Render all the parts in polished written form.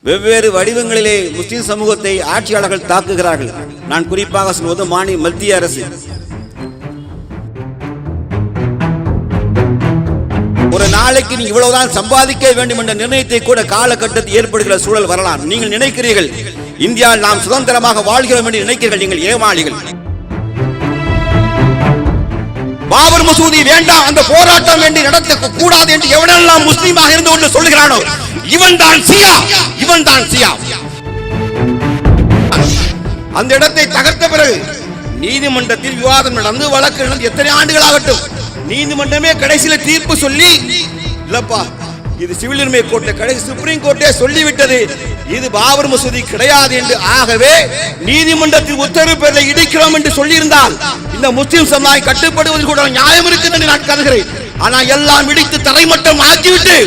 வெவ்வேறு வடிவங்களிலே முஸ்லிம் சமூகத்தை ஆட்சியாளர்கள் தாக்குகிறார்கள். நான் குறிப்பாக சொல்வது மத்திய அரசு. ஒரு நாளைக்கு நீ இவ்வளவுதான் சம்பாதிக்க வேண்டும் என்ற நிர்ணயத்தை கூட காலகட்டத்தில் ஏற்படுகிற சூழல் வரலாம். நீங்கள் நினைக்கிறீர்கள் இந்தியாவில் நாம் சுதந்திரமாக வாழ்கிறோம் என்று நினைக்கிறீர்கள். நீங்கள் ஏமாளிகள். பாபர் மசூதி வேண்டாம், அந்த போராட்டம் வேண்டி நடத்த கூடாது என்று எவனெல்லாம் முஸ்லீமாக இருந்து கொண்டு சொல்கிறானோ இவன் தான் சியா, இவன் தான் சியா. அந்த இடத்தை தகர்த்த பிறகு நீதிமன்றத்தில் விவாதம் நடந்து வழக்கு நடந்து எத்தனை ஆண்டுகள் ஆகட்டும், நீதிமன்றமே கடைசியில் தீர்ப்பு சொல்லி இல்லப்பா இது சிவில் உரிமை கோர்ட் கடைசி சுப்ரீம் கோர்ட்டே சொல்லிவிட்டது இது பாபர் மசூதி கிடையாது என்று. ஆகவே நீதிமன்றத்தில் உத்தரவு பேரில் இடிக்கிறோம் என்று சொல்லியிருந்தால் இந்த முஸ்லிம் சமுதாயம் கட்டுப்படுவதில் கூட நியாயம் இருக்குது என்று நான் கருதுகிறேன். ஆனால் எல்லாம் இடித்து தரைமட்டம் ஆக்கிவிட்டு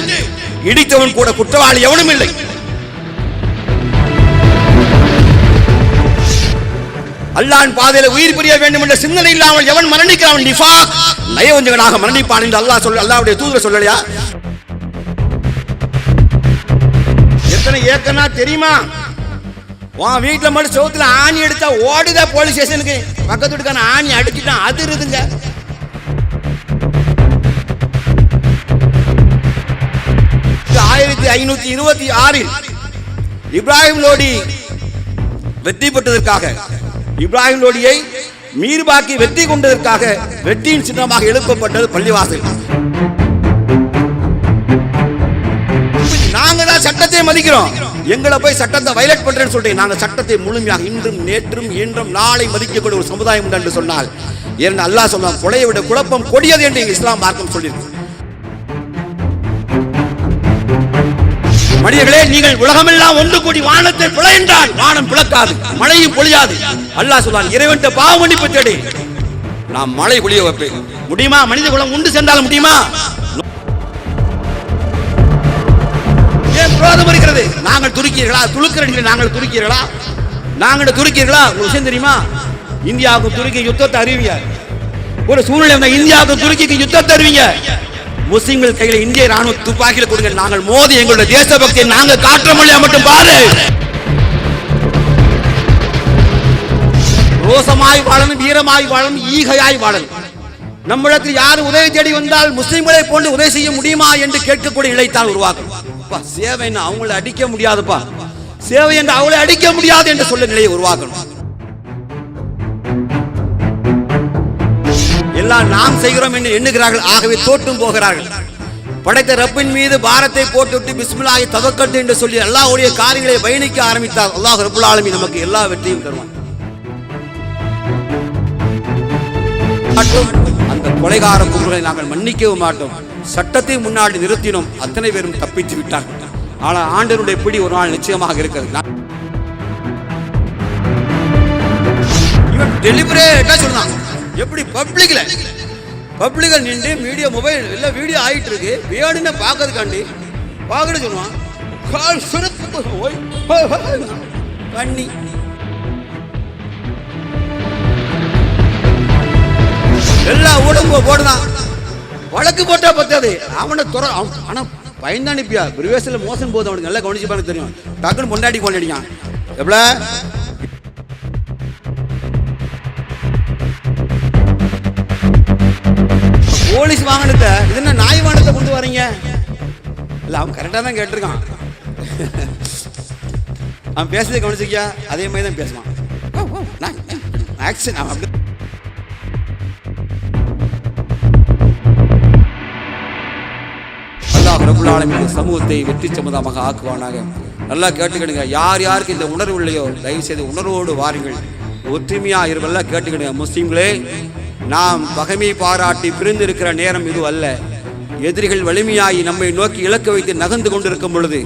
இடித்தவன் கூட குற்றவாளி எவனும் இல்லை. அல்லாஹ்வின் பாதையில உயிர் பிரிய வேண்டும் என்ற சிந்தனை இல்லாமல் எவன் மரணிக்கிறான் நிஃபாக் நயவஞ்சகனாக மரணிப்பான் என்று அல்லாஹ் சொல்ல, அல்லாஹ்வுடைய தூதர் சொல்லலையா? எத்தனை ஏக்கனா தெரியுமா? உன் வீட்டுல மட்டும் சோத்துல ஆணி எடுத்தா ஓடுதா போலீஸ் ஸ்டேஷனுக்கு, பக்கத்து வீட்டுக்கான ஆணி அடிச்சுட்டான் அது இருக்குங்க. ஆயிரத்தி 526 இப்ராஹிம் லோடி வெற்றி பெற்றதற்காக, இப்ராஹிம் லோடியை மீர்பாக்கி வெற்றி கொண்டதற்காக வெற்றியின் சின்னமாக எழுப்பப்பட்டது பள்ளிவாசல். நாங்க தான் சட்டத்தை மதிக்கிறோம், எங்களை போய் சட்டத்தை வயலேட் பண்றேன்னு சொல்றேன். நாங்க சட்டத்தை முழுமையாக இன்றும் நேற்றும் இன்றும் நாளை மதிக்கக்கூடிய ஒரு சமுதாயம் என்று சொன்னால் ஏன் அல்லாஹ் சொன்னான், கொலையை விட குழப்பம் கொடியது என்று இஸ்லாம் மார்க்கம் சொல்லியிருக்கு. மனிதர்களே, நீங்கள் உலகமெல்லாம் ஒன்று கூடி வானத்தை பிள என்றால் வானம் பிளக்காது, மழையும் பொழியாது. அல்லாஹ் சொல்றான், இறைவன்ட்ட பாவ மன்னிப்பு தேடி நாம் மழை பொழிய வைப்பேன். முடியுமா? மனித குலம் உண்டு சென்றால் முடியுமா? ஏன் விரோதம் இருக்கிறது? நாங்கள் துருக்கியர்களா? துளுக்கிறீர்களா? நாங்கள் துருக்கியர்களா? நாங்கள் துருக்கியர்களா? ஒரு விஷயம் தெரியுமா? இந்தியாவுக்கு துருக்கி யுத்தத்தை அறிவிங்க. ஒரு சூழ்நிலை இந்தியாவுக்கு துருக்கிக்கு யுத்தத்தை அறிவிங்க. முஸ்லிம்கள் கையில் இந்திய ராணுவ துப்பாக்கியில் கொடுங்க. நாங்கள் மோதி எங்களுடைய தேசபக்தியை நாங்கள் காற்ற மொழியா மட்டும் பாரு. ரோசமாய் வாழணும், வீரமாய் வாழணும், ஈகையாய் வாழணும். நம்மிடத்தில் யார் உதவி தேடி வந்தால் முஸ்லிம்களை போன்று உதவி செய்ய முடியுமா என்று கேட்கக்கூடிய நிலைத்தான் உருவாக்கும். சேவை அவங்களை அடிக்க முடியாதுப்பா, சேவை என்று அவளை அடிக்க முடியாது என்று சொல்ல நிலையை உருவாக்கணும். எல்லாம் நாம் செய்கிறோம் என்று எண்ணுகிறார்கள், ஆகவே தோற்றும் போகிறார்கள். படைத்த ரப்பின் மீது பாரத்தை போட்டுவிட்டு பிஸ்மில்லாஹி தவக்கல்து என்று சொல்லி அல்லாஹ்வுடைய காரியங்களை பயணிக்க ஆரம்பித்தார். அல்லாஹ் ரப்புல் ஆலமீன் நமக்கு எல்லா வெற்றியும் தருவான். அந்த கொலைகார கும்பலை நாங்கள் மன்னிக்கவும் மாட்டோம். சட்டத்தை முன்னாடி நிறுத்தினோம், அத்தனை பேரும் தப்பித்து விட்டார்கள். ஆனால் ஆண்டவருடைய பிடி ஒரு நாள் நிச்சயமாக இருக்கிறது. இவன் டெலிபரேட்டா சொன்னான். எப்படி பப்ளிக்ல நின்று மீடியா மொபைல் எல்லாம் வீடியோ ஆகிட்டு இருக்கு, வேணுன்னு பார்க்கறதுக்காண்டி பார்க்கணும் சொல்லுவான். பண்ணி எல்லா ஊடகம் போடுதான். வழக்கு போட்டா பத்தாது, அவனை ஆனா பயந்து அனுப்பியா பிரிவேசில் மோசம் போதும். அவனுக்கு நல்லா கவனிச்சு பாருங்க தெரியும். டக்குன்னு பொண்டாடி கொண்டாடிக்கான். எவ்வளோ போலீஸ் வாகனத்தை இது என்ன நாய் வாகனத்தை கொண்டு வரீங்க? இல்ல அவன் கரெக்டா தான் கேட்டிருக்கான். அவன் பேசுறதை கவனிச்சிக்கியா, அதே மாதிரி தான் பேசுவான். அல்லாஹ் ரப்புல் ஆலமீன் சமூகத்தை வெற்றி சமுதாயமாக ஆக்குவானாக. நல்லா கேட்டுக்கிடுங்க. யார் யாருக்கு இந்த உணர்வு இல்லையோ தயவு செய்து உணர்வோடு வாருங்கள், ஒற்றுமையா இருவெல்லாம் கேட்டுக்கிடுங்க. முஸ்லீம்களே, நாம் பகைமை பாராட்டி பிரிந்து இருக்கிற நேரம் இது அல்ல. எதிரிகள் வலிமையாகி நம்மை நோக்கி இலக்க வைத்து நகர்ந்து கொண்டிருக்கும் பொழுது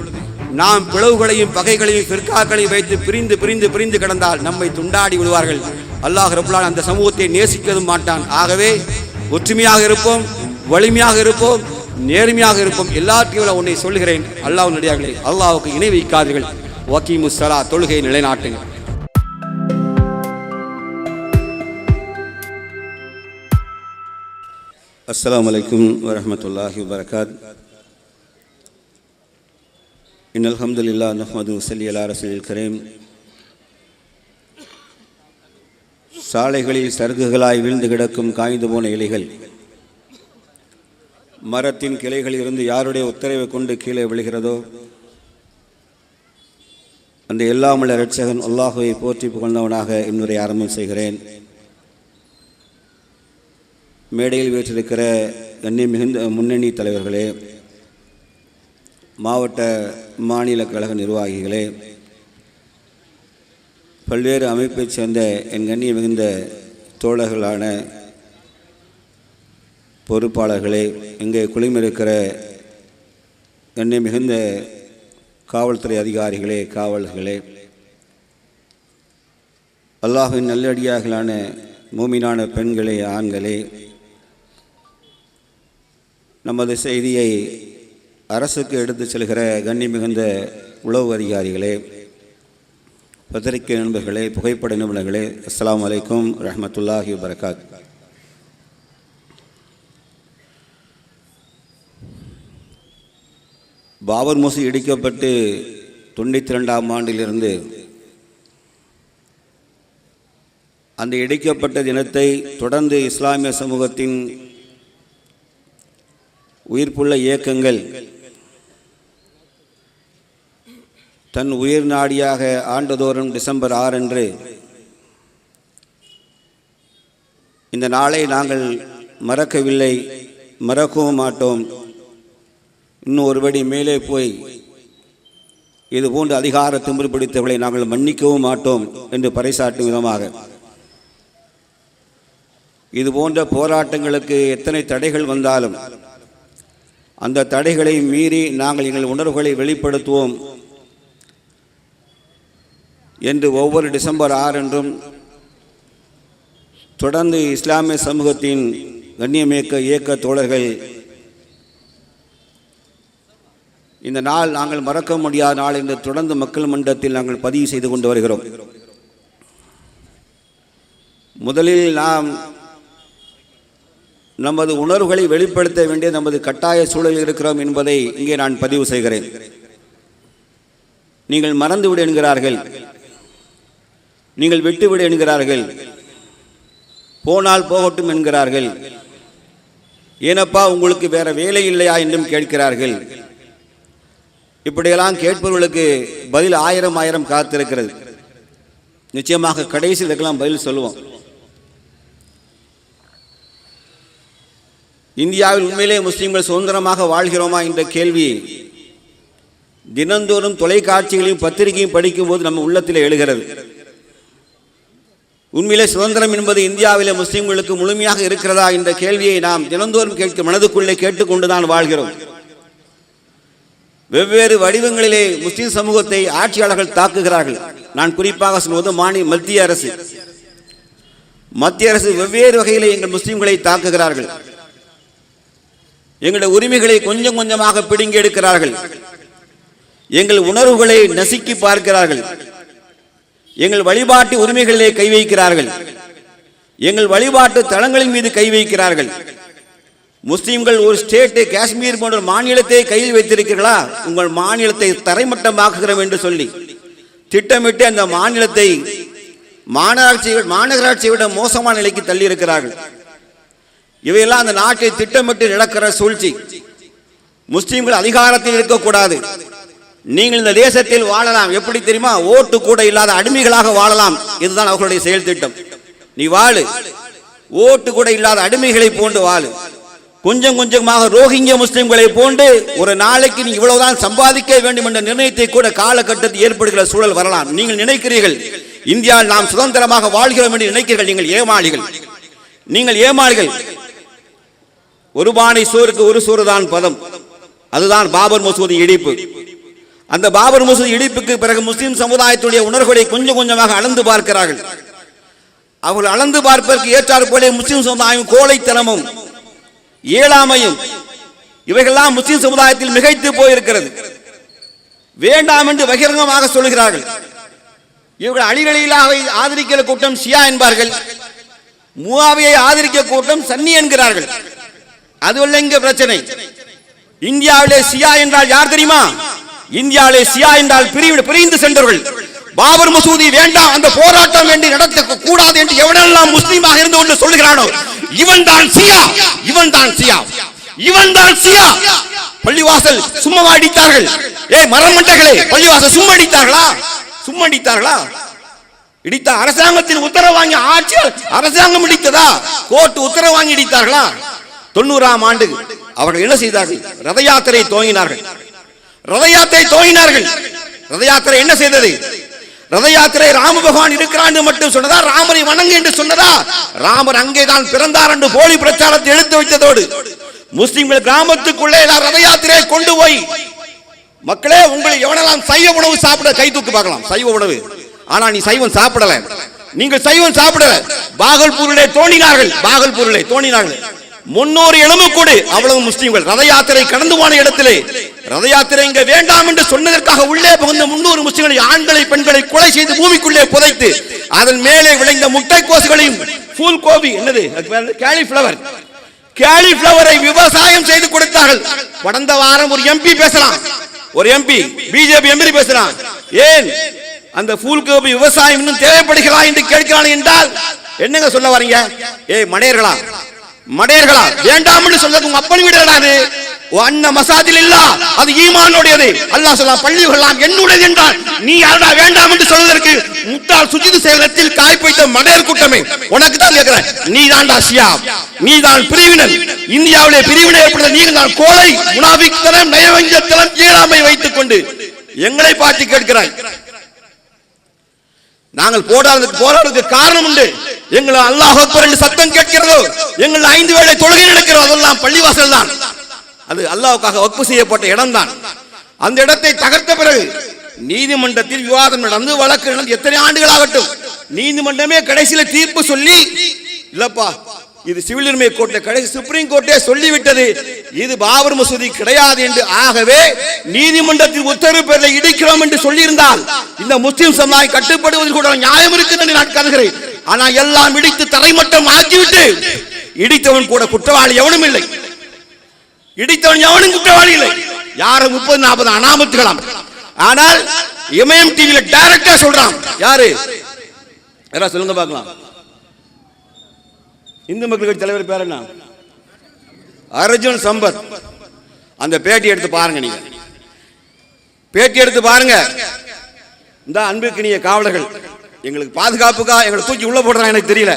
நாம் பிளவுகளையும் பகைகளையும் பிற்காக்களையும் வைத்து பிரிந்து பிரிந்து பிரிந்து கிடந்தால் நம்மை துண்டாடி விடுவார்கள். அல்லாஹ் ரப்புல் ஆலமீன் அந்த சமூகத்தை நேசிக்கவும் மாட்டான். ஆகவே ஒற்றுமையாக இருப்போம், வலிமையாக இருப்போம், நேர்மையாக இருப்போம். எல்லாத்தையும் உன்னை சொல்கிறேன், அல்லாஹ்வின் அடியார்களே, அல்லாஹ்வுக்கு இணை வைக்காதீர்கள். வகீமுஸ் ஸலா, தொழுகையை நிலைநாட்டுங்கள். அஸ்ஸலாமு அலைக்கும் வரஹ்மத்துல்லாஹி வபரகாத். இன்னல் ஹம்துலில்லாஹ் நஹ்மதுஹு வ ஸல்லி அலா ரசூலில் கரீம். சாலைகளில் சருகுகளாய் வீழ்ந்து கிடக்கும் காய்ந்து போன இலைகள், மரத்தின் கிளைகளில் இருந்து யாருடைய உத்தரவை கொண்டு கீழே விழுகிறதோ அந்த எல்லாமுள்ள இரட்சகன் அல்லாஹுவை போற்றி புகழ்ந்தவனாக என்னுடைய ஆரம்பம் செய்கிறேன். மேடையில் வீற்றிருக்கிற கண்ணியம் மிகுந்த முன்னணி தலைவர்களே, மாவட்ட மாநில கழக நிர்வாகிகளே, பல்வேறு அமைப்பைச் சேர்ந்த என் கண்ணியம் மிகுந்த தோழர்களான பொறுப்பாளர்களே, இங்கே குழுமிருக்கிற கண்ணியம் மிகுந்த காவல்துறை அதிகாரிகளே, காவலர்களே, அல்லாஹ்வின் நல்லடியார்களான மூமினான பெண்களே, ஆண்களே, நமது செய்தியை அரசுக்கு எடுத்துச் செல்கிற கண்ணியம் மிகுந்த உளவு அதிகாரிகளே, பத்திரிகை நண்பர்களே, புகைப்பட நிபுணர்களே, அஸ்ஸலாமு அலைக்கும் ரஹ்மத்துல்லாஹி வபரகாத். பாபர் மசூதி இடிக்கப்பட்டு 92ஆம் ஆண்டிலிருந்து அந்த இடிக்கப்பட்ட தினத்தை தொடர்ந்து இஸ்லாமிய சமூகத்தின் உயிர்ப்புள்ள இயக்கங்கள் தன் உயிர் நாடியாக ஆண்டுதோறும் டிசம்பர் 6 அன்று இந்த நாளை நாங்கள் மறக்கவில்லை, மறக்கவும் மாட்டோம், இன்னும் ஒருபடி மேலே போய் இதுபோன்ற அதிகார திமிரு பிடித்தவர்களை நாங்கள் மன்னிக்கவும் மாட்டோம் என்று பறைசாட்டும் விதமாக இதுபோன்ற போராட்டங்களுக்கு எத்தனை தடைகள் வந்தாலும் அந்த தடைகளை மீறி நாங்கள் எங்கள் உணர்வுகளை வெளிப்படுத்துவோம் என்று ஒவ்வொரு டிசம்பர் 6 அன்றும் தொடர்ந்து இஸ்லாமிய சமூகத்தின் கண்ணியமிக்க இயக்க தோழர்கள் இந்த நாள் நாங்கள் மறக்க முடியாத நாள் என்று தொடர்ந்து மக்கள் மன்றத்தில் நாங்கள் பதிவு செய்து கொண்டு வருகிறோம். முதலில் நாம் நமது உணர்வுகளை வெளிப்படுத்த வேண்டிய நமது கட்டாய சூழலில் இருக்கிறோம் என்பதை இங்கே நான் பதிவு செய்கிறேன். நீங்கள் மறந்துவிடு என்கிறார்கள், நீங்கள் விட்டுவிடு என்கிறார்கள், போனால் போகட்டும் என்கிறார்கள், ஏனப்பா உங்களுக்கு வேற வேலை இல்லையா என்றும் கேட்கிறார்கள். இப்படியெல்லாம் கேட்பவர்களுக்கு பதில் ஆயிரம் காத்திருக்கிறது. நிச்சயமாக கடைசியில் இதுக்கெல்லாம் பதில் சொல்லுவோம். இந்தியாவில் உண்மையிலே முஸ்லிம்கள் சுதந்திரமாக வாழ்கிறோமா என்ற கேள்வி தினந்தோறும் தொலைக்காட்சிகளையும் பத்திரிகையும் படிக்கும் போது நம்ம உள்ளத்தில் எழுகிறது. உண்மையிலே சுதந்திரம் என்பது இந்தியாவிலே முஸ்லிம்களுக்கு முழுமையாக இருக்கிறதா என்ற கேள்வியை நாம் தினந்தோறும் மனதுக்குள்ளே கேட்டுக்கொண்டுதான் வாழ்கிறோம். வெவ்வேறு வடிவங்களிலே முஸ்லிம் சமூகத்தை ஆட்சியாளர்கள் தாக்குகிறார்கள். நான் குறிப்பாக சொல்வது மத்திய அரசு வெவ்வேறு வகையிலே எங்கள் முஸ்லிம்களை தாக்குகிறார்கள். எங்களுடைய உரிமைகளை கொஞ்சம் கொஞ்சமாக பிடுங்கி எடுக்கிறார்கள். எங்கள் உணர்வுகளை நசுக்கி பார்க்கிறார்கள். எங்கள் வழிபாட்டு உரிமைகளிலே கை வைக்கிறார்கள். எங்கள் வழிபாட்டு தளங்களின் மீது கை வைக்கிறார்கள். முஸ்லிம்கள் ஒரு ஸ்டேட் காஷ்மீர் போன்ற மாநிலத்தை கையில் வைத்திருக்கிறீர்களா, உங்கள் மாநிலத்தை தரைமட்டமாக்குகிறோம் என்று சொல்லி திட்டமிட்டு அந்த மாநிலத்தை மாநகராட்சியை விட மோசமான நிலைக்கு தள்ளி இருக்கிறார்கள். இவையெல்லாம் அந்த நாட்டை திட்டமிட்டு நடக்கிற சூழ்ச்சி. முஸ்லிம்கள் அதிகாரத்தில் இருக்கக்கூடாது, நீங்கள் இந்த தேசத்தில் வாழலாம், எப்படி தெரியுமா, ஓட்டு கூட இல்லாத அடிமைகளாக வாழலாம். இதுதான் அவர்களுடைய செயல் திட்டம். நீ வாழு, ஓட்டு கூட இல்லாத அடிமைகளை போன்று வாழு. கொஞ்சம் கொஞ்சமாக ரோஹிங்கிய முஸ்லிம்களை போன்று ஒரு நாளைக்கு நீ இவ்வளவுதான் சம்பாதிக்க வேண்டும் என்ற நிர்ணயத்தை கூட காலகட்டத்தில் ஏற்படுகிற சூழல் வரலாம். நீங்கள் நினைக்கிறீர்கள் இந்தியாவில் நாம் சுதந்திரமாக வாழ்கிறோம் என்று நினைக்கிறீர்கள். நீங்கள் ஏமாளிகள். ஒரு பானை சோறுக்கு ஒரு சோறு தான் பதம். அதுதான் பாபர் மசூதி இடிப்பு. அந்த பாபர் மசூதி இடிப்புக்கு பிறகு முஸ்லிம் சமுதாயத்துடைய உணர்வுகளை கொஞ்சம் கொஞ்சமாக அளந்து பார்க்கிறார்கள். அவர்கள் அளந்து பார்ப்பதற்கு ஏற்றாற் போல முஸ்லிம் சமுதாயம் கோழைத்தனமும் இயலாமையும் இவைகள்லாம் முஸ்லிம் சமுதாயத்தில் மிகைத்து போயிருக்கிறது. வேண்டாம் என்று பகிரங்கமாக சொல்கிறார்கள். இவர்கள் அலிகளாவை ஆதரிக்கிற கூட்டம் ஷியா என்பார்கள், முஆவியை ஆதரிக்க கூட்டம் சன்னி என்கிறார்கள். அதுவல்ல இங்க பிரச்சனை. இந்தியாவிலே ஷியா என்றால் யார் தெரியுமா? இந்தியாவிலே ஷியா என்றால் பிரிந்து சென்றவர்கள். பாபர் மசூதி வேண்டாம், அந்த போராட்டம் வேண்டி நடத்த கூடாது என்று எவனெல்லாம் முஸ்லீமாக இருந்து கொண்டு சொல்கிறானோ இவன் தான் ஷியா, இவன் தான் ஷியா, இவன் தான் ஷியா. பள்ளிவாசல் சும்மா அடித்தார்கள். மரமண்டைகளே, பள்ளிவாசல் சும்மா அடித்தார்களா? சும்மா அடித்தார்களா? இடித்த அரசாங்கத்தின் உத்தரவு வாங்கி ஆட்சியர் அரசாங்கம் இடித்ததா? கோர்ட் உத்தரவு வாங்கி இடித்தார்களா? 90ஆம் ஆண்டு அவர்கள் என்ன செய்தார்கள்? ரத யாத்திரை துவங்கினார்கள். ரத யாத்திரை துவங்கினார்கள். ரத யாத்திரை என்ன செய்தது? ரத யாத்திரை ராம பகவான் இருக்கிறான் என்று மட்டும் சொன்னதா? ராமரை வணங்கு என்று சொன்னதா? ராமர் அங்கேதான் பிறந்தார் என்று போலி பிரச்சாரத்தை எடுத்து வைத்ததோடு முஸ்லிம்கள் கிராமத்துக்குள்ளே ரத யாத்திரையை கொண்டு போய், மக்களே உங்களை எவனெல்லாம் சைவ உணவு சாப்பிட கை தூக்கி பார்க்கலாம். சைவ உணவு, ஆனா நீ சைவம் சாப்பிடல, நீங்கள் சைவம் சாப்பிடல. பாகல்பூரிலே தோணினார்கள், பாகல்பூரிலே தோணினார்கள். 300 எலும்புக்கூடு அவ்வளவு முஸ்லிம்கள் ரத யாத்திரை கடந்து போன இடத்திலே ரத யாத்திரை இங்க வேண்டாம் என்று சொன்னதற்காக உள்ளே புகுந்த 300 முஸ்லிம்களை, ஆண்களை பெண்களை கொலை செய்து பூமிக்குள்ளே புதைத்து அதன் மேலே விளைந்த முட்டைக்கோசுகளையும் ஃபுல் கோபி என்னது கேலிஃபிளவரை விவசாயம் செய்து கொடுத்தார்கள். கடந்த வாரம் ஒரு எம்பி பேசலாம், ஒரு எம்பி பிஜேபி எம்பி பேசலாம், ஏன் அந்த ஃபுல் கோபி விவசாயம் இன்னும் தேவைப்படுகிறா என்று கேட்கிறான் என்றால் என்னங்க சொல்ல வரீங்க? மடையர்களா மடையர்களா வேண்டாம் என்று சொல்றது உங்க அப்பன் வீடு கிடையாது. அன்ன மசாதில் இல்ல, அது ஈமானுடையது. அல்லாஹ் சொல்லலாம் பள்ளிகளெல்லாம் என்னுடையது என்றால் நீ யாரா வேண்டாம் என்று சொல்வதற்கு முட்டாள் சுஜிது சேலத்தில் காய் வைத்த மடையர் கூட்டமே, உனக்கு தான் கேட்கிறேன். நீ தான்டா ஷியா, நீ தான் பிரிவினர். இந்தியாவிலே பிரிவினை ஏற்படுத்த நீங்க தான் கோழை, முனாஃபிக்தனம், நயவஞ்சத்தனம், இயலாமை வைத்துக் கொண்டு எங்களை பார்த்து கேட்கிறாய். நாங்கள் போராடுறதுக்கு காரணம் உண்டு. எங்களை அல்லாஹ் அக்பர் என்று சத்தம் கேட்கிறதோ, எங்கள் 5 வேளை தொழுகை நடக்கிறதோ அதெல்லாம் பள்ளிவாசல் தான். அது அல்லாஹ்வுக்காக வக்ஃப் செய்யப்பட்ட இடம் தான். அந்த இடத்தை தகர்த்த பிறகு நீதிமன்றத்தில் விவாதம் நடந்து வழக்கு நடந்து எத்தனை ஆண்டுகள் ஆகட்டும், நீதிமன்றமே கடைசியில தீர்ப்பு சொல்லி இல்லப்பா இது சிவில் உரிமை கோர்ட்ல கடைசி சுப்ரீம் கோர்ட்டே சொல்லிவிட்டது இது பாபர் மசூதி கிடையாது என்று. ஆகவே நீதிமன்றத்தின் உத்தரவு பேரில் இடிக்கிறோம் என்று சொல்லியிருந்தால் இந்த முஸ்லிம் சமுதாயம் கட்டுப்படுவதில் கூட நியாயம் இருக்குது என்று நான் கருதுகிறேன். ஆனா எல்லாம் இடித்து தரைமட்டம் ஆக்கிவிட்டு இடித்தவன் கூட குற்றவாளி எவனும் இல்லை, இடித்தவன் எவனும் குற்றவாளி இல்லை. யாரும் 30-40 அனாமத்துகளாம். ஆனால் இமயம் டிவில டைரக்டா சொல்றான். யாரு யாரா சொல்லுங்க பார்க்கலாம். இந்து மக்கள் கட்சி தலைவர் பேர் என்ன? அர்ஜுன் சம்பத். அந்த பேட்டி எடுத்து பாருங்க, நீங்க பேட்டி எடுத்து பாருங்க. இந்த அன்புக்கினிய காவலர்கள் எங்களுக்கு பாதுகாப்புக்காக எங்களை தூக்கி உள்ள போடுறாங்க, எனக்கு தெரியல.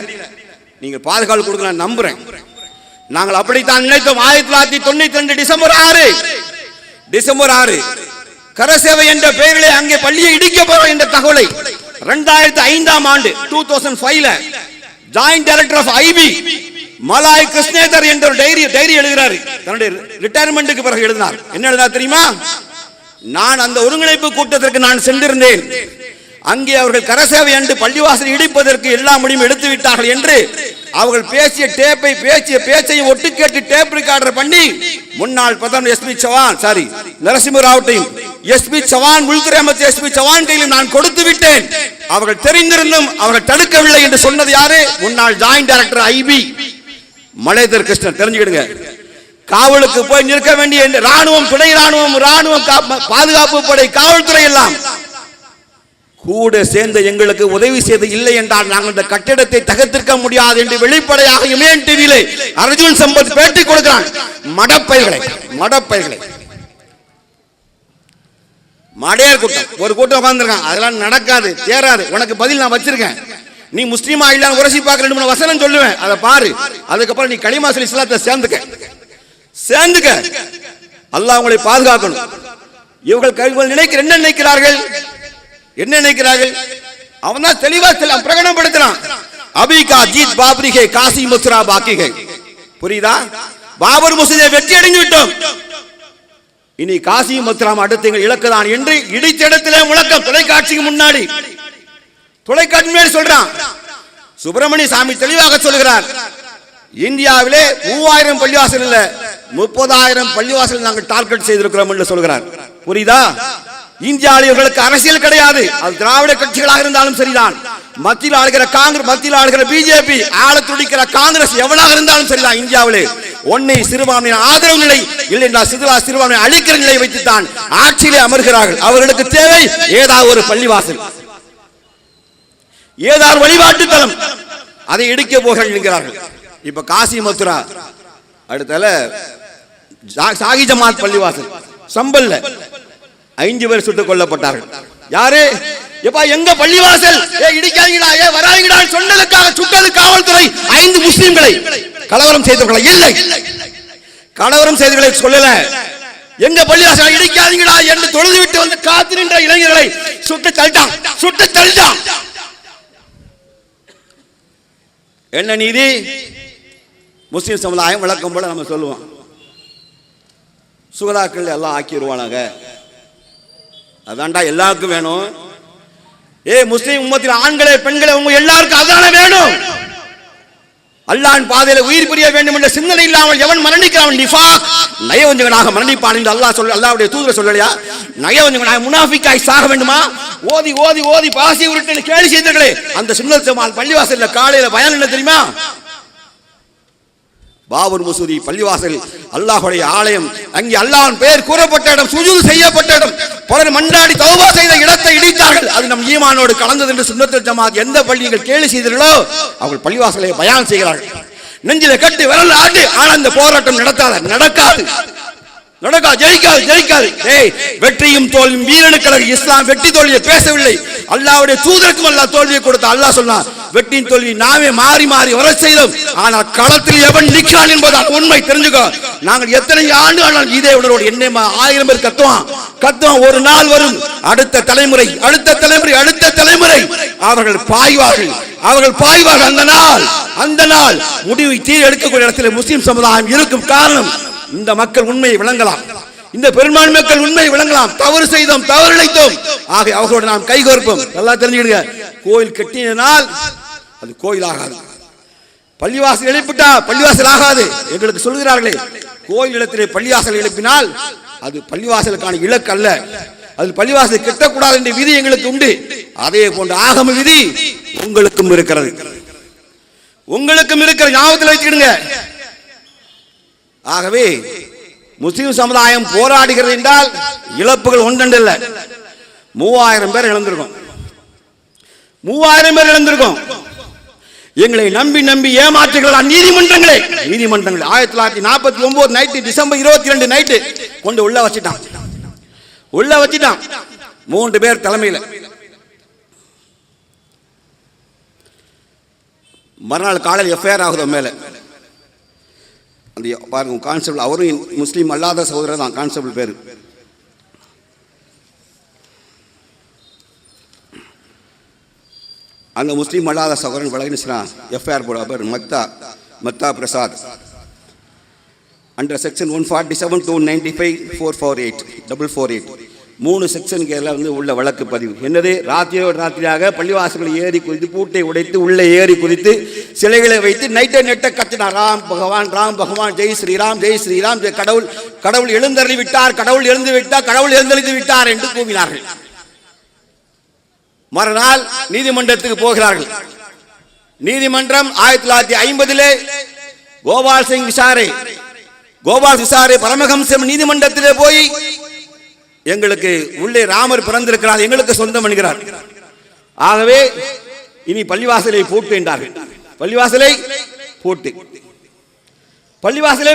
நீங்க பாதுகாப்பு கொடுக்க நான் நம்புறேன். நாங்கள் அப்படித்தான் நினைத்தோம். 1992 டிசம்பர் 6 கரசேவை என்ற பெயரிலே அங்கே பள்ளியை இடிக்க போறோம் என்ற தகவலை 2005ஆம் ஆண்டு 2005ல joint director of IB Maloy Krishna Dhar என்ற டைரி எழுதுகிறார். தன்னுடைய ரிட்டையர்மெண்ட்டுக்கு பிறகு எழுதினார். என்ன எழுதினார் தெரியுமா? நான் அந்த ஒருங்கிணைப்பு கூட்டத்திற்கு நான் சென்றிருந்தேன். அங்கே அவர்கள் கரசேவை என்று பள்ளிவாசல் இடிப்பதற்கு எல்லா முடிவும் எடுத்து விட்டார்கள் என்று அவர்கள் பேசிய பேச்சையும் ஒட்டு கேட்டு டேப் ரெக்கார்டர் பண்ணி முன்னாள் பிரதமர் எஸ்பி சவான் நரசிம்ம ராவ்ட்டையும் எஸ்பி சவான் உள்துறை அமைச்சர் எஸ்பி சவான் கையில் நான் கொடுத்து விட்டேன். அவர்கள் தெரிந்திருந்தும் அவர்கள் தடுக்கவில்லை என்று சொன்னது யாரு? முன்னாள் ஜாயிண்ட் டைரக்டர் ஐபி மலேதர் கிருஷ்ணன். தெரிஞ்சுக்கிடுங்க. காவலுக்கு போய் நிற்க வேண்டிய ராணுவம், துணை ராணுவம், பாதுகாப்பு படை, காவல்துறை எல்லாம் கூட சேர்ந்து எங்களுக்கு உதவி செய்து இல்லை என்றால் நாங்கள் இந்த கட்டிடத்தை தகர்த்திருக்க முடியாது என்று வெளிப்படையாக இமயம் டிவியிலே அர்ஜுன் சம்பத் பேட்டி கொடுக்கிறான். மடப்பைகளை மடையர் கூட்டம் ஒரு கூட்டம் உட்கார்ந்துருக்கான். அதெல்லாம் நடக்காது, தேராது. உனக்கு பதில் நான் வச்சிருக்கேன். நீ முஸ்லீமா இல்லன்னு உரசி பார்க்க 2-3 வசனம் சொல்லுவேன், அதை பாரு. அதுக்கப்புறம் நீ களிமா சொல்லி இஸ்லாத்தை சேர்ந்துக்க. அல்லாஹ் உங்களை பாதுகாக்கணும். இவர்கள் என்ன நினைக்கிறார்கள்? அவன் தான் தெளிவா பிரகடனப்படுத்துறான். அபிகா ஜீத் பாபரிகே காசி மத்ரா பாக்கிகே. புரியுதா? பாபர் மசூதியை வெற்றி அடைந்து விட்டோம். இனி காசி மத்ராம் அடுத்த எங்கள் இலக்குதான் என்று இடிச்ச இடத்திலே முழக்கம். தொலைக்காட்சிக்கு முன்னாடி சொல்றான். சுப்பிரமணிய சாமி தெளிவாக சொல்கிறார். இந்தியாவிலே 3000 பள்ளிவாசல் இல்ல 30,000 பள்ளிவாசல் நாங்கள் டார்கெட் செய்திருக்கிறோம் என்று சொல்கிறார். புரியுதா? இந்தியாவிற்கு அரசியல் கிடையாது. அது திராவிட கட்சிகளாக இருந்தாலும் சரிதான், மத்தியில் ஆளுகிற காங்கிரஸ், மத்தியில் ஆளுகிற பிஜேபி, ஆள துடிக்கிற காங்கிரஸ் எவ்வளவு இருந்தாலும் சரிதான். இந்தியாவிலே ஒன்னை சிறுபான்மையின் ஆதரவு நிலை இல்லை என்றால் சிறுபான்மை அழிக்கிற நிலை வைத்துத்தான் ஆட்சியிலே அமர்கிறார்கள். அவர்களுக்கு தேவை ஏதாவது ஒரு பள்ளிவாசல், ஏதாவது வழிபாட்டு தலம், அதை இடிக்க போகிறார்கள். இப்ப காசி மதுரா அடுத்தால சாகி ஜமாத் பள்ளிவாசல் சம்பல்ல 5 பேர் சுட்டுக் கொல்லப்பட்டார்கள். யாரு? எப்பா எங்க பள்ளிவாசல் இடிக்காதீங்களா, வராதீங்களா சொன்னதுக்காக சுட்டது காவல்துறை 5 முஸ்லிம்களை. கலவரம் செய்தவர்களை இல்லை, கலவரம் செய்தவர்களை சொல்லல. எங்க பள்ளிவாசல் இடிக்காதீங்களா என்று தொழுது விட்டு வந்து காத்து நின்ற இளைஞர்களை சுட்டு தள்ளிட்டான். என்ன நீதி? முஸ்லிம் சமுதாயம் வழக்கம் போல நம்ம சொல்லுவோம், சுகதாக்கள் எல்லாம் ஆக்கிடுவானாங்க, அதான்டா எல்லாருக்கும் வேணும். முஸ்லிம் உம்மத்தில் ஆண்களே பெண்களே உங்க எல்லாருக்கும் அதான வேணும். அல்லாஹ்வின் பாதையில உயிர் பிரிய வேண்டும் என்ற சிந்தனை இல்லாமல் எவன் மரணிக்கிறான் நயவஞ்சகனாக மரணிப்பான் என்று அல்லாஹ் சொல்ல, அல்லாஹ்வுடைய தூதர் சொல்லலையா? நயவஞ்சகனாக முனாஃபிக்காய் சாக வேண்டுமா? ஓதி ஓதி ஓதி பாசி உருட்டு கேலி செய்தீர்களே, அந்த சுன்னத் ஜமாத் பள்ளிவாசல்ல காலையில பயான் என்ன தெரியுமா? பாபர் மசூதி பள்ளிவாசல் அல்லாஹ்வுடைய ஆலயம், அங்கே அல்லாஹ்வின் பெயர் கூறப்பட்ட இடம், சுஜூத் செய்யப்பட்ட இடம், பலர் மன்றாடி தௌபா செய்த இடத்தை இடித்தார்கள். அது நம் ஈமானோடு கலந்தது என்று சுன்னத் ஜமாத் எந்த பள்ளிகள் கேலி செய்தீர்களோ அவர்கள் பள்ளிவாசலை பயான் செய்கிறார்கள். நெஞ்சில கட்டி விரல் ஆட்டு. ஆனால் அந்த போராட்டம் நடக்காது, ஜெயிக்காது. வெற்றியும் தோல்வியும் வீரனுக்கு இஸ்லாம் வெற்றி தோல்வியை பேசவில்லை. அல்லாஹ்வுடைய தூதருக்கும் அல்லாஹ் தோல்வியை கொடுத்த. அல்லாஹ் சொன்னான், வெற்றியின் தோல்வி நாமே மாறி மாறி வர செய்தோம், ஆனால் களத்தில் எவன் நிற்கிறான் என்பதால் உண்மை தெரிஞ்சுக்கோ. நாங்கள் எத்தனை ஆண்டு ஆனாலும் இதே உணர்வோடு என்ன 1000 பேர் கத்துவான். ஒரு நாள் வரும், அடுத்த தலைமுறை அவர்கள் பாய்வார்கள். அந்த நாள் முடிவை தீர் எடுக்கக்கூடிய இடத்தில் முஸ்லிம் சமுதாயம் இருக்கும். காரணம், இந்த மக்கள் உண்மையை விளங்கலாம், இந்த பெரும்பான்மை மக்கள் உண்மையை விளங்கலாம். தவறு செய்தோம், தவறு இழைத்தோம், ஆக அவர்களோடு நாம் கைகோர்ப்போம். நல்லா தெரிஞ்சுக்கிடுங்க, கோயில் கட்டினால் அது கோயில் ஆகாது, பள்ளிவாசல் எழுப்பிட்டா பள்ளிவாசல் ஆகாது. எங்களுக்கு சொல்கிறார்களே, கோயில் இடத்திலே பள்ளிவாசல் எழுப்பினால் அது பள்ளிவாசலுக்கான இலக்கு அல்ல, அது பள்ளிவாசல் கட்டக்கூடாது என்ற விதி எங்களுக்கு உண்டு. அதே போன்ற ஆகம விதி உங்களுக்கும் இருக்கிறது, ஞாபகத்தில் வைத்துக்கிடுங்க. ஆகவே முஸ்லிம் சமுதாயம் போராடுகிறது என்றால் இழப்புகள் ஒன்றல்ல, 3000 பேர் இழந்திருக்கும். எங்களை நம்பி ஏமாற்றுகிறார் நீதிமன்றங்கள். 1949 நைட்டு, டிசம்பர் 22 நைட்டு கொண்டு உள்ள வச்சிட்டான். 3 பேர் தலைமையில். மறுநாள் காலையில் எஃப்ஐஆர் ஆகுது மேல. அந்த பாருங்க கான்ஸ்டபிள், அவரும் முஸ்லீம் அல்லாத சகோதரர் தான், கான்ஸ்டபிள் பேரு. அந்த முஸ்லீம் அல்லாத சகோதரன் வழங்கினா எஃப்ஐஆர் போட பேர் மக்தா பிரசாத் அண்டர் செக்ஷன் 147 295 448 3 செக்ஷனுக்கு எல்லாம் உள்ள வழக்கு பதிவு. என்னது? ராத்திரியாக பள்ளிவாசல்களை ஏறி குதித்து, பூட்டை உடைத்து உள்ளே ஏறி குதித்து சிலைகளை வைத்து நெட்ட கத்தினார், ராம் பகவான் ஜெய் ஸ்ரீராம் கடவுள் எழுந்தருளி விட்டார், கடவுள் எழுந்தளித்து விட்டார் என்று கூவினார்கள். மறுநாள் நீதிமன்றத்துக்கு போகிறார்கள். நீதிமன்றம் 1950 கோபால் விசாரை பரமஹம்சம் நீதிமன்றத்திலே போய் எங்களுக்கு உள்ளே ராமர் பிறந்திருக்கிறார், எங்களுக்கு சொந்தம் என்கிறார். ஆகவே இனி பள்ளிவாசலை பூட்டு என்றார்கள். பள்ளிவாசலை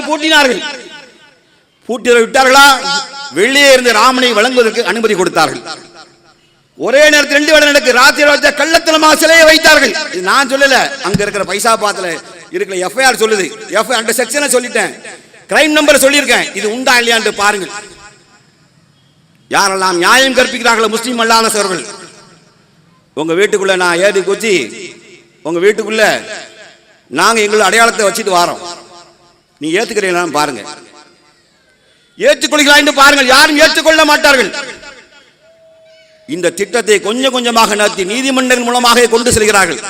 பூட்டினார்கள். பூட்டி விட்டார்களா? வெளியே இருந்து ராமனை வழங்குவதற்கு அனுமதி கொடுத்தார்கள். ஒரே நேரத்தில் 2 வேளை நடக்கு. ராத்திரி கள்ளத்தனமாக சிலையை வைத்தார்கள். நான் சொல்லல, அங்க இருக்கிற பைசா பாத்துல இருக்கிற எஃப்ஐஆர் சொல்லுது. அந்த செக்ஷனை சொல்லிட்டேன், கிரைம் நம்பர் சொல்லியிருக்கேன். இது உண்டா இல்லையா என்று பாருங்கள். யாரெல்லாம் நியாயம் கற்பிக்கிறார்களோ முஸ்லீம் அல்லாதவர்கள், உங்க வீட்டுக்குள்ள நான் ஏறி குச்சி உங்க வீட்டுக்குள்ள நாங்க எங்களை அடையாளத்தை வச்சுட்டு வாரோம், நீ ஏத்துக்கிறீங்களா பாருங்க, ஏற்றுக்கொள்கிறா என்று பாருங்கள். யாரும் ஏற்றுக்கொள்ள மாட்டார்கள். இந்த திட்டத்தை கொஞ்சம் கொஞ்சமாக நடத்தி நீதிமன்றங்கள் மூலமாக கொண்டு செல்கிறார்கள்.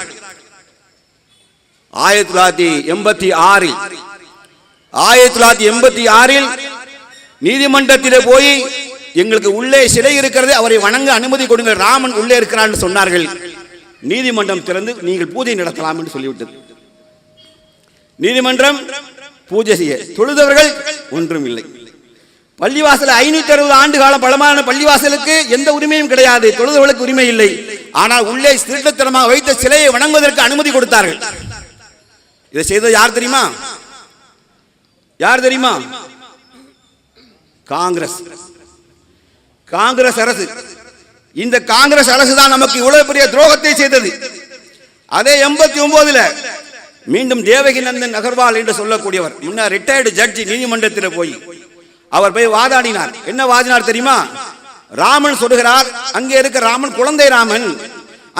1986 நீதிமன்றத்திலே போய் எங்களுக்கு உள்ளே சிலை இருக்கிறது, அவரை வணங்க அனுமதி கொடுங்கள், ராமன் உள்ளே இருக்கிறார் என்று சொன்னார்கள். நீதிமன்றம் திறந்து நீங்கள் பூஜை நடத்தலாம் என்று சொல்லிவிட்டது. நீதிமன்றம் பூஜை செய்ய, தொழுதவர்கள் ஒன்றும் இல்லை. பள்ளிவாசல் 560 ஆண்டு காலம் பழமான பள்ளிவாசலுக்கு எந்த உரிமையும் கிடையாது, தொழுதவர்களுக்கு உரிமை இல்லை. ஆனால் உள்ளே திருட்டுத்தனமாக வைத்த சிலையை வணங்குவதற்கு அனுமதி கொடுத்தார்கள். இதை செய்தது யார் தெரியுமா? யார் தெரியுமா? காங்கிரஸ். காங்கிரஸ் அரசு. இந்த காங்கிரஸ் அரசு தான் நமக்கு இவ்வளவு பெரிய துரோகத்தை செய்தது. அதே 89ல் மீண்டும் தேவகி நந்தன் அகர்வால் என்று சொல்லக்கூடியவர், முன்னர் ரிட்டையர்டு ஜட்ஜி, நீதிமன்றத்தில் அவர் போய் வாதாடினார். என்ன வாதினார் தெரியுமா? ராமன் சொல்லுகிறார், அங்கே இருக்க ராமன் குழந்தை ராமன்,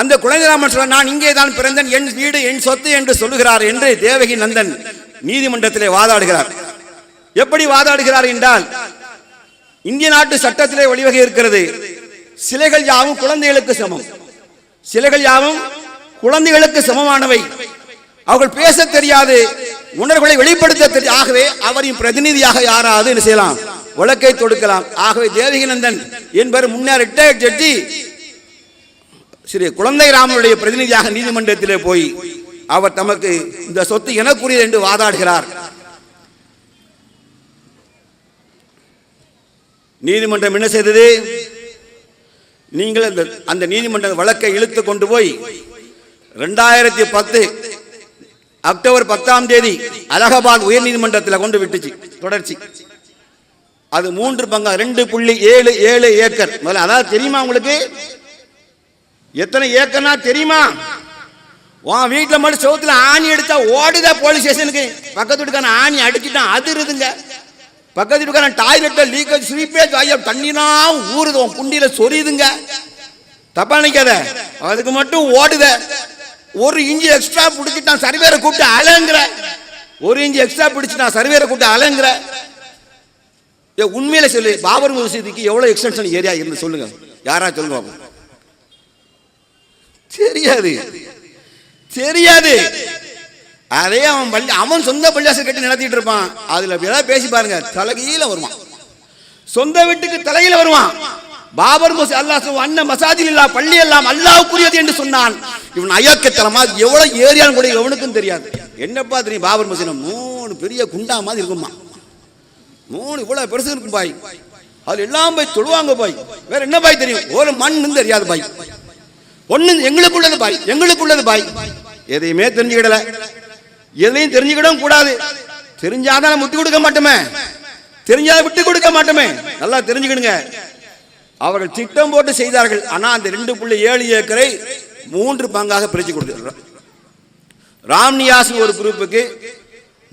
அந்த குழந்தை ராமன் சொல்ல நான் இங்கே தான் பிறந்தேன், என் வீடு என் சொத்து என்று சொல்லுகிறார் என்று தேவகி நந்தன் நீதிமன்றத்திலே வாதாடுகிறார். எப்படி வாதாடுகிறார் என்றால், இந்திய நாட்டு சட்டத்திலே வழிவகை இருக்கிறது, சிலைகள் யாவும் குழந்தைகளுக்கு சமம், சிலைகள் யாவும் குழந்தைகளுக்கு சமமானவை, அவர்கள் பேச தெரியாது, உணர்வுகளை வெளிப்படுத்த தெரியாது, ஆகவே அவரின் பிரதிநிதியாக யாராவது என்ன செய்யலாம், வழக்கை தொடுக்கலாம். ஆகவே தேவகிநந்தன் என்பவர் முன்னர் ரிட்டையர்ட் ஜட்ஜி ஸ்ரீ குழந்தை ராமனுடைய பிரதிநிதியாக நீதிமன்றத்திலே போய் அவர் தமக்கு இந்த சொத்து எனக்குரியது என்று வாதாடுகிறார். நீதிமன்றம் என்ன செய்தது? நீங்கள் அந்த நீதிமன்ற வழக்கை இழுத்து கொண்டு போய் 2010 அக்டோபர் 10ஆம் தேதி அலகாபாத் உயர் நீதிமன்றத்தில் கொண்டு விட்டுச்சு. தொடர்ச்சி அது 3 பங்கா 2.77 ஏக்கர். முதல்ல அதாவது தெரியுமா உங்களுக்கு எத்தனை ஏக்கர்னா தெரியுமா? உன் வீட்டில் மட்டும் சவுத்துல ஆணி எடுத்தா ஓடுதா போலீஸ் ஸ்டேஷனுக்கு, பக்கத்து வீட்டுக்கான ஆணி அடிச்சுட்டான் அதிருதுங்க, பக்கத்து வீட்டுக்கான டாய்லெட்ல லீக்கேஜ் ஸ்வீப்பேஜ் ஆகிய தண்ணினா ஊறுது, உன் குண்டியில சொரியுதுங்க, தப்பா நினைக்காத, அதுக்கு மட்டும் ஓடுத. 1 இன்ச்சு எக்ஸ்ட்ரா பிடிச்சிட்டான் சர்வேரை கூப்பிட்டு அலங்குற, 1 இன்ச்சு எக்ஸ்ட்ரா பிடிச்சிட்டான் சர்வேரை கூப்பிட்டு அலங்குற. உண்மையில சொல்லு, பாபர் மசூதிக்கு எவ்வளவு எக்ஸ்டென்ஷன் ஏரியா இருந்து சொல்லுங்க, யாரா சொல்லுங்க. தெரியாது தெரியாது. அதே அவன் சொந்த பள்ளியாசல் கட்டி நடத்திட்டு இருப்பான், அதுல ஏதாவது பேசி பாருங்க தலைகீழ வருவான், சொந்த வீட்டுக்கு தலையில வருவான். பாபர் மசூதி அல்லாஹ் அன்ன மசாஜில் இல்லா பள்ளி எல்லாம் அல்லாஹ்வுக்குரியது என்று சொன்னான். இவன் அயோக்கியத்தனமா எவ்வளவு ஏரியான்னு கூட எவனுக்கும் தெரியாது. என்னப்பா தெரியும் பாபர் மசூதி 3 பெரிய குண்டா மாதிரி இருக்குமா, 3 இவ்வளவு பெருசு இருக்கும் பாய், அது எல்லாம் போய் தொழுவாங்க பாய், வேற என்ன பாய் தெரியும், ஒரு மண்ணு தெரியாது பாய், ஒண்ணு எங்களுக்குள்ளது பாய், எங்களுக்குள்ளது பாய். எதையுமே தெரிஞ்சுக்கிடல, எதையும் தெரிஞ்சுக்கிடவும் கூடாது, தெரிஞ்சாதான் விட்டு கொடுக்க மாட்டோமே, தெரிஞ்சாத விட்டு கொடுக்க மாட்டோமே, நல்லா தெரிஞ்சுக்கிடுங்க. அவர்கள் திட்டம் போட்டு செய்தார்கள். ஆனா அந்த 2.7 ஏக்கரை 3 பங்காக பிரிச்சு கொடுத்தார். ராம்நியாஸ் ஒரு குரூப்புக்கு,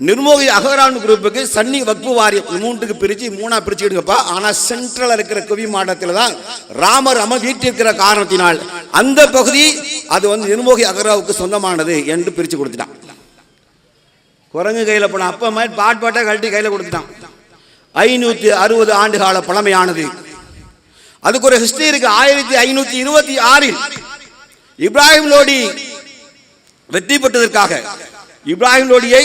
நிர்மோகி அகரான் குரூப்புக்கு, சன்னி வக்பு வாரியம் 3க்கு பிரிச்சு 3ஆ பிரிச்சுடுங்கப்பா. ஆனா சென்ட்ரல் இருக்கிற குவி மாடத்தில் தான் ராமர் வீட்டிருக்கிற காரணத்தினால் அந்த பகுதி அது நிர்மோகி அகராவுக்கு சொந்தமானது என்று பிரிச்சு கொடுத்துட்டான். குரங்கு கையில போன அப்ப மாதிரி பாட்டா கழட்டி கையில கொடுத்துட்டான். 560 ஆண்டு கால பழமையானது. அதுக்கு ஒரு ஹிஸ்டரி இருக்கு. 1526 இப்ராஹிம் லோடி வெற்றி பெற்றதற்காக, இப்ராஹிம் லோடியை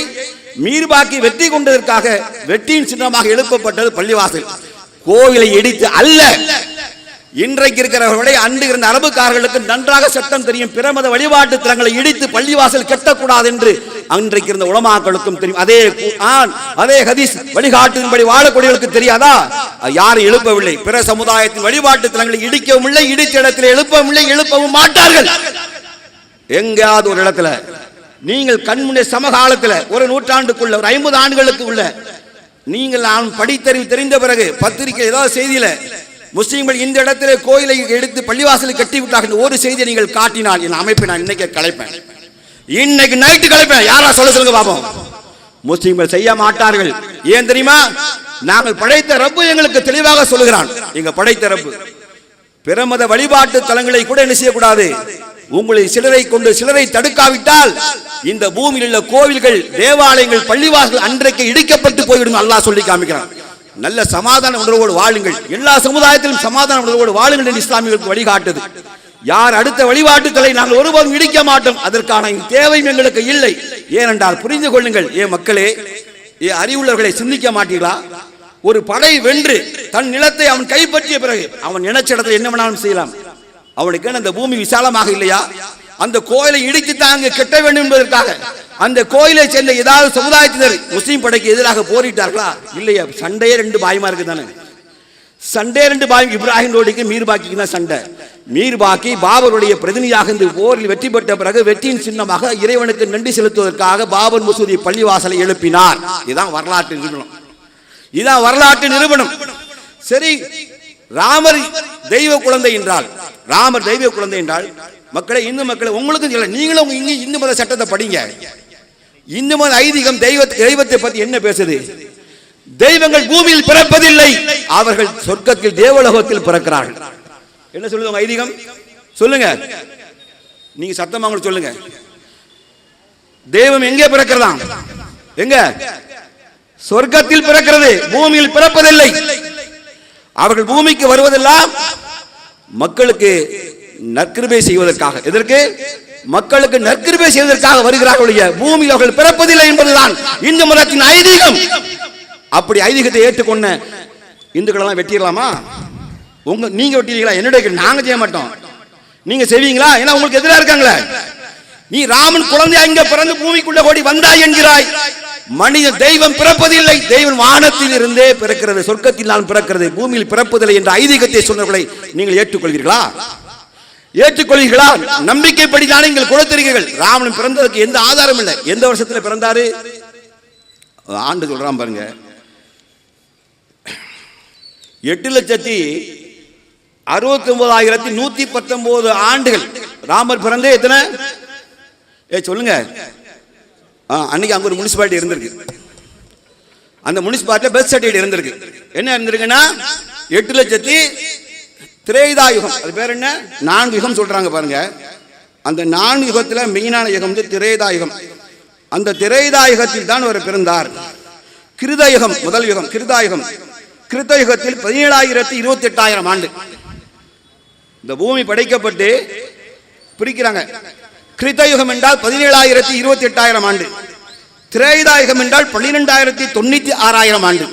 மீர்பாக்கி வெற்றி கொண்டதற்காக வெற்றியின் சின்னமாக எழுப்பப்பட்டது பள்ளிவாசல். கோவிலை இடித்து அல்ல. இன்றைக்கு இருக்கிறவர்களை அன்று இருந்த அரபுக்காரர்களுக்கு நன்றாக சட்டம் தெரியும். பிரமத வழிபாட்டு தலங்களை இடித்து பள்ளிவாசல் கட்டக்கூடாது என்று அன்றைக்கு இருந்த உலமாக்களுக்கும் தெரியும். அதே ஹதீஸ் வழிகாட்டின்படி வாழக்கூடியவர்களுக்கு தெரியாதா? யாரும் எழுப்பவில்லை. பிற சமுதாயத்தின் வழிபாட்டு தலங்களை இடிக்கவும் இல்லை, இடித்த இடத்தில் எழுப்பவும் இல்லை, எழுப்பவும் மாட்டார்கள். எங்காவது ஒரு இடத்துல நீங்கள் கண்முன்னே சமகாலத்தில் ஒரு நூற்றாண்டுக்குள்ள ஒரு 50 ஆண்டுகளுக்கு உள்ள நீங்கள் நான் படித்தறிவு தெரிந்த பிறகு பத்திரிகை ஏதாவது செய்தியில முஸ்லீம்கள் இந்த இடத்திலே கோயிலை எடுத்து பள்ளிவாசலை கட்டி விட்டார்கள் ஒரு செய்தியை நீங்கள் காட்டினால் என் அமைப்பை நான் இன்னைக்கு கலைப்பேன், இன்னைக்கு நைட்டு கலைப்பேன். யாரா சொல்லுங்க பாப்போம். முஸ்லீம்கள் செய்ய மாட்டார்கள். ஏன் தெரியுமா? நாங்கள் படைத்த ரப்பு எங்களுக்கு தெளிவாக சொல்லுகிறான். எங்க படைத்த ரப்பு பிரமத வழிபாட்டு தலங்களை கூட என்ன செய்யக்கூடாது, உங்களை சிலரை கொண்டு சிலரை தடுக்காவிட்டால் இந்த பூமியில் உள்ள கோவில்கள், தேவாலயங்கள், பள்ளிவாசல் அன்றைக்கு இடிக்கப்பட்டு போய்விடும். அல்லாஹ் சொல்லி காமிக்கிறான். நல்ல சமாதான உணர்வோடு வாழுங்கள், எல்லா சமுதாயத்திலும் சமாதான உணர்வோடு வாழுங்கள் என்று இஸ்லாமியர்களுக்கு வழிகாட்டுது. யார் அடுத்த வழிபாட்டு தலை நாங்கள் ஒருபோதும் இடிக்க மாட்டோம். அதற்கான தேவையும் எங்களுக்கு இல்லை. ஏனென்றால் புரிந்து கொள்ளுங்கள், மக்களே, அறிவுள்ளவர்களை சிந்திக்க மாட்டீர்களா? ஒரு படை வென்று தன் நிலத்தை அவன் கைப்பற்றிய பிறகு அவன் நினைச்ச இடத்துல என்ன வேணாலும் செய்யலாம். அவனுக்கு அந்த பூமி விசாலமாக இல்லையா? அந்த கோயிலை இடித்து தாங்க கெட்ட வேண்டும் என்பதற்காக அந்த கோயிலை சேர்ந்த ஏதாவது சமுதாயத்தினர் முஸ்லீம் படைக்கு எதிராக போரிட்டார்களா? இல்லையா. சண்டையே ரெண்டு பாய்மாருக்கு தானே. சண்டே ரெண்டு பாய், இப்ராஹிம் லோடிக்கு மீர்பாக்கிக்கு தான் சண்டை. மீர்பாக்கி பாபருடைய பிரதிநிதியாக இந்த போரில் வெற்றி பெற்ற பிறகு வெற்றியின் சின்னமாக இறைவனுக்கு நன்றி செலுத்துவதற்காக பாபர் மசூதி பள்ளிவாசலை எழுப்பினார். இதுதான் வரலாற்று நிரூபணம். இதுதான் வரலாற்று நிரூபணம். சரி, ராமர் தெய்வ குழந்தை என்றால், ராமர் தெய்வ குழந்தை என்றால் மக்களை, இந்து மக்களை, உங்களுக்கும் இல்லை, நீங்களும் இங்க இந்து மத சட்டத்தை படிங்க. இந்து மத ஐதீகம் தெய்வத்தை பத்தி என்ன பேசுது? தெய்வங்கள் பூமியில் பிறப்பதில்லை, அவர்கள் சொர்க்கத்தில் தேவலோகத்தில் பிறக்கிறார்கள். என்ன சொல்லுங்க ஐதீகம்? சொல்லுங்க, நீங்க சத்தமாக சொல்லுங்க. தெய்வம் எங்கே பிறக்கிறதா? எங்க? சொர்க்கத்தில் பிறக்கிறது, பூமியில் பிறப்பதில்லை. அவர்கள் பூமிக்கு வருவதெல்லாம் மக்களுக்கு நற்கிருபை செய்வதற்காக. எதற்கு? மக்களுக்கு நற்கிருபை செய்வதற்காக வருகிறார்கள். பூமியில் அவர்கள் பிறப்பதில்லை என்பதுதான் இந்து மதத்தின் ஐதீகம். அப்படி ஐதீகத்தை ஏற்றுக்கொண்ட இந்துக்கள் எல்லாம் வெட்டிடலாமா? நீங்க வெட்டிடுவீங்களா? என்னுடைய நாங்க செய்ய மாட்டோம், நீங்க செய்வீங்களா? ஏன்னா உங்களுக்கு எதிராக இருக்காங்களே. நீ ராமன் குழந்தை அங்க பிறந்து பூமிக்குள்ள ஓடி வந்தாய் என்கிறாய். மனித தெய்வம் பிறப்பதில்லை, தெய்வம் வானத்தில் இருந்தே பிறக்கிறது, சொர்க்கத்தில் நான் பிறக்கிறது, பூமியில் பிறப்பதில்லை என்ற ஐதீகத்தை சொன்னவர்களை நீங்கள் ஏற்றுக்கொள்வீர்களா? ஏற்றுக்கொள்வீர்களா? நம்பிக்கைப்படிதான் நீங்கள் கொடுத்திருக்கிறீர்கள். ராமன் பிறந்ததுக்கு எந்த ஆதாரம் இல்லை. எந்த வருஷத்துல பிறந்தாரு? ஆண்டு சொல்றான் பாருங்க, 8,69,119 ஆண்டுகள் ராமர் பிறந்தே எத்தனை? சொல்லுங்க. அன்னைக்கு அங்க ஒரு முனிசிபாலிட்டி இருந்திருக்கு. அந்த முனிசிபாலிட்டியில் பர்த் சர்டிஃபிகேட் இருந்திருக்கு. என்ன இருந்திருக்குன்னா 8 லட்சத்தி திரேதா யுகம். அது பேர் என்ன? 4 யுகம் சொல்றாங்க பாருங்க. அந்த 4 யுகத்தில் மெயினான யுகம் வந்து திரேதா யுகம். அந்த திரேதா யுகத்தில் தான் அவர் பிறந்தார். கிருத யுகம் முதல் யுகம். கிருதா யுகம், கிருத்த யுகத்தில் 17,28,000 ஆண்டு இந்த பூமி படைக்கப்பட்டு பிரிக்கிறாங்க. கிருத்த யுகம் என்றால் 17,28,000 ஆண்டு. திரேதா யுகம் என்றால் 12,96,000 ஆண்டு.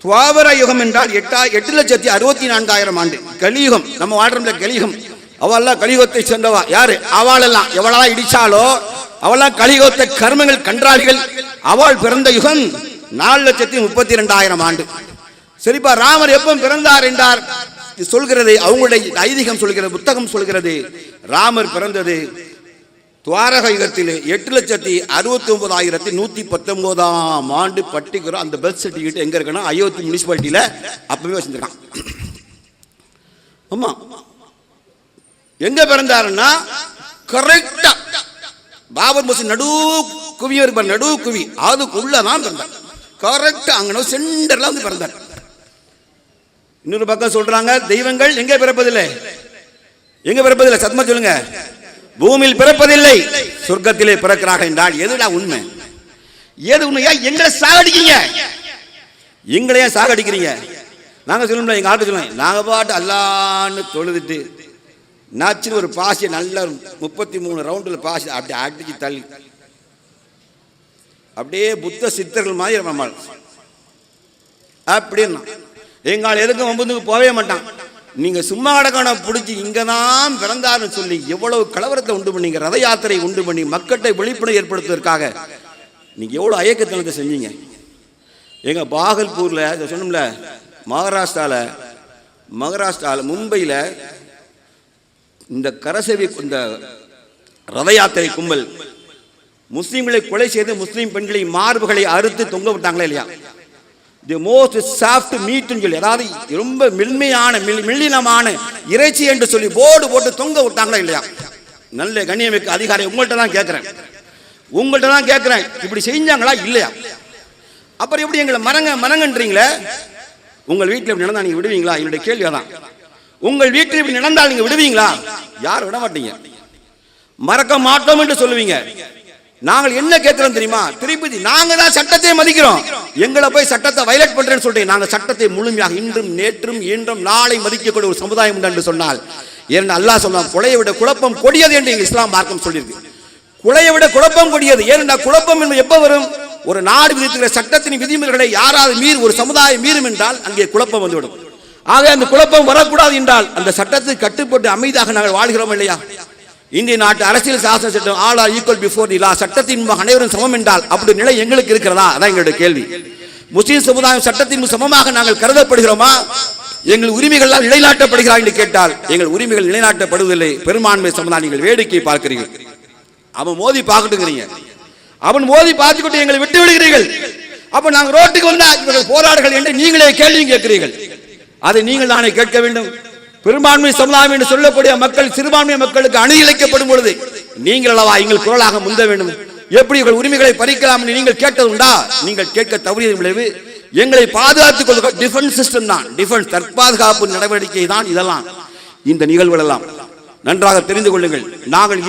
துவாபர யுகம் என்றால் 8,64,000 ஆண்டு. கலியுகம், நம்ம வாழ்றோம்ல கலியுகம், அவெல்லாம் கலியுகத்தை சேர்ந்தவா. யாரு? அவளெல்லாம் எவளெல்லாம் இடிச்சாலோ அவெல்லாம் கலியுகத்தை கர்மங்கள் கன்றாவிகள். அவள் பிறந்த யுகம் 4,32,000 ஆண்டு. சரிப்பா, ராமர் எப்போ பிறந்தார் என்றார் சொல்கிறது அவங்களுடைய ஐதீகம் சொல்கிறது, புத்தகம் சொல்கிறது. ராமர் பிறந்தது துவாரக யுகத்தில் 8,69,119 ஆண்டு. பட்டிக்கிறோம். அந்த பர்த் சர்டிஃபிகேட் எங்க இருக்குன்னா அயோத்தி முனிசிபாலிட்டியில அப்பவே வச்சிருக்கான். ஆமா, எங்க பிறந்தாருன்னா கரெக்டா பாபர் மசூதி நடு குவி இருப்பார், நடு குவி அதுக்குள்ளதான் பிறந்தார். கரெக்டா அங்க சென்டர்ல வந்து பிறந்தார். இன்னொரு பக்கம் சொல்றாங்க தெய்வங்கள் எங்க பிறப்பதில்லை, எங்க பிறப்பதில்லை, சத்தமா சொல்லுங்க. பூமியில் பிறப்பதில்லை, சொர்க்கத்திலே பிறக்கிறார்கள் என்றால் எதுடா உண்மை? எது உண்மையா? எங்களை சாகடிக்கீங்க, எங்களையா சாகடிக்கிறீங்க? நாங்க சொல்லணும்ல, எங்க ஆட்டு சொல்லுங்க, நாங்க பாட்டு அல்லான்னு தொழுதுட்டு நாச்சுன்னு ஒரு பாசியை நல்ல 33 ரவுண்டில் பாசி அப்படி அடிச்சு தள்ளி அப்படியே புத்த சித்தர்கள் மாதிரி நம்மால் அப்படின்னா எங்கால் எதுக்கும் ஒன்பதுக்கு போகவே மாட்டான். நீங்க சும்மா அடக்கான பிடிச்சி இங்கதான் பிறந்தார்னு சொல்லி எவ்வளவு கலவரத்தை உண்டு பண்ணீங்க, ரத யாத்திரை உண்டு பண்ணி மக்கள்கிட்ட விழிப்புணர்வு ஏற்படுத்துவதற்காக நீங்க எவ்வளவு ஐயக்கத்தனத்தை செஞ்சீங்க. எங்க பாகல்பூர்ல சொன்னோம்ல, மகாராஷ்டிரால மும்பையில் இந்த கரசேவி இந்த ரத யாத்திரை கும்பல் முஸ்லீம்களை கொலை செய்து முஸ்லீம் பெண்களை மார்புகளை அறுத்து தொங்க விட்டாங்களே இல்லையா? தி மோஸ்ட் சாஃப்ட் மீட்னு சொல்லி, அதாவது ரொம்ப மென்மையான மெல்லினமான இறைச்சி என்று சொல்லி போர்டு போட்டு தொங்க விட்டாங்களா இல்லையா? நல்ல கண்ணியமிக்க அதிகாரி, உங்கள்கிட்ட தான் கேட்கிறேன், இப்படி செஞ்சாங்களா இல்லையா? அப்புறம் எப்படி எங்களை மரங்கன்றீங்களே? உங்கள் வீட்டில் இப்படி நடந்தா நீங்க விடுவீங்களா? என்னுடைய கேள்வி தான். உங்கள் வீட்டில் இப்படி நடந்தால் நீங்க விடுவீங்களா? யாரும் விட மாட்டீங்க, மறக்க மாட்டோம் என்று சொல்லுவீங்க. நாங்கள் என்ன கேட்கிறோம் தெரியுமா? திருப்பதி நாங்க தான் சட்டத்தை மதிக்கிறோம், எங்களை போய் சட்டத்தை வயலேட் பண்றேன்னு சொல்றீங்க. நாங்கள் சட்டத்தை முழுமையாக இன்றும் நேற்றும் இன்றும் நாளை மதிக்கக்கூடிய ஒரு சமுதாயம் உண்டு என்று சொன்னால், ஏன் அல்லாஹ் சொன்னான், கொலையை விட குழப்பம் கொடியது என்று இஸ்லாம் மார்க்கம் சொல்லியிருக்கு. கொலையை விட குழப்பம் கொடியது. ஏனென்றா குழப்பம் என்பது எப்ப வரும்? ஒரு நாடு விதிக்கிற சட்டத்தின் விதிமுறைகளை யாராவது ஒரு சமுதாயம் மீறும் என்றால் அங்கே குழப்பம் வந்துவிடும். ஆக அந்த குழப்பம் வரக்கூடாது என்றால் அந்த சட்டத்தை கட்டுப்பட்டு அமைதியாக நாங்கள் வாழ்கிறோம் இல்லையா? இந்திய நாட்டு அரசியல் சாசன சட்டம் all are equal before the law, சட்டத்தின் முன் அனைவரும் சமம் என்றால் அப்படி நிலை எங்களுக்கு இருக்கிறதா? அதான் எங்களுடைய கேள்வி. முஸ்லிம் சமுதாயம் சட்டத்தின் முன் சமமாக நாங்கள் கருதப்படுகிறோமா? எங்கள் உரிமைகளால் நிலைநாட்டப்படுகிறா என்று கேட்டால் எங்கள் உரிமைகள் நிலைநாட்டப்படுவதில்லை. பெரும்பான்மை சமுதாயம் நீங்கள் வேடிக்கை பார்க்கிறீர்கள். அவன் மோதி பார்க்கட்டுங்கிறீங்க, அவன் மோதி பார்த்துக்கிட்டு எங்களை விட்டு விடுகிறீர்கள். அப்ப நாங்கள் ரோட்டுக்கு வந்தா இவர்கள் போராடுகள் என்று நீங்களே கேள்வி கேட்கிறீர்கள். அதை நீங்கள் தானே கேட்க வேண்டும். பெரும்பான்மை சமுதாயம் என்று சொல்லக்கூடிய மக்கள் சிறுபான்மை மக்களுக்கு அணி இழைக்கப்படும் பொழுது நீங்கள் அல்லவா எங்கள் குரலாக முந்த வேண்டும். எப்படி உங்கள் உரிமைகளை பறிக்கலாம் என்று நீங்கள் கேட்டதுண்டா? நீங்கள் கேட்க தவறியது விளைவு எங்களை பாதுகாத்துக் கொள்ள டிஃபென்ஸ் சிஸ்டம் தான், டிஃபென்ஸ் தற்பாதுகாப்பு நடவடிக்கை தான் இதெல்லாம். இந்த நிகழ்வுகள் எல்லாம் நன்றாக தெரிந்து கொள்ளுங்கள். நாங்கள்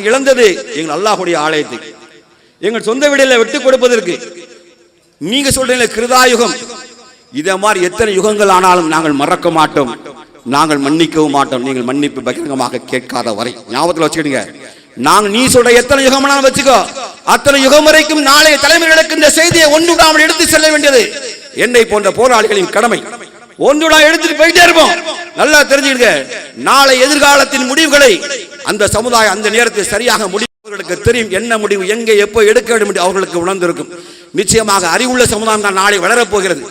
இழந்தது எங்கள் அல்லாஹ்வுடைய ஆலயத்தை எங்கள் சொந்த வீடுகளை விட்டுக் கொடுப்பதற்கு. நீங்க சொல்றீங்க கிருதாயுகம், இதே மாதிரி எத்தனை யுகங்கள் ஆனாலும் நாங்கள் மறக்க மாட்டோம், நாங்கள் மன்னிக்கவும் மாட்டோம். நீங்கள் மன்னிப்பு பகிரங்கமாக கேட்காத வரை ஞாபகத்தில் வச்சுக்கிடுங்க. நீ சொல்ற எத்தனை யுகம் வச்சுக்கோ, அத்தனை யுகம் வரைக்கும் நாளைய தலைவர்களுக்கு இந்த செய்தியை ஒன்றுடாமல் எடுத்து செல்ல வேண்டியது என்னை போன்ற போராளிகளின் கடமை. ஒன்றுடா எடுத்துட்டு போயிட்டே இருப்போம். நல்லா தெரிஞ்சுக்கிடுங்க, நாளை எதிர்காலத்தின் முடிவுகளை அந்த சமுதாயம் அந்த நேரத்தில் சரியாக முடிவுகளுக்கு தெரியும். என்ன முடிவு எங்கே எப்போ எடுக்க வேண்டும் என்று அவர்களுக்கு உணர்ந்திருக்கும். நிச்சயமாக அறிவுள்ள சமுதாயம் தான் நாளை வளரப்போகிறது.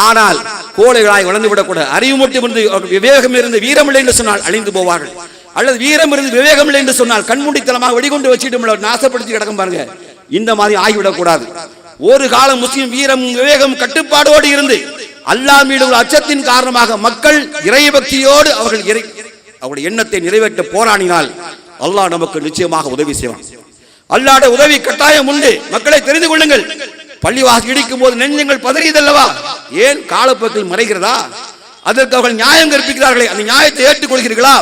ஆனால் கோழைகளாய் வளர்ந்து விடக்கூடாது. அறிவு மட்டும் இருந்து விவேகம் இருந்து வீரமில்லை என்று சொன்னால் அழிந்து போவார்கள். அல்லது வீரம் இருந்து விவேகம் இல்லை என்று சொன்னால் கண்மூடித்தனமாக வெடிகொண்டு வச்சுட்டு நாசப்படுத்தி கிடக்கும் பாருங்க. இந்த மாதிரி ஆகிவிடக்கூடாது. ஒரு காலம் முஸ்லிம் வீரம் விவேகம் கட்டுப்பாடோடு இருந்து அல்லாஹ் மீது உள்ள அச்சத்தின் காரணமாக மக்கள் இறைபக்தியோடு அவர்களுடைய எண்ணத்தை நிறைவேற்ற போராடினால் அல்லாஹ் நமக்கு நிச்சயமாக உதவி செய்வான். அல்லாஹ்வுடைய உதவி கட்டாயம் உண்டு. மக்களை தெரிந்து கொள்ளுங்கள். பள்ளிவாசல் இடிக்கும் போது நெஞ்சங்கள் பதறியதல்லவா? ஏன் காலப்போக்கில் மறைகிறதா? அதற்கு அவர்கள் நியாயம் கற்பிக்கிறார்களே, அந்த நியாயத்தை ஏற்றுக்கொள்கிறீர்களா?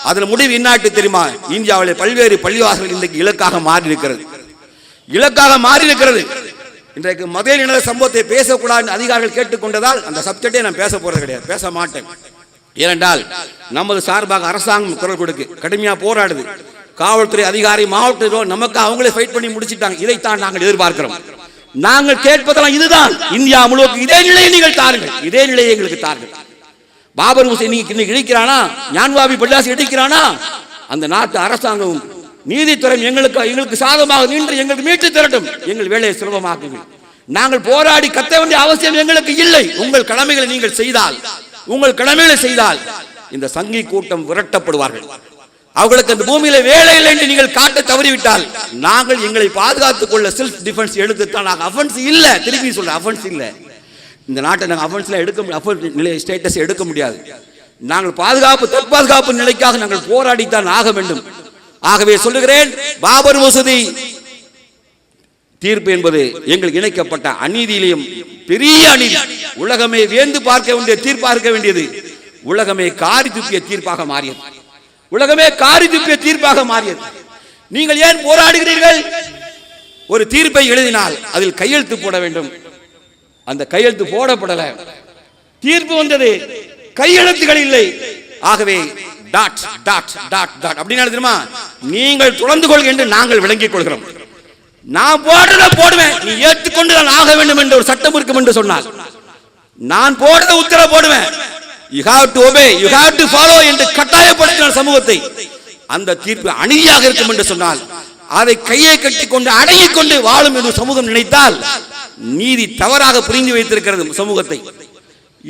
அதன் முடிவு என்னாட்டு தெரியுமா? இந்தியாவிலே பல்வேறு பள்ளிவாசல்கள் இன்றைக்கு இலக்காக மாறி இருக்கிறது. இன்றைக்கு மதேலின சம்பவத்தை பேசக்கூடாது அதிகாரிகள் கேட்டுக்கொண்டதால் அந்த சப்ஜெக்டே நான் பேச போறது கிடையாது, பேச மாட்டேன். ஏனென்றால் நமது சார்பாக அரசாங்கம் குரல் கொடுக்கு கடுமையா போராடுது. காவல்துறை அதிகாரி மாவட்ட நமக்கு அவங்களே ஃபைட் பண்ணி முடிச்சிட்டாங்க. இதைத்தான் நாங்கள் எதிர்பார்க்கிறோம். நாங்கள் கேட்பதெல்லாம் இதுதான். இந்தியா முழுவதும் இதே நிலையை நீங்கள் தாருங்கள், இதே நிலையை எங்களுக்கு தாருங்கள். பாபர் ஹுசைன் இன்னைக்கு இடிக்கிறானா, ஞான்வாபி பள்ளிவாசி இடிக்கிறானா, அந்த நாட்டு அரசாங்கம் நீதித்துறை எங்களுக்கு சாதமாக நின்று எங்களுக்கு மீட்டு திரட்டும், எங்கள் வேலையை சுலபமாக்குங்கள். நாங்கள் போராடி கத்த வேண்டிய அவசியம் எங்களுக்கு இல்லை. உங்கள் கடமைகளை நீங்கள் செய்தால் இந்த சங்கி கூட்டம் விரட்டப்படுவார்கள். அவர்களுக்கு அந்த பூமியில வேலை இல்லை என்று நீங்கள் காட்ட தவறிவிட்டால் நாங்கள் எங்களை பாதுகாத்துக் கொள்ள செல்ஃப் டிஃபென்ஸ் எடுத்துத்தான். நாங்கள் அஃபென்ஸ் இல்ல, திருப்பி சொல்றேன், அஃபென்ஸ் இல்ல. இந்த நாட்டை நாங்கள் அஃபென்ஸ்ல ஸ்டேட்டஸ் எடுக்க முடியாது. நாங்கள் தற்பாதுகாப்பு நிலைக்காக நாங்கள் போராடித்தான் ஆக வேண்டும். ஆகவே சொல்லுகிறேன், பாபர் மசூதி தீர்ப்பு என்பது எங்களுக்கு இணைக்கப்பட்ட அநீதியிலையும் பெரிய அநீதி. உலகமே வேந்து பார்க்க வேண்டிய தீர்ப்பாக வேண்டியது உலகமே காரி துப்பிய தீர்ப்பாக மாறியது. நீங்கள் ஏன் போராடுகிறீர்கள்? ஒரு தீர்ப்பை எழுதினால் அதில் கையெழுத்து போட வேண்டும். அந்த கையெழுத்து போடப்படல, தீர்ப்பு வந்தது, கையெழுத்துகள் இல்லை. ஆகவே டாட் டாட் டாட் டாட் அப்படின்னு தெரியுமா? நீங்கள் தொடர்ந்து கொள்க என்று நாங்கள் விளங்கிக் கொள்கிறோம். நான் போடுவேன், நீ ஏற்றுக்கொண்டு நான் ஆக வேண்டும் என்ற ஒரு சட்டம் இருக்கும் என்று சொன்னால் நான் போடுற உத்தரவு போடுவேன். You have to obey, you have to follow என்று கட்டாயப்படுத்தினார் சமூகத்தை. அந்த தீர்ப்பு அநீதியாக இருக்கும் என்று சொன்னால் அதை கையை கட்டிக்கொண்டு அடங்கிக் கொண்டு வாழும் என்று சமூகம் நினைத்தால் நீதி தவறாக புரிந்து வைத்திருக்கிறது சமூகத்தை.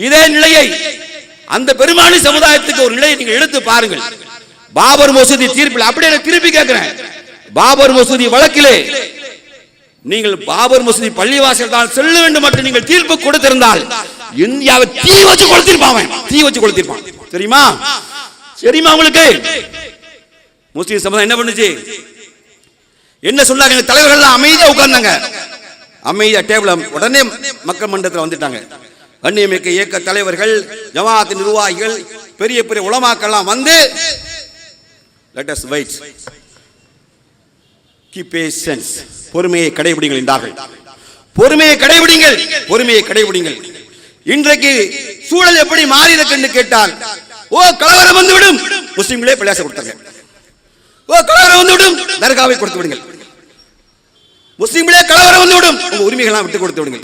இதே நிலையை அந்த பெரும்பான்மை சமுதாயத்துக்கு ஒரு நிலையை நீங்கள் எடுத்து பாருங்கள். பாபர் மசூதி தீர்ப்பில் அப்படியே திருப்பி கேட்கிறேன். பாபர் மசூதி வழக்கிலே நீங்கள் பாபர் மசூதி பள்ளிவாசல் தான் செல்ல வேண்டும் என்று நீங்கள் தீர்ப்பு கொடுத்திருந்தால் இந்தியாவை தீ வச்சு கொளுத்திருப்பான். தெரியுமா உங்களுக்கு? முஸ்லிம் சமுதாயம் என்ன பண்ணுச்சு? என்ன சொன்னாங்க? தலைவர்கள் அமைதியா உட்கார்ந்தாங்க, அமைதியா டேபிள். உடனே மக்கள் மன்றத்தில் வந்துட்டாங்க. கண்ணியமிக்க இயக்க தலைவர்கள், ஜமாஅத் நிர்வாகிகள், பெரிய பெரிய உலமாக்கெல்லாம் வந்து let us wait, keep patience, பொறுமையை கடைபிடிங்கள் என்றார்கள். பொறுமையை கடைபிடிங்கள். இன்றைக்கு சூழல் எப்படி மாறி இருக்கு என்று கேட்டால், கலவரம் வந்துவிடும், முஸ்லிம்களே பள்ளியாச கொடுத்தாங்க. கலவரம் வந்துவிடும், தர்காவை கொடுத்து விடுங்கள். முஸ்லிம்களே கலவரம் வந்துவிடும், உங்க உரிமைகளாம் விட்டு கொடுத்து விடுங்கள்.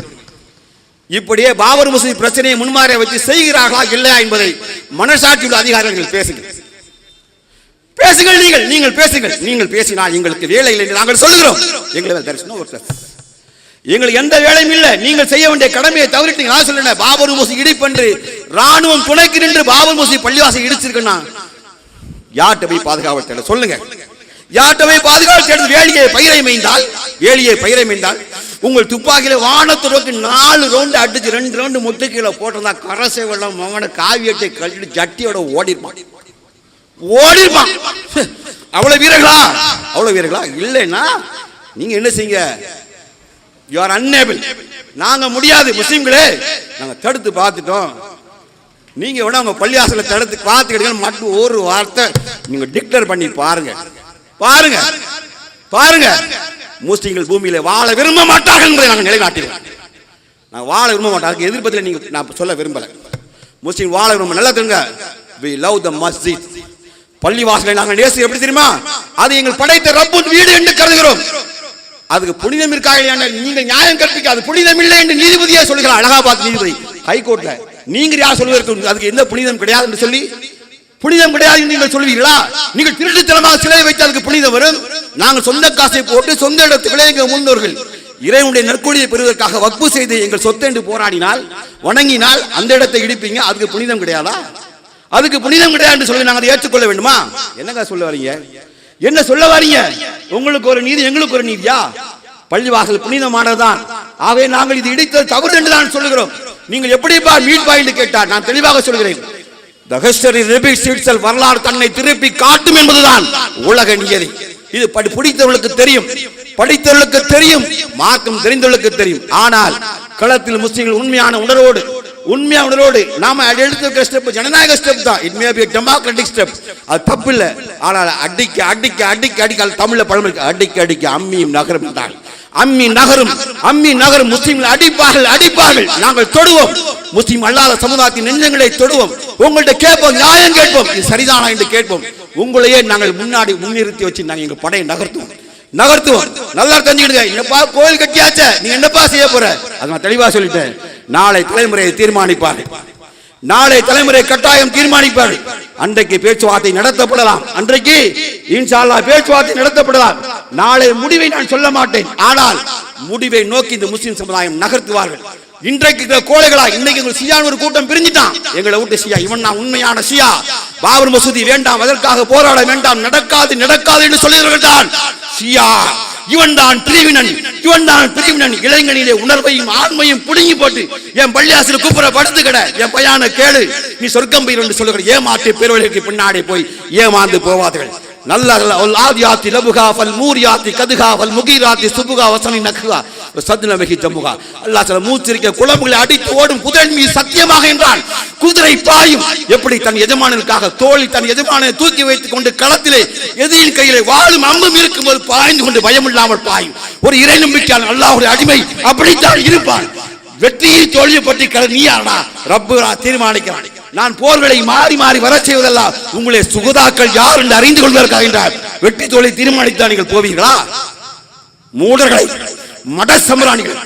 இப்படியே பாபர் மசூதி பிரச்சனையை முன்மாறிய வச்சு செய்கிறார்களா இல்லையா என்பதை மனசாட்சி உள்ள அதிகாரிகள் பேசுங்கள். பேசுங்கள். நீங்கள் பேசுங்கள். நீங்கள் பேசினால் எங்களுக்கு வேலை இல்லை என்று நாங்கள் சொல்கிறோம். எங்களுக்கு எங்களுக்கு எந்த வேலையும் இல்லை. நீங்கள் செய்ய வேண்டிய கடமையை தவிர்த்து நான் சொல்றேன், பாபர் மசூதி இடிப்பென்று ராணுவம் துணைக்கு நின்று பாபர் மசூதி பள்ளிவாசல் இடிச்சிருக்கா, யார்கிட்ட போய் பாதுகாவல் தேட சொல்லுங்க. யார்கிட்ட போய் பாதுகாவல் தேடுறது? வேலியை பயிரை மேய்ந்தால் உங்கள் துப்பாக்கியில வானத்துறைக்கு 4 ரவுண்டு அடிச்சு 2 ரவுண்டு முட்டு கீழே போட்டிருந்தா கரசை வெள்ளம் மகனை காவியத்தை கழிட்டு ஜட்டியோட ஓடிருப்பான். அவ்வளவு வீரர்களா இல்லைன்னா நீங்க என்ன செய்யுங்க? You are unable. நாங்க முடியாது முஸ்லிம்களே, நாங்க தடுத்து பார்த்துட்டோம். நீங்க வேணா உங்க பள்ளிவாசல தடுத்து பார்த்துக்கிட்டு மட்டும் ஒரு வார்த்தை நீங்க டிக்ளேர் பண்ணி பாருங்க. முஸ்லிம்கள் பூமியில வாழ விரும்ப மாட்டார்கள் என்பதை நாங்கள் நிலைநாட்டிடுவோம். நான் வாழ விரும்ப மாட்டாங்க எதிர்ப்பதில் நீங்க நான் சொல்ல விரும்பல. முஸ்லிம் வாழ விரும்ப நல்லா தெரியுங்க. We love the masjid. பள்ளிவாசலை நாங்கள் நேசி எப்படி தெரியுமா? அது எங்கள் படைத்த ரப்பின் வீடு என்று கருதுகிறோம். அதுக்கு புனிதம் இருக்கா இல்லையா நீங்க நியாயம் கற்பிக்க, அது புனிதம் இல்லை என்று நீதிபதியா சொல்லுகிறார். அலகாபாத் நீதிபதி ஹைகோர்ட்ல. நீங்க யார் சொல்லுவதற்கு அதுக்கு எந்த புனிதம் கிடையாது என்று சொல்லி புனிதம் கிடையாது நீங்கள் சொல்வீங்களா? நீங்கள் திருட்டுத்தனமாக சிலை வைத்து அதுக்கு புனிதம் வரும். நாங்கள் சொந்த காசை போட்டு சொந்த இடத்துக்களே எங்கள் முன்னோர்கள் இறைவனுடைய நற்கொடியை பெறுவதற்காக வக்பு செய்து எங்கள் சொத்தை என்று போராடினால் வணங்கினால் அந்த இடத்தை இடிப்பீங்க. அதுக்கு புனிதம் கிடையாதா? அதுக்கு புனிதம் கிடையாது என்று சொல்லி நாங்கள் அதை ஏற்றுக்கொள்ள வேண்டுமா? என்னங்க சொல்ல வரீங்க? என்ன சொல்ல வரீங்க? உங்களுக்கு ஒரு நீதி எங்களுக்கு ஒரு நீதியா? பள்ளிவாசல் புனிதமானதுதான். ஆகவே நாங்கள் இது இடித்தது தவறு என்று தான் சொல்லுகிறோம். நீங்கள் எப்படிப்பா மீட் பாயிண்ட் கேட்டார்? நான் தெளிவாக சொல்கிறேன். The history repeats itself. வரலாறு தன்னை திருப்பி காட்டும் என்பதுதான் உலக நியதி. இது படித்தவர்களுக்கு தெரியும், படித்தவர்களுக்கு தெரியும், மார்க்கம் தெரிந்தவர்களுக்கு தெரியும். ஆனால் களத்தில் முஸ்லிம்கள் உண்மையான உணர்வோடு நாம எடுத்த ஸ்டெப் ஜனநாயக ஸ்டெப் தான். It may be democratic step. அது தப்பு இல்லை. ஆனால் அடிக்க தமிழ்ல பழமொழி அடிக்க அம்மியும் நகரும் என்றால் அம்மி நகரும் முஸ்லிம்கள் அடிப்பார்கள். நாங்கள் தொடுவோம். முஸ்லிம் அல்லாத சமுதாயத்தின் நெஞ்சங்களை தொடுவோம். உங்கள்ட்ட கேட்போம், நியாயம் கேட்போம், இது சரிதானா என்று கேட்போம். உங்களையே நாங்கள் முன்னிறுத்தி வச்சு நாங்கள் எங்க படையை நகர்த்துவோம். நல்லா தெரிஞ்சுக்கிடுங்க. என்னப்பா கோயில் கட்டியாச்ச, நீ என்னப்பா செய்ய போற? அது நான் தெளிவா சொல்லிட்டேன். நாளை தலைமுறையை தீர்மானிப்பார்கள். நாளை தலைமுறை கட்டாயம் தீர்மானிப்பார்கள். அன்றைக்கு பேச்சுவார்த்தை நடத்தப்படலாம். அன்றைக்கு இன்ஷா அல்லாஹ் பேச்சுவார்த்தை நடத்தப்படலாம். நாளை முடிவை நான் சொல்ல மாட்டேன். ஆனால் முடிவை நோக்கி இந்த முஸ்லிம் சமுதாயம் நகர்த்துவார்கள். இன்றைக்கு கோழைகளா, இன்னைக்கு ஷியான் ஒரு கூட்டம் பிரிஞ்சுட்டான். எங்களை விட்டு ஷியா, இவன் நான் உண்மையான ஷியா, பாபர் மசூதி வேண்டாம், அதற்காக போராட வேண்டாம், நடக்காது என்று சொல்லுகிறார்கள். ஷியா இவன் தான் பிரிவினன். இளைஞனிலே உணர்வையும் ஆண்மையும் புடுங்கி போட்டு என் பள்ளியாசில் கூப்பிட படுத்து கிட, என் பையனை கேளு, நீ சொர்க்கம் போயிரு என்று சொல்லுகிற ஏமாற்று பேரவர்களுக்கு பின்னாடி போய் ஏமாந்து போவார்கள். நல்ல ஆதியாத்தி லபுகா ஃபல் மூரியாத்தி கதுகா ஃபல் முகீராத்தி சுபுகா வசனி நக்குகா சத்னமகி ஜம்முகா. அல்லாஹ் தஆலா மூச்சிரிக்க குளம்புகளை அடித்து ஓடும் குதிரை மீது சத்தியமாக என்றான். குதிரை பாயும் எப்படி தன் எஜமானனுக்காக தோழி தன் எஜமானனை தூக்கி வைத்துக் கொண்டு களத்திலே எதிரின் கையிலே வாளும் அம்பும் இருக்கும்போது பாய்ந்து கொண்டு பயமில்லாமல் பாயும் ஒரு இறை நம்பிக்கையாளன் அல்லாஹ்வுடைய அடிமை அப்படித்தான் இருப்பான். வெற்றியை தோல்வியை பற்றி நீயாடா ரப்பு தீர்மானிக்கிறான். நான் போர்களை மாறி வர செய்வதெல்லாம் உங்களை சுகதாக்கள் யார் என்று அறிந்து கொள்வதற்காக வெற்றி தோல்வி தீர்மானித்தான் நீங்கள் போவீர்களா? மூடர்களை, மட சம்பிராணிகள்,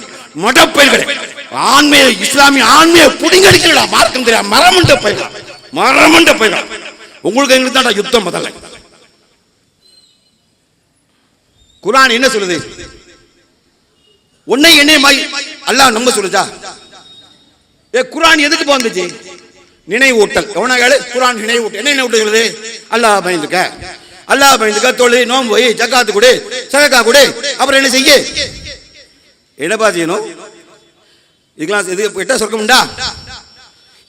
மடப்பைகளை, ஆண்மையை இஸ்லாமிய ஆண்மையை புடிங்கடிக்கிறா, மார்க்கம் தெரியா மரமண்ட பைகள். உங்களுக்கு எங்களுக்கு தான் யுத்தம். முதல்ல குர்ஆன் என்ன சொல்லுது? உன்னை என்னை அல்லாஹ் நம்ப சொல்லுதா? குர்ஆன் எதுக்கு வந்துச்சு? நினைவூட்டல். குர்ஆன் நினைவூட்டல். என்ன நினைவூட்டுகிறது? அல்லாஹ் பயந்துக்க தொழு, நோன்பு வை, ஜக்காத்து கொடு, சதகா கொடு. அப்புறம் என்ன செய்ய? என்னப்பா செய்யணும்? இதுக்கெல்லாம் இது எட்ட சொர்க்கம் உண்டா?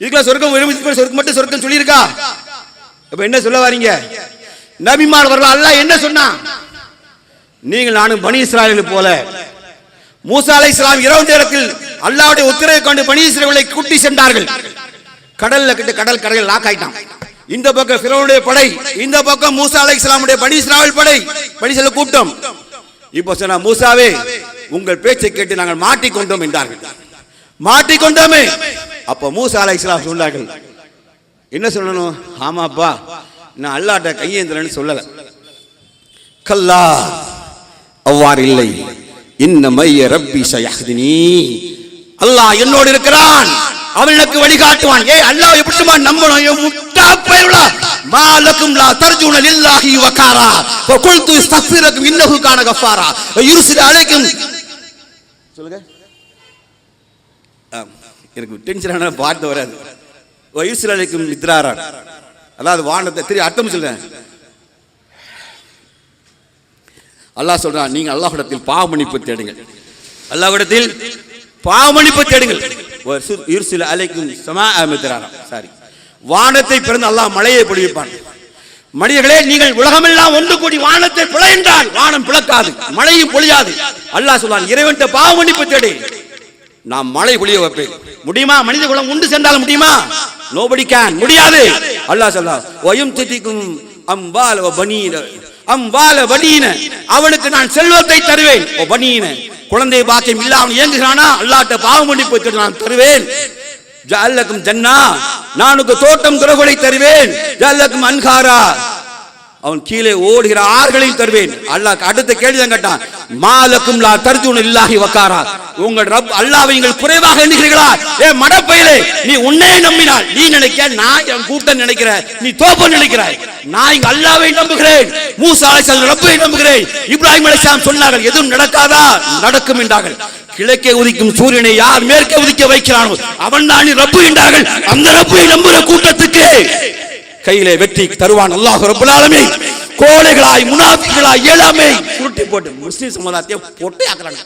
இதுக்கெல்லாம் சொர்க்கம் மட்டும் சொர்க்கம் சொல்லியிருக்கா? இப்ப என்ன சொல்ல வாரீங்க? நபிமார் வரலாம். அல்லாஹ் என்ன சொன்னா? நீங்கள் நானும் பனி இஸ்ராயேல் போல மூசா அலைஹிஸ்ஸலாம் இரவு நேரத்தில் அல்லாஹ்வுடைய உத்தரவை கொண்டு பனி இஸ்ராயேலை கூட்டி சென்றார்கள். கடல்ல கிட்ட கடல் லாக் ஆயிட்டான். இந்த பக்கம் ஃபிரௌனுடைய படை, இந்த பக்கம் மூசா அலைஹிஸ்ஸலாமுடைய பனி இஸ்ராயேல் படை, பனி இஸ்ராயேல் கூட்டம். இப்போ சொன்னா, மூசாவே உங்கள் பேச்சை கேட்டு நாங்கள் மாட்டிக்கொண்டோம் என்றார்கள். மாட்டிக்கொண்டோமே. அப்ப மூசா அலைஹிஸ்ஸலாம் சொன்னார்கள், என்ன சொல்லணும்? ஆமாப்பா, நான் அல்லாஹ்ட்ட கையேந்திரன்னு சொல்லல. கல்லா, அவ்வாறு இல்லை. இன்ன மைய ரப்பி சயஹ்தினி, அல்லாஹ் என்னோடு இருக்கிறான். அவன் எனக்கு வழிகாட்டுவான். அல்லாஹ் எப்படிமா நம்பணும்? முட்டா பயலுலா மாலக்கும் லா தர்ஜூன லில்லாஹி வகாரா ஃபகுல்து இஸ்தக்ஃபிரகும் இன்னஹு கான கஃபாரா யுர்சிலு அலைக்கும். சொல்லுங்க, எனக்கு டென்ஷனான வார்த்தை வராது. யுர்சிலு அலைக்கும் மித்ராரா, அதாவது வானத்தை திரு அர்த்தம் சொல்றேன். அல்லாஹ் சொல்றான், நீங்க அல்லாஹ்விடத்தில் பாவ மன்னிப்பு தேடுங்கள், அல்லாஹ்விடத்தில் பாவ மன்னிப்பு தேடுங்கள். யுர்சிலு அலைக்கும் ஸமாஅ மித்ராரா, சாரி, வானத்தை பிறந்து அல்லாஹ் மழையை பொழிவிப்பான். மனிதர்களே, நீங்கள் உலகமெல்லாம் ஒன்று கூடி வானத்தை பிளை என்றால் வானம் பிளக்காது, மழையும் பொழியாது. அல்லாஹ் சொல்றான், இறைவன்கிட்ட பாவ மன்னிப்பு தேடு, நான் மழை பொழிய வைப்பேன். முடியுமா? மனித குலம் உண்டு சென்றால் முடியுமா? நோபடி கேன், முடியாது. அல்லாஹ் சொல்றான், வயும் திதிக்கும் அம்பால வபனீன, அம்பால வபனீன, அவனுக்கு நான் செல்வத்தை தருவேன். வபனீன, குழந்தை பாக்கியம் இல்லாமல் இயங்குகிறானா, அல்லாஹ்ட்ட பாவ மன்னிப்பு தேடு, நான் தருவேன். ஜஅல்லக்கும் ஜன்னா, நானுக்கு தோட்டம் துறவுகளை தருவேன். ஜஅல்லக்கும் அன்ஹாரா, அவன் கீழே ஓடுகிற ஆறுகளையும் தருவேன். அல்லாஹ் அடுத்த கேள்விதான் கேட்டான், மாலக்கும் லா தர்ஜூன லில்லாஹி வகாரா, உங்கள் ரப் அல்லாஹ்வை நீங்கள் குறைவாக எண்ணுகிறீர்களா? மடப்பையிலே, நீ உன்னை நம்பினால் நீ நினைக்க, நான் என் கூட்டம் நினைக்கிற, நீ தோப்ப நினைக்கிறாய். நான் இங்க அல்லாஹ்வை நம்புகிறேன், மூசா அலைஹிஸ்ஸலாம் ரப்பை நம்புகிறேன், இப்ராஹிம் அலைஹிஸ்ஸலாம் சொன்னார்கள், எதுவும் நடக்காதா? நடக்கும் என்றார்கள். கிழக்கே உதிக்கும் சூரியனை யார் மேற்கே உதிக்க வைக்கிறானோ அவன் தான் ரப்பு என்றார்கள். அந்த ரப்பை நம்புகிற கூட்டத்துக்கு கையிலே வெற்றி தருவான் அல்லாஹ் ரப்பல் ஆலமீன். கோழைகளாய் முனாஃபிக்குகளாய் எல்லாமே சுருட்டி போட்டு முஸ்லிம் சமுதாயத்தை போட்டு ஆக்குறாங்க.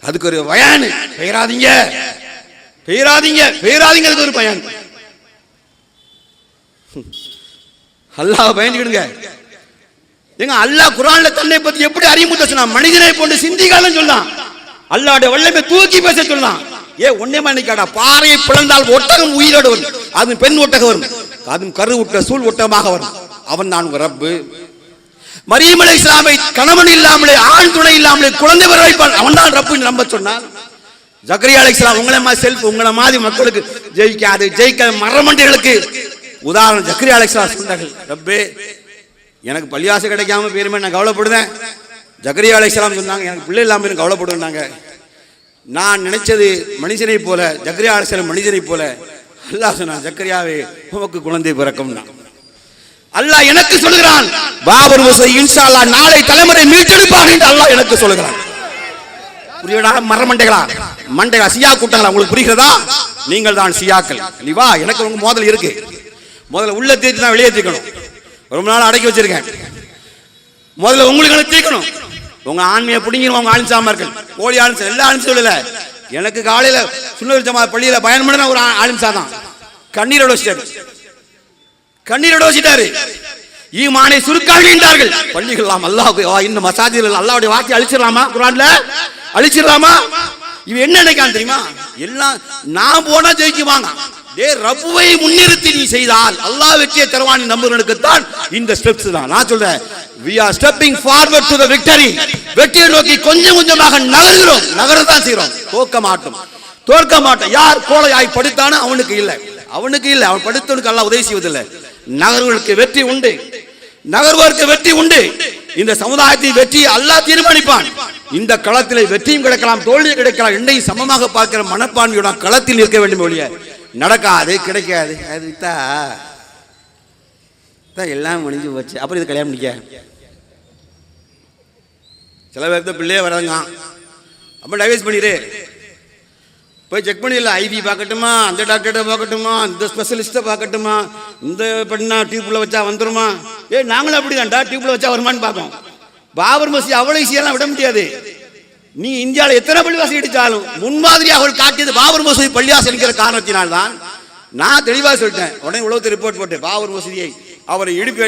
அதுக்கு ஒரு பயான், பெயராதீங்க பெயராதீங்க பெயராதீங்க, அதுக்கு ஒரு பயான். அல்லாஹ் பயந்துக்கிடுங்க. எங்க அல்லாஹ் குர்ஆன்ல தன்னை பத்தி எப்படி அறிமுகத்தை சொன்னான்? மனிதனை போன்று சிந்திக்காதன்னு சொன்னான். அல்லாஹ்வுடைய வல்லமை தூக்கி பேச சொன்னான். ஒன்னே மணிக்காடா, பாறையை பிளந்தால் ஒட்டகம் உயிரோடு வரும், அது பெண் ஒட்டகம் வரும், அதுவும் கரு விட்ட சூழ் ஒட்டமாக வரும். அவன் தான் உங்க ரப்பு. மரியம் அலைஹிஸ்ஸலாமை கணவன் இல்லாமலே, ஆண் துணை இல்லாமலே குழந்தை வர வைப்பான், அவன் தான் ரப்பு நம்ப சொன்னான். ஜக்கரியா அலைஹிஸ்ஸலாம் உங்களை மாதிரி மக்களுக்கு ஜெயிக்காத மரமண்டைகளுக்கு உதாரணம் ஜக்கரியா அலைஹிஸ்ஸலாம் சொன்னார்கள், ரப்பே எனக்கு பள்ளிவாச கிடைக்காம பேருமே நான் கவலைப்படுவேன். ஜக்கரியா அலைஹிஸ்ஸலாம் சொன்னாங்க, எனக்கு பிள்ளை இல்லாமல் கவலைப்படுவேன்னாங்க. நான் நினைச்சது மனுஷனை போல, ஜக்கரியா அலைஹிஸ்ஸலாம் மனிதனை போல. அல்லாஹ் சொன்னான், ஜக்கரியாவே உமக்கு குழந்தை பிறக்கும். அல்லாஹ் எனக்கு சொல்கிறான், பாபர் மசூதி இன்ஷா அல்லாஹ் நாளை தலைமுறை மீட்டெடுப்பார் என்று அல்லாஹ் எனக்கு சொல்கிறான். புரியுதா? மரமண்டைகளா, மண்டைகளா, சியா கூட்டங்களா, உங்களுக்கு புரிகிறதா? நீங்கள் தான் சியாக்கள். நீ வா, எனக்கு உங்க மோதல் இருக்கு. முதல்ல உள்ள தீர்த்து தான் வெளியே தீர்க்கணும். ரொம்ப நாள் அடக்கி வச்சிருக்கேன். முதல்ல உங்களுக்கு தீர்க்கணும். உங்க ஆண்மையை பிடிங்கிரும் உங்க ஆலிம்சாமார்கள், கோழி ஆலிம்சா, எல்லா ஆலிம்சா சொல்லல. எனக்கு காலையில சுன்னத் ஜமாத் பள்ளியில பயன் பண்ண ஒரு ஆலிம்சா தான் கண்ணீரோட வச்சிட்டாரு. ஈமானை சுருக்காகின்றார்கள் பள்ளிகள். அல்லாஹ்வுக்கு இந்த மசாஜில் அல்லாஹ்வுடைய வார்த்தை அழிச்சிடலாமா? குர்ஆன்ல அழிச்சிடலாமா? இவன் என்ன நினைக்கான் தெரியுமா? எல்லாம் நான் போனா ஜெயிக்குவாங்க. ரப்புவை முன்னிறுத்தி நீ செய்தால் அல்லாஹ் வெற்றியை தருவான் நம்புறவனுக்கு தான் இந்த ஸ்டெப்ஸ் தான். நான் சொல்றேன், we are stepping forward to the victory. வெற்றியை நோக்கி கொஞ்சம் கொஞ்சமாக நகர்கிறோம். நகரத்தான் செய்கிறோம், தோற்க மாட்டோம். யார் கோழையாய் படுத்தானோ அவனுக்கு இல்லை, அவன் படுத்தவனுக்கு அல்லாஹ் உதவி செய்வதில்லை. நகர்வுகளுக்கு வெற்றி உண்டு, நகர்வோருக்கு வெற்றி உண்டு. இந்த சமுதாயத்தை வெற்றி அல்லாஹ் தீர்மானிப்பான். இந்த களத்திலே வெற்றியும் கிடைக்கலாம், தோல்வியும் கிடைக்கலாம். என்னையும் சமமாக பார்க்கிற மனப்பான்மையோட களத்தில் இருக்க வேண்டும். ஒழிய நடக்காது, கிடைக்காது, அதுதான் எல்லாம் முடிஞ்சு போச்சு. அப்புறம் இது கல்யாணம் பண்ணிக்க. சில பேர்த்த பிள்ளையே வராங்க, அப்போ டைவர்ஸ் பண்ணிடு, போய் செக் பண்ணிடல. ஐவி பார்க்கட்டுமா, அந்த டாக்டர்கிட்ட பார்க்கட்டுமா, இந்த ஸ்பெஷலிஸ்ட்டை பார்க்கட்டுமா, இந்த பண்ணா டியூப்ல வச்சா வந்துருமா? நாங்களும் அப்படிதான்டா, டியூப்ல வச்சா வருமானு பார்ப்போம். பாபர் மசூதி அவ்வளோ ஈஸியெல்லாம் விட முடியாது. நீ இந்தியாவில் எத்தனை பள்ளிவாசல் இடிச்சாலும் முன்மாதிரி அவர்கள் காட்டியது பாபர் மசூதி பள்ளிவாசல் என்கிற காரணத்தினால்தான். நான் தெளிவாக சொல்லிட்டேன். உடனே உலகத்தை ரிப்போர்ட் போட்டு பாபர் மசூதியை அவரை இடிப்பு,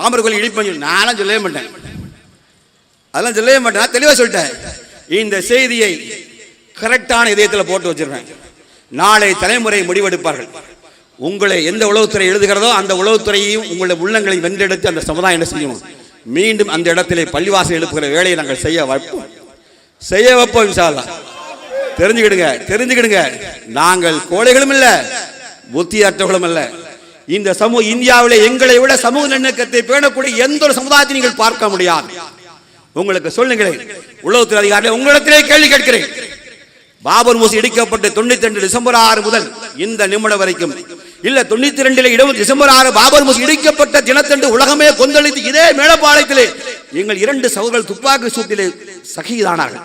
ராமர் கோயில் இடிப்பு நான்லாம் சொல்லவே மாட்டேன், அதெல்லாம் சொல்லவே மாட்டேன். நான் தெளிவாக சொல்லிட்டேன். இந்த செய்தியை கரெக்டான இதயத்தில் போட்டு வச்சிருவேன். நாளை தலைமுறை முடிவெடுப்பார்கள். உங்களை எந்த உளவுத்துறை எழுதுகிறதோ அந்த உளவுத்துறையையும் உங்களுடைய உள்ளங்களை வென்றெடுத்து அந்த சமுதாயம் என்ன செய்யும்? மீண்டும் அந்த இடத்திலே பள்ளிவாசல் எழுப்புகிற வேலையை நாங்கள் செய்ய வைப்போம் இன்ஷா அல்லாஹ். தெரிஞ்சுக்கிடுங்க, நாங்கள் கோழைகளும் இல்லை, புத்தியற்றவர்களும் அல்ல. இந்த இந்தியாவிலே எங்களை விட சமூக நல்லிணக்கத்தை பேணக்கூடிய எந்த ஒரு சமுதாயத்தை நீங்கள் பார்க்க முடியாது. உங்களுக்கு சொல்லுங்களேன், உளவுத்துறை அதிகாரிகளே, உங்களிடத்திலே கேள்வி கேட்கிறேன். பாபர் மசூதி இடிக்கப்பட்டு 92 டிசம்பர் 6 முதல் இந்த நிமிடம் வரைக்கும், இல்ல 92 டிசம்பர் 6 பாபர் மசூதி இடிக்கப்பட்ட தினத்தன்று உலகமே கொந்தளித்து இதே மேலப்பாளையத்திலே எங்கள் 2 சகோதரர்கள் துப்பாக்கி சூட்டிலே சகிதானார்கள்.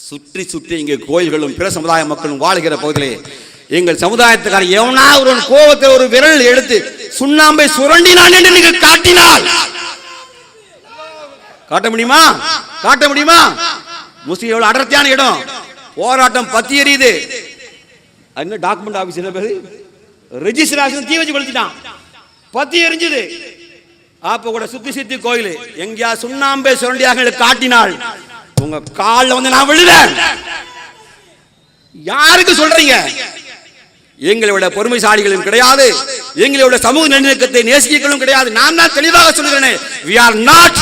சுற்றி சுற்றி இங்கே கோயில்களும் பிற சமுதாய மக்களும் வாழ்கிற பகுதியிலே எங்கள் சமுதாயத்துக்கான எவனா ஒரு கோபத்தை ஒரு விரல் எடுத்து சுண்ணாம்பை சுரண்டினான் என்று நீங்கள் காட்டினால் காட்ட முடியுமா? முஸ்லிம் எவ்வளவு அடர்த்தியான இடம், போராட்டம் பத்தி எரியுது. என்ன டாக்குமெண்ட் ஆபீஸ் பேரு ரெஜிஸ்ட்ரேஷன் தீ வச்சு கொளுத்திட்டான், பத்தி எரிஞ்சது. அப்ப கூட சுத்தி கோயில் எங்கயா சுண்ணாம்பே சுரண்டியாக காட்டினால் உங்க காலில் வந்து நான் விழுவேன். யாருக்கு சொல்றீங்க? எங்களோட பொறுமைசாலிகளும் கிடையாது, எங்களோட சமூக நல்லிணக்கத்தை நேசிக்கலும் கிடையாது. நான் தான் தெளிவாக சொல்கிறேன், we are not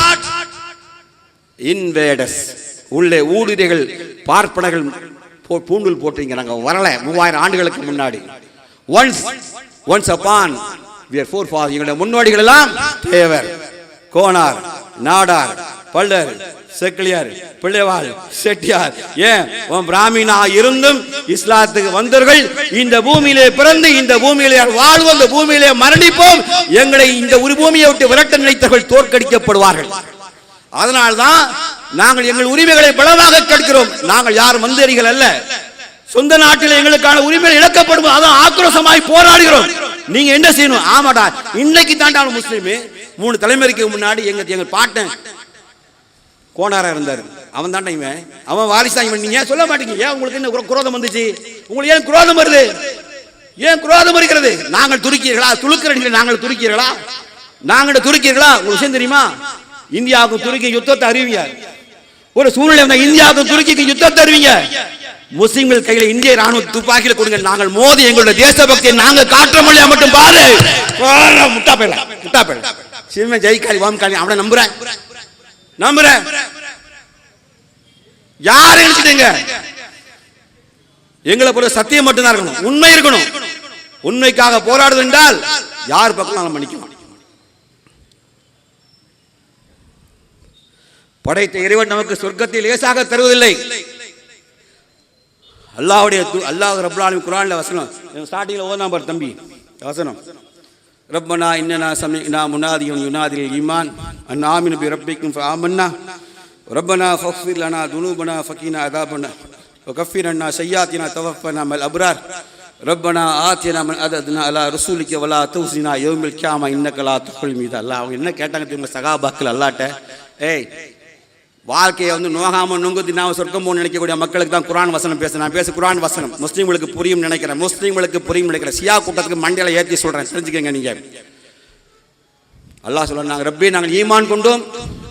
invaders. உள்ளே ஊடுருவிகள் பார்ப்பனர்கள் பூண்டல் போட்டீங்க. நாங்க வரல 3000 ஆண்டுகளுக்கு முன்னாடி. once upon we are forefathers. எங்களுடைய முன்னோடிகள் எல்லாம் தேவர், கோனார், நாடார், பல்லர், செக்கிலியார், பிள்ளைவாள், செட்டியார், ஏன் பிராமணா இருந்தும் இஸ்லாத்துக்கு வந்தவர்கள். இந்த பூமியிலே பிறந்து இந்த பூமியிலே வாழ்வோம், இந்த பூமியிலே மரணிப்போம். எங்களை இந்த ஒரு பூமியை விட்டு விரட்ட நினைத்தவர்கள் தோற்கடிக்கப்படுவார்கள். அதனால்தான் நாங்கள் எங்கள் உரிமைகளை பலமாக கேட்கிறோம். நாங்கள் யாரும் மந்திரிகள் அல்ல. சொந்த நாட்டில் எங்களுக்கான உரிமைகள் இழக்கப்படும், அதான் ஆக்ரோஷமாய் போராடுகிறோம். நீங்க என்ன செய்யணும்? ஆமாடா, இன்னைக்கு தாண்டாலும் முஸ்லீம் 3 தலைமுறைக்கு முன்னாடி எங்க பாட்டன் கோனாரா இருந்தாரு, அவன் தாண்டா இவன், அவன் வாரிசா இவன். நீங்க சொல்ல மாட்டீங்க. ஏன் உங்களுக்கு என்ன குரோதம் வந்துச்சு? உங்களுக்கு ஏன் குரோதம் வருது? ஏன் குரோதம் வருகிறது? நாங்கள் துருக்கியர்களா? துளுக்கிறீங்களா? நாங்கள் துருக்கியர்களா? உங்களுக்கு விஷயம் தெரியுமா? இந்தியாவுக்கு துருக்கி யுத்தத்தை அறிவிங்க. ஒரு சூழ்நிலை வந்தா இந்தியாவுக்கு துருக்கிக்கு யுத்தத்தை அறிவிங்க. முஸ்லிம்கள் கையில இந்திய ராணுவ துப்பாக்கியில கொடுங்க. நாங்கள் மோதி எங்களுடைய தேசபக்தியை நாங்க காட்ட முடியா மட்டும் பாரு. முட்டா பேல சிறுமை ஜெயிக்காளி வாம்காளி அவனை நம்புறேன். யார் நினைச்சிட்டீங்க? எங்களை போல சத்தியம் மட்டும்தான் இருக்கணும், உண்மை இருக்கணும். உண்மைக்காக போராடுவது என்றால் யார் பக்கம் நாங்கள் மன்னிக்கணும். படைத்த இறைவன் நமக்கு சொர்க்கத்தில் லேசாக தருவதில்லை. அல்லாஹ் ரப்பல் ஆலமீன் குர்ஆன்ல வசனம் ஸ்டார்டிங்ல ஓதுனா பார் தம்பி வசனம், ரப்பனா இன்னனா சமிஅனா முனாதியன் யுனாதில் ஈமான் அன் ஆமினு பி ரப்பிக்கும் ஃபஆமன்னா ரப்பனா ஃபக்ஃபிர் லனா துனூபனா ஃபகீனா அஸாபனா வகஃபிர் அன்னா ஸய்யாத்தினா தவஃபனா மல் அப்ரார் ரப்பனா ஆத்தினா மன் அதத்னா அலா ரசூலிக வலா தௌஸினா யௌமில் கியாமா இன்னக லா துஹில் மீத. அல்லாஹ் அவங்க என்ன கேட்டாங்க தெரியுமா சகாபாக்கள் அல்லாஹ்ட்ட? ஏய், வாழ்க்கையை நோகாம நொங்குத்தி நான் சொர்க்கம் போன்னு நினைக்கக்கூடிய மக்களுக்கு தான் குர்ஆன் வசனம் பேசுறேன். நான் பேச குர்ஆன் வசனம் முஸ்லீம்களுக்கு புரியும் நினைக்கிறேன். சியா கூட்டத்துக்கு மண்டையில ஏற்றி சொல்றேன், தெரிஞ்சுக்கங்க. நீங்க அல்லாஹ் சொல்ற, நாங்கள் ரப்பே நாங்கள் ஈமான் கொண்டோம்,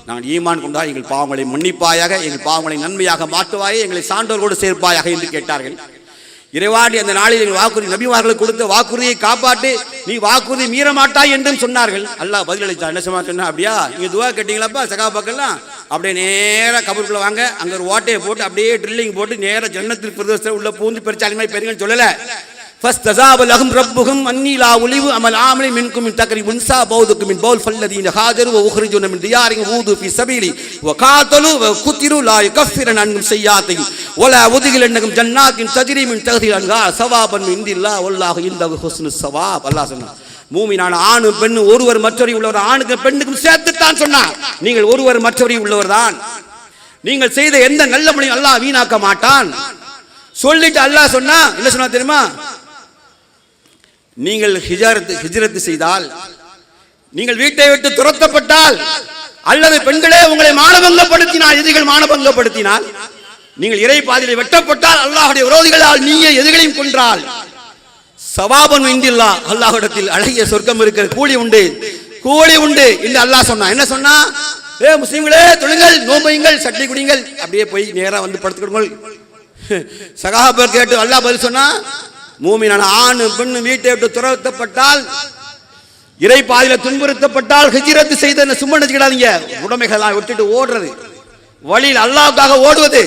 நாங்கள் ஈமான் கொண்டா எங்கள் பாவங்களை மன்னிப்பாயாக, எங்கள் பாவங்களை நன்மையாக மாற்றுவாயே, எங்களை சான்றோர்களோடு சேர்ப்பாயாக என்று கேட்டார்கள். இறைவாடி அந்த நாளில் எங்கள் வாக்குறுதி நபிமார்களுக்கு கொடுத்த வாக்குறுதியை காப்பாற்றி நீ வாக்குறுதி மீற மாட்டாய் என்றும் சொன்னார்கள். அல்லாஹ் பதிலளித்தான். என்ன சொன்னா? அப்படியா நீங்க துவா கேட்டீங்களாப்பா சகாபாக்கெல்லாம்? அப்படியே நேராக கபருக்குள்ள வாங்க, அங்க ஒரு ஓட்டையை போட்டு அப்படியே ட்ரில்லிங் போட்டு நேராக ஜன்னத்தில் பிரதேசத்தில் உள்ள பூந்து பெருச்சாலி மாதிரி பெருங்கன்னு சொல்லல. فاستجاب لهم ربهم أني لا أضيع عمل عامل منكم من ذكر وأنثى بعضكم من بعض فالذين هاجروا وأخرجوا من ديارهم وأوذوا في سبيلي وقاتلوا وقتلوا لا يكفرن عنهم سيئاتهم ولا أدخلنهم جنات تجري من تحتها الأنهار ثوابا من عند الله والله عنده حسن الثواب. அல்லாஹ் சொன்னான், மூமினான ஆணும் பெண்ணும் ஒருவர் மற்றவரை உள்ளவர், ஆணுக்கு பெண்ணுக்கும் சேர்த்துத்தான் சொன்னான். நீங்கள் ஒருவர் மற்றவரை உள்ளவர் தான். நீங்கள் செய்த எந்த நல்ல மொழியும் அல்லாஹ் வீணாக்க மாட்டான். சொல்லிட்டு அல்லாஹ் சொன்னா என்ன சொன்னா தெரியுமா? நீங்கள் ஹிஜ்ரத் செய்தால், நீங்கள் வீட்டை விட்டு துரத்தப்பட்டால், அல்லது பெண்களே உங்களை மானபங்கப்படுத்தினால், எதிரிகள் மானபங்கப்படுத்தினால், நீங்கள் இறை பாதையிலே வெட்டப்பட்டால், அல்லாஹ்வுடைய விரோதிகளால் நீயே எதிரிகளையும் கொன்றால், சவாபன் இந்தில்லா, அல்லாஹ்விடத்தில் அழகிய சொர்க்கம் இருக்கிற கூலி உண்டு என்று அல்லாஹ் சொன்னான். என்ன சொன்னா? ஏ முஸ்லிம்களே, தொழுங்கள், நோம்புங்கள், சட்டை குடிங்கள், அப்படியே போய் நேரா வந்து படுத்துக்கிடுங்கள். சகாபர் கேட்டு அல்லாஹ் பதில் சொன்னா, மூமினான ஆண் பெண்ணு வீட்டை விட்டு துரத்தப்பட்டால், இறை பாதையில துன்புறுத்தப்பட்டால், ஹிஜ்ரத் செய்த சும்மா நினைச்சுக்கிடாதீங்க, உடைமைகள்லாம் விட்டுட்டு ஓடுறது, வழியில் அல்லாஹ்வுக்காக ஓடுவது,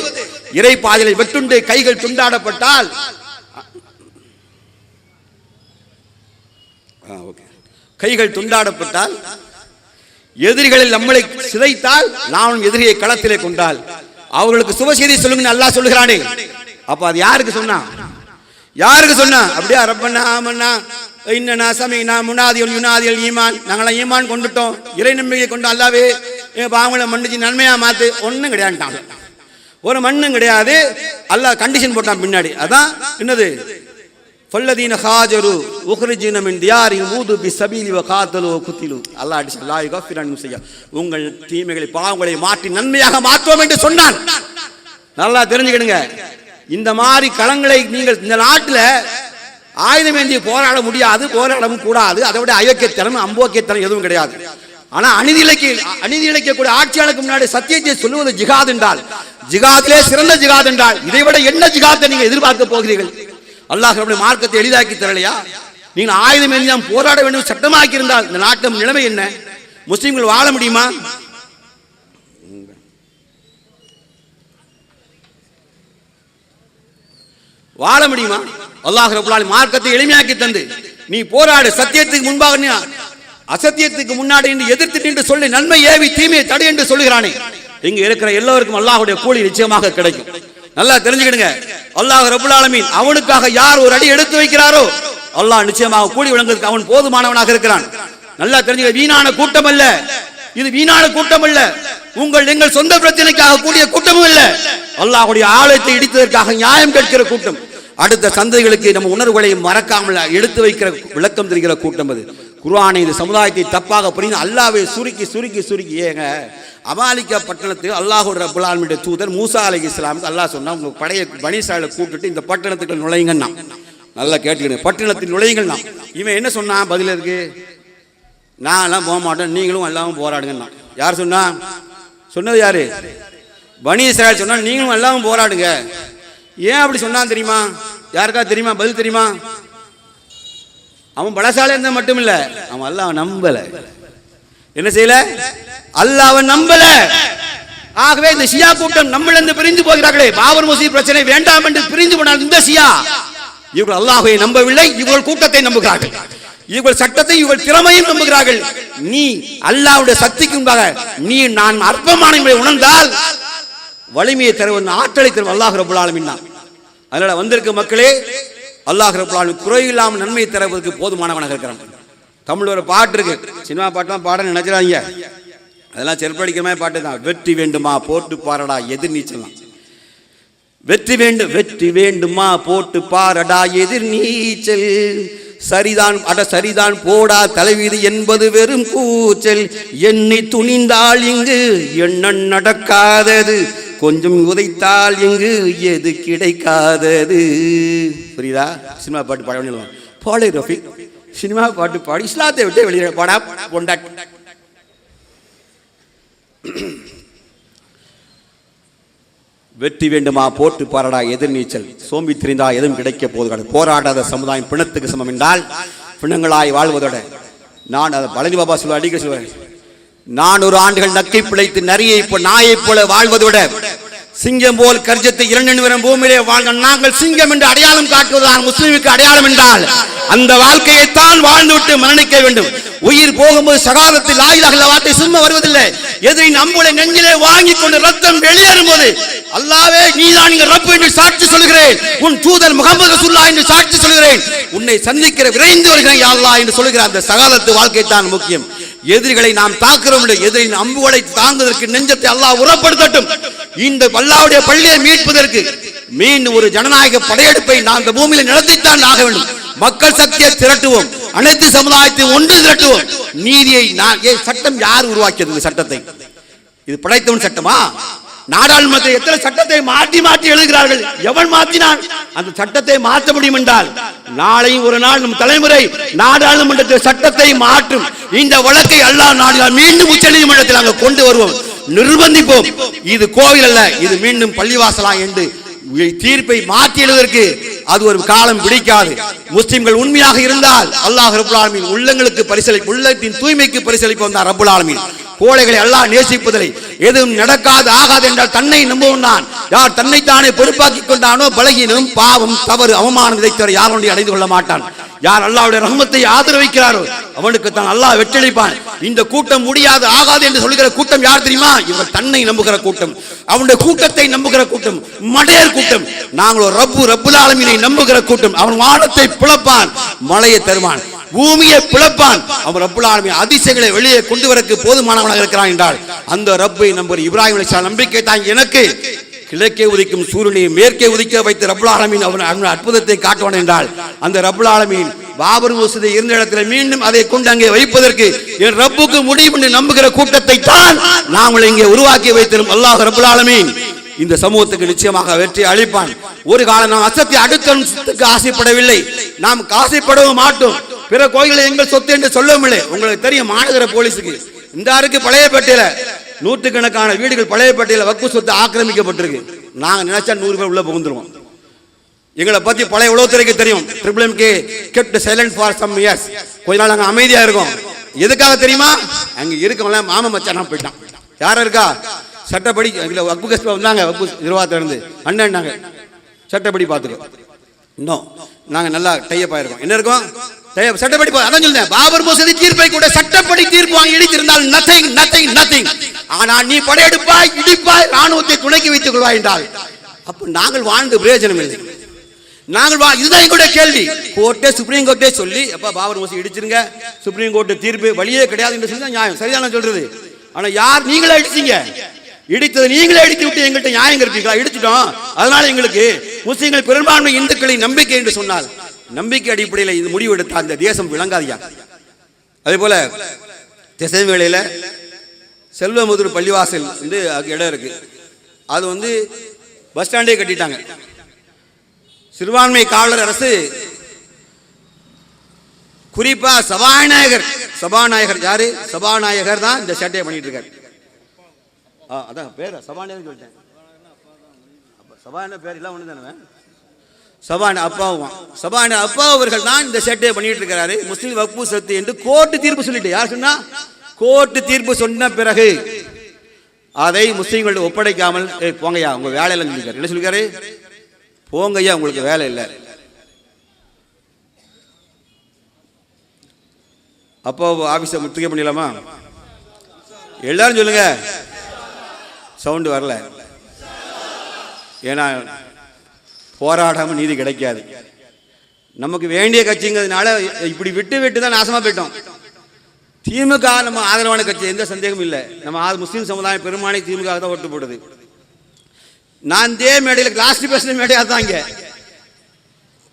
இறை பாதையில வெட்டுண்டு கைகள் துண்டாடப்பட்டால், கைகள் துண்டாடப்பட்டால், எதிரிகளில் நம்மளை சிதைத்தால் நாம் எதிரியை களத்திலே கொண்டால் அவர்களுக்கு சுப செய்தி சொல்லுங்க அல்லாஹ் சொல்லுகிறானே. அப்ப அது யாருக்கு சொன்னா? யாருக்கு சொன்னா? அப்படியே ரப்பனா ஆமன்னா இன்னனா சமீனா முனாதியல் யுனாதியல் ஈமான், நாங்களாம் ஈமான் கொண்டுட்டோம், இறை நம்பிக்கை கொண்டு அல்லாவே பாவங்களை மன்னிச்சு நன்மையா மாத்து, ஒன்றும் கிடையாதுட்டாங்க. ஒரு மண்ணும் கிடையாது. அல்லாஹ் கண்டிஷன் போட்டான் பின்னாடி. அதான் என்னது? ஃபல்லதீன ஹாஜரு உக்ரிஜின மின் தியாரிஹிம் ஊது பிஸபீலி வகாத்தலு குத்திலு. அல்லாஹ் அல்லாஹ் யக்ஃபிரன் முஸய்யா, உங்கள் தீமைகளை பாவங்களை மாற்றி நன்மையாக மாற்றுவோம் என்று சொன்னான். நல்லா தெரிஞ்சுக்கிடுங்க. இந்த மாதிரி களங்களை நீங்கள் இந்த நாட்டில் ஆயுதம் ஏந்தி போராட முடியாது, போராடவும் கூடாது. அதை விட அயோக்கியத்தனம் அம்போக்கியத்தனம் எதுவும் கிடையாது. ஆனா அநீதி இழைக்கக்கூடிய ஆட்சியாளருக்கு முன்னாடி சத்தியத்தை சொல்லுவது ஜிகாத் என்றால், ஜிகாதிலே சிறந்த ஜிகாத் என்றால் இதை விட என்ன ஜிகாத்தை நீங்க எதிர்பார்க்க போகிறீர்கள்? அல்லாஹ் மார்க்கத்தை எளிதாக்கி தரலையா? நீங்கள் ஆயுதம் ஏந்தி போராட வேண்டும் சட்டமாக்கி இருந்தால் இந்த நாட்டின் நிலைமை என்ன? முஸ்லிம்கள் வாழ முடியுமா? வாழ முடியுமா? அல்லாஹ் ரப்பல் ஆலமீன் மார்க்கத்தை எளிமையாக்கி தந்து நீ போராடு, சத்தியத்துக்கு முன்பாக அசத்தியத்துக்கு முன்னாடி எதிர்த்து நின்று சொல்லி நன்மை ஏவி தீமையை தடை என்று சொல்லுகிறானே. இங்க இருக்கிற எல்லோருக்கும் அல்லாஹ்வுடைய கூலி நிச்சயமாக கிடைக்கும். நல்லா தெரிஞ்சுக்கிடுங்க. அல்லாஹ் ரப்பல் ஆலமீன் அவனுக்காக யார் ஒரு அடி எடுத்து வைக்கிறாரோ அல்லாஹ் நிச்சயமாக கூலி வழங்குவதற்கு அவன் போதுமானவனாக இருக்கிறான். நல்லா தெரிஞ்சுக்க. வீணான கூட்டம் அல்ல இது, வீணான கூட்டம் அல்ல. எங்கள் சொந்த பிரச்சனைக்காக கூடிய கூட்டமும் இல்ல. அல்லாஹ்வுடைய ஆலயத்தை இடித்ததற்காக நியாயம் கேட்கிற கூட்டம். அடுத்த சந்ததிகளுக்கு நம்ம உணர்வுகளை மறக்காமல் எடுத்து வைக்கிற விளக்கம் தெரிகிற கூட்டம் அது. குர்ஆனை இந்த சமுதாயத்தை தப்பாக புரிந்து அல்லாஹ்வை சுருக்கி சுருக்கி சுருக்கி ஏங்க அமாலிகா பட்டணத்துக்கு அல்லாஹ் ரப்பல் ஆலமீனுடைய தூதர் மூசா அலைஹிஸ்ஸலாமுக்கு அல்லாஹ் சொன்னா, உங்க படையை பனி இஸ்ராயலை கூப்பிட்டு இந்த பட்டணத்துக்கு நுழையுங்கன்னா. நல்லா கேட்டுக்கணும், பட்டணத்தில் நுழையுங்கன்னா. இவன் என்ன சொன்னான்? பதில் இருக்கு, நான் எல்லாம் போக மாட்டேன், நீங்களும் எல்லாரும் போராடுங்கன்னா. யார் சொன்னா? சொன்னது யாரு? பனி இஸ்ராயல் சொன்னா நீங்களும் எல்லாரும் போராடுங்க. ஏன் அப்படி சொன்னான் தெரியுமா? யாருக்கா தெரியுமா? பதில் தெரியுமா? அவன் பலசாலை இருந்தா மட்டும் இல்ல, அவன் அல்லாஹ் நம்பல. என்ன செய்யல? அல்லாஹ் நம்பல. ஆகவே இந்த ஷியா கூட்டம் நம்மளிருந்து பிரிந்து போகிறார்களே, பாபர் மசூதி பிரச்சனை வேண்டாம் என்று பிரிந்து போனார் இந்த ஷியா. இவர்கள் அல்லாஹ்வை நம்பவில்லை, இவர்கள் கூட்டத்தை நம்புகிறார்கள். இவர்கள் சட்டத்தை இவர்கள் திறமையும் நம்புகிறார்கள். நீ அல்லாஹ்வுடைய சக்திக்கு முன்பாக நீ நான் அற்பமான உணர்ந்தால் வலிமையை தருவன், ஆற்றலை தருவன் அல்லாஹ் ரப்பல் ஆலமீன் தான். அதனால வந்திருக்க மக்களே, அல்லாஹ் ரப்பல் ஆலமீன் குறையில்லாமல் நன்மை தருவதற்கு போதுமானவனாக இருக்கிறான். தமிழ் ஒரு பாட்டு இருக்கு, சினிமா பாட்டுலாம் பாட நினைச்சிடாதீங்க, அதெல்லாம் செருப்படிக்கிற மாதிரி பாட்டு தான். வெற்றி வேண்டுமா போட்டு பாரடா எதிர் நீச்சல். வெற்றி வேண்டுமா போட்டு பாரடா எதிர் நீச்சல், சரிதான் அட சரிதான் போடா தலைவீதி என்பது வெறும் கூச்சல், எண்ணி துணிந்தால் இங்கு என்ன நடக்காதது, கொஞ்சம் உதைத்தால் இங்கு எது கிடைக்காதது. புரியுதா? சினிமா பாட்டு பாட வேண்டிய பாடு ரஃபீக், சினிமா பாட்டு பாடி இஸ்லாத்தை விட்டு வெளியே பாடா கொண்டாட். வெற்றி வேண்டுமா போட்டு பாரடா எதிர் நீச்சல், சோம்பி திரிந்தா எதுவும் கிடைக்க போது. போராடாத சமுதாயம் பிணத்துக்கு சமம் என்றால் பிணங்களாய் வாழ்வதோட நான் அதை பழனி பாபா சொல்ல அடிக்க சொல்வேன். 400 ஆண்டுகள் நக்கை பிழைத்து நரியை நாயை போல வாழ்வதோட சிங்கம் போல் கர்ஜத்தை 2 நிமிடம் பூமியிலே வாழ்ந்த நாங்கள் சிங்கம் என்று அடையாளம் காட்டுவதுதான் முஸ்லிமுக்கு அடையாளம் என்றால் அந்த வாழ்க்கையை தான் வாழ்ந்துவிட்டு மரணிக்க வேண்டும். உயிர் போகும்போது சகாதத்தில் லா இலாஹ இல்லல்லாஹ் வார்த்தை சும்மா வருவதில்லை. எதிரி நம்மளை நெஞ்சிலே வாங்கி கொண்டு ரத்தம் வெளியேறும் போது அல்லாஹ்வே நீதான் இங்க ரப்பு என்று சாட்சி சொல்கிறேன், உன் தூதர் முகமது ரசூலுல்லாஹ் என்று சாட்சி சொல்கிறேன், உன்னை சந்திக்கிற விரைந்து வருகிறேன் யா அல்லாஹ் என்று சொல்கிற அந்த சகாதத்து வாழ்க்கை தான் முக்கியம். எதிரிகளை நாம் தாக்குறோம், எதிரின் அம்புகளை தாங்குவதற்கு நெஞ்சத்தை அல்லாஹ் உரப்படுத்தட்டும். இந்த அல்லாஹ்வுடைய பள்ளியை மீட்பதற்கு மீண்டும் ஒரு ஜனநாயக படையெடுப்பை நாம் இந்த பூமியில் நடத்தித்தான் ஆக வேண்டும். மக்கள் சக்தியை திரட்டுவோம், அனைத்து சமுதாயத்தை ஒன்று திரட்டுவோம். நீதியை சட்டம் யார் உருவாக்கியது? இந்த சட்டத்தை இது படைத்தவன் சட்டமா? நாடாளுமன்றத்தில் எத்தனை சட்டத்தை மாற்றி மாற்றி எழுதுகிறார்கள். எவன் மாற்றினான்? அந்த சட்டத்தை மாற்ற முடியும் என்றால் நாளையும் ஒரு நாள் நம் தலைமுறை நாடாளுமன்றத்தில் சட்டத்தை மாற்றும். இந்த வழக்கை அல்லாஹ் நாடினால் மீண்டும் உச்சநீதிமன்றத்தில் அங்கு கொண்டு வருவோம், நிர்பந்திப்போம். இது கோவில் அல்ல, இது மீண்டும் பள்ளிவாசலா என்று தீர்ப்பை மாற்றி எழுதுவதற்கு அது ஒரு காலம் பிடிக்காது. முஸ்லிம்கள் உண்மையாக இருந்தால் அல்லாஹ் ரப்பல் ஆலமீன் உள்ளங்களுக்கு பரிசளிப்பு, உள்ளத்தின் தூய்மைக்கு பரிசளிப்பு வந்தார் ரப்பல் ஆலமீன். கோழைகளை அல்லாஹ் நேசிப்பதில்லை. எதுவும் நடக்காது ஆகாது என்றால் தன்னை நம்புவான். யார் தன்னைத்தானே பொறுப்பாக்கி கொண்டானோ பலகீனம், பாவம், தவறு, அவமானம் இதைத்தவர யாருடைய அடைந்து கொள்ள மாட்டான். யார் அல்லாஹ்வுடைய ரஹ்மத்தை ஆதரவிக்கிறாரோ அவனுக்கு தான் அல்லாஹ் வெற்றியளிப்பான். இந்த கூட்டம் முடியாது ஆகாது என்று சொல்லுகிற கூட்டம் யார் தெரியுமா? இவர் தன்னை நம்புகிற கூட்டம், அவனுடைய கூட்டத்தை நம்புகிற கூட்டம், மடையர் கூட்டம். நாங்களோ ரப்புல் ஆலமீனை நம்புகிற கூட்டம். அவன் வானத்தை பிளப்பான், மலையை தருவான், பூமியை பிளப்பான். அவன் ரப்புல் ஆலமீன் அதிசயங்களை வெளியே கொண்டு வரக்கு போதுமானவனாக இருக்கிறான் என்றால் அந்த ரப்பை நம்புகிற இப்ராஹிம் அலைஹிஸ்ஸலாம் நம்பிக்கை தான் எனக்கு கிழக்கே உதிக்கும் சூரியனை மேற்கே உதிக்க வைத்த ரப்புல் ஆலமீன் அவன் அற்புதத்தை காட்டுவான் என்றால் அந்த ரப்புல் ஆலமீன் பாபர் மசூதி இருந்த இடத்துல மீண்டும் அதை கொண்டு அங்கே வைப்பதற்கு என் ரப்புக்கு முடியும் என்று நம்புகிற கூட்டத்தை தான் நாங்கள் இங்கே உருவாக்கி வைத்திரும் அல்லாஹ் ரப்புல் ஆலமீன் இந்த சமூகத்துக்கு நிச்சயமாக வெற்றி அளிப்பான். ஒரு காலம் நாம் அசத்தை அடுத்தவனுக்கு ஆசைப்படவில்லை, நாம் ஆசைப்படவும் மாட்டோம். பிற கோயில்களை எங்கள் சொத்து என்று சொல்லவும் இல்லை. உங்களுக்கு தெரியும், மாநகர போலீஸுக்கு இந்த அருக்கு பழையப்பேட்டையில நூற்றுக்கணக்கான வீடுகள் பழையப்பேட்டையில வக்ஃபு சொத்து ஆக்கிரமிக்கப்பட்டிருக்கு. நாங்க நினைச்சா 100 பேர் உள்ள புகுந்துருவோம். எங்களை பத்தி பழைய உளவுத்துறைக்கு தெரியும். Triple MK kept silent for some years. கொஞ்ச நாள் நாங்க அமைதியா இருக்கோம். எதுக்காக தெரியுமா? அங்க இருக்கவங்க மாமா மச்சானா போயிட்டான். யாரும் இருக்கா? சட்டப்படி வக்ஃபு கஸ்பா வந்தாங்க, வக்ஃபு நிர்வாகத்துல இருந்து அண்ணாங்க சட்டப்படி பார்த்துக்கோ. இன்னும் நாங்க நல்லா டைப் ஆயிருக்கோம். என்ன இருக்கோம்? சட்டப்படி. அதான் சொல்றேன், பாபர் மசூதி தீர்ப்பை கூட சட்டப்படி தீர்ப்பு வாங்கி இடித்திருந்தால் நத்திங். ஆனால் நீ படையெடுப்பாய், இடிப்பாய், ராணுவத்தை துணைக்கி வைத்துக் கொள்வாய் என்றால் அப்ப நாங்கள் வாழ்ந்து பிரயோஜனம் இல்லை. நாங்கள் இதுதான் எங்களுடைய கேள்வி. கோர்ட்டே சுப்ரீம் கோர்ட்டே சொல்லி அப்ப பாபர் மசூதி இடிச்சிருங்க, சுப்ரீம் கோர்ட்டு தீர்ப்பு வழியே கிடையாது என்று சொல்லி நியாயம் சரியான சொல்றது. ஆனா யார்? நீங்களே அடிச்சீங்க. இடித்தது நீங்களே அடித்து விட்டு எங்கள்கிட்ட நியாயம் இருப்பீங்களா? இடிச்சிட்டோம், அதனால எங்களுக்கு முஸ்லிம்கள் பெரும்பான்மை இந்துக்களின் நம்பிக்கை என்று சொன்னால் நம்பிக்கை அடிப்படையில் இது முடிவு எடுத்த அந்த தேசம் விளங்காதியா. அதே போல திசை வேளையில செல்வமுதூர் பள்ளிவாசல் வந்து இடம் இருக்கு. அது பஸ் ஸ்டாண்டே கட்டிட்டாங்க. சிறுபான்மை காவலர் அரசு குறிப்பா சபாநாயகர் யாரு? சபாநாயகர் தான் இந்த சேட்டையை பண்ணிட்டு இருக்காரு. அதான் பேர் சபாநாயகர் சொல்லிட்டேன். சபாநாயகர் பேர் எல்லாம் ஒண்ணு தானே. சபான அப்பா அவர்கள் தான் இந்த சேட்டையை பண்ணிட்டு இருக்கிறாரு. முஸ்லிம் வக்ஃபு சொத்து என்று கோர்ட்டு தீர்ப்பு சொல்லிட்டு, யார் சொன்னா? கோர்ட்டு தீர்ப்பு சொன்ன பிறகு அதை முஸ்லிம்கள் ஒப்படைக்காமல் போங்கய்யா உங்க வேலையில சொல்லிருக்காரு. என்ன சொல்லிருக்காரு? போங்கய்யா உங்களுக்கு வேலை இல்லை. அப்போ ஆபீஸை முற்றுகை பண்ணிடலாமா? எல்லாரும் சொல்லுங்க. சவுண்டு வரல. ஏன்னா போராடாம நீதி கிடைக்காது. நமக்கு வேண்டிய கட்சிங்கிறதுனால இப்படி விட்டு தான் நாசமா போயிட்டோம். திமுக நம்ம ஆதரவான கட்சி, எந்த சந்தேகமும் இல்லை. நம்ம முஸ்லீம் சமுதாயம் பெரும்பான்மை திமுக தான் ஓட்டு போடுது. நான் இதே மேடையில் லாஸ்ட் பேசின மேடையாக தான் இங்கே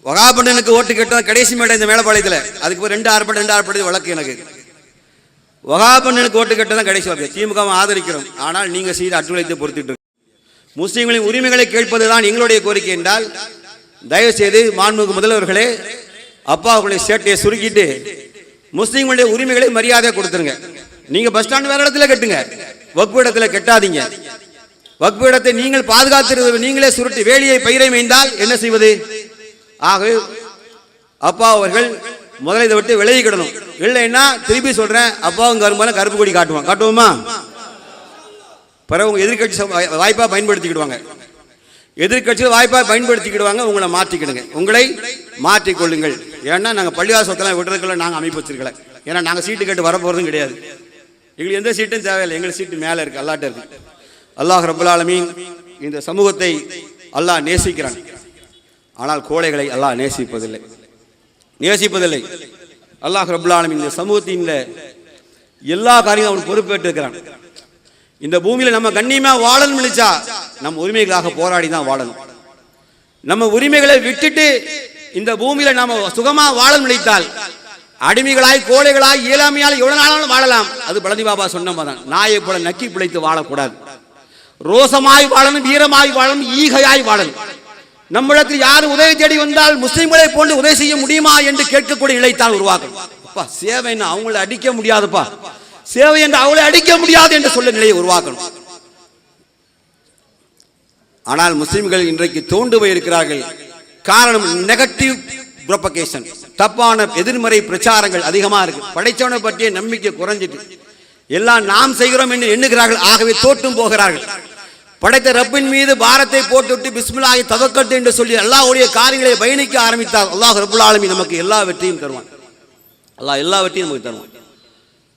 வகாபண்டனுக்கு ஓட்டு கேட்டோம். கடைசி மேடை இந்த மேலப்பாளையத்தில். அதுக்கு 2 ஆர்ப்பாட்டம் வழக்கு. எனக்கு வகாபண்டனுக்கு ஓட்டு கேட்டதான் கடைசி வழக்கு. திமுக ஆதரிக்கிறோம், ஆனால் நீங்க செய்த அட்டுழைத்தை பொறுத்துட்டு முஸ்லிம்களின் உரிமைகளை கேட்பதுதான் எங்களுடைய கோரிக்கை என்றால் தயவு செய்து மாண்புமிகு முதல்வர்களே அப்பா அவர்களுடைய சேட்டையை சுருக்கிட்டு முஸ்லிம்களுடைய உரிமைகளை மரியாதை கொடுத்துருங்க. நீங்க பஸ் ஸ்டாண்ட் வேற இடத்துல கட்டுங்க, வக்ஃபு இடத்துல கட்டாதீங்க. வக்ஃபு இடத்தை நீங்கள் பாதுகாத்து நீங்களே சுருட்டி வேலியை பயிரை மேய்ந்தால் என்ன செய்வது? ஆக அப்பா அவர்கள் முதல்ல இதை விட்டு விலகிக்கிடணும். இல்லைன்னா திருப்பி சொல்றேன், அப்பாவும் கரும்பாலும் கருப்பு கொடி காட்டுவோமா? பிறகு உங்க எதிர்கட்சி வாய்ப்பா பயன்படுத்திக்கிடுவாங்க. எதிர்கட்சியில் வாய்ப்பாக பயன்படுத்திக்கிடுவாங்க. உங்களை மாற்றிக்கிடுங்க, உங்களை மாற்றிக்கொள்ளுங்கள். ஏன்னா நாங்கள் பள்ளிவாசத்தெல்லாம் விடுறதுக்குள்ள நாங்கள் அமைப்பு வச்சிருக்கல. ஏன்னா நாங்கள் சீட்டு கேட்டு வரப்போகிறதும் கிடையாது. எங்களுக்கு எந்த சீட்டும் தேவையில்லை. எங்களுக்கு சீட்டு மேலே இருக்கு, அல்லாட்ட இருக்கு. அல்லாஹ் ரப்புல் ஆலமீன் இந்த சமூகத்தை அல்லாஹ் நேசிக்கிறான். ஆனால் கோழைகளை அல்லாஹ் நேசிப்பதில்லை. அல்லாஹ் ரப்புல் ஆலமீன் இந்த சமூகத்தின் எல்லா காரியமும் அவன் பொறுப்பேற்று இருக்கிறான். இந்த பூமியில நம்ம கண்ணியமா வாழணும் நினைச்சா நம்ம உரிமைகளாக போராடி தான் வாழணும். நம்ம உரிமைகளை விட்டுட்டு இந்த பூமியில நாம சுகமா வாழணும் நினைத்தால் அடிமைகளாய் கோழைகளாய் இயலாமையால் எவ்வளவு நாளும் வாழலாம். அது பழனி பாபா சொன்ன மாதிரி நாயை போல நக்கி பிழைத்து வாழக்கூடாது. ரோசமாய் வாழணும், வீரமாய் வாழணும், ஈகையாய் வாழணும். நம்மிடத்தில் யார் உதவி தேடி வந்தால் முஸ்லிம்களை போன்று உதவி செய்ய முடியுமா என்று கேட்கக்கூடிய நிலைத்தான் உருவாக்கணும். சேவைன்னு அவங்களை அடிக்க முடியாதுப்பா, சேவை என்று அவளை அடிக்க முடியாது என்று சொல்ல நிலையை உருவாக்கணும். ஆனால் முஸ்லிம்கள் இன்றைக்கு தோண்டு போய் இருக்கிறார்கள். காரணம் நெகட்டிவ் ப்ரொபகேஷன், தப்பான எதிர்மறை பிரச்சாரங்கள் அதிகமா இருக்கு. படைச்சவனை பற்றிய நம்பிக்கை குறைஞ்சிட்டு எல்லாம் நாம் செய்கிறோம் என்று எண்ணுகிறார்கள். ஆகவே தோற்றும் போகிறார்கள். படைத்த ரப்பின் மீது பாரத்தை போட்டுவிட்டு பிஸ்மில்லாஹி தவக்கல்து என்று சொல்லி அல்லாஹ்வுடைய காரியங்களை பயணிக்க ஆரம்பித்தார். அல்லாஹ் ரப்புல் ஆலமீன் நமக்கு எல்லா வெற்றியும் தருவான். அல்லாஹ் எல்லா வெற்றியும் நமக்கு தருவான்.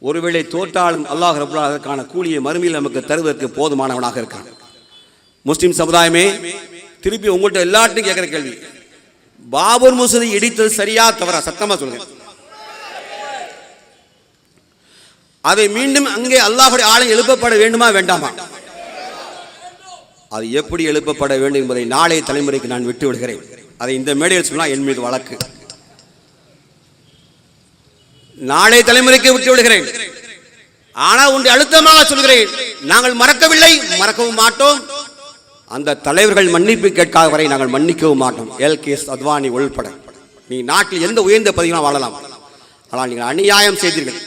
ஒருவேளை தோற்றாலும் அல்லாஹ் ரப்புல் ஆலமீன் அதற்கான கூலியை மறுமையில் நமக்கு தருவதற்கு போதுமானவனாக இருக்கான். முஸ்லிம் சமுதாயமே, திருப்பி உங்கள்கிட்ட எல்லார்ட்டும் கேட்குற கேள்வி, பாபர் மசூதி இடித்தது சரியா தவறா? சத்தமா சொல்லுங்க. அதை மீண்டும் அங்கே அல்லாஹ்வுடைய ஆலயம் எழுப்பப்பட வேண்டுமா வேண்டாமா? அது எப்படி எழுப்பப்பட வேண்டும் என்பதை நாளைய தலைமுறைக்கு நான் விட்டு விடுகிறேன். அதை இந்த மேடையில் சொன்னால் என் மீது வழக்கு. நாளைய தலைமுறைக்கு விட்டு விடுகிறேன். ஆனால் ஒன்றை அழுத்தமாக சொல்கிறேன், நாங்கள் மறக்கவில்லை, மறக்கவும் மாட்டோம். அந்த தலைவர்கள் மன்னிப்பு கேட்காத வரை நாங்கள் மன்னிக்கவும் மாட்டோம். எல்கேஎஸ் அத்வானி உள்பட. நீ நாட்டில் எந்த உயர்ந்த பதவியும் வாழலாம், ஆனால் நீங்கள் அநியாயம் செய்தீர்கள்.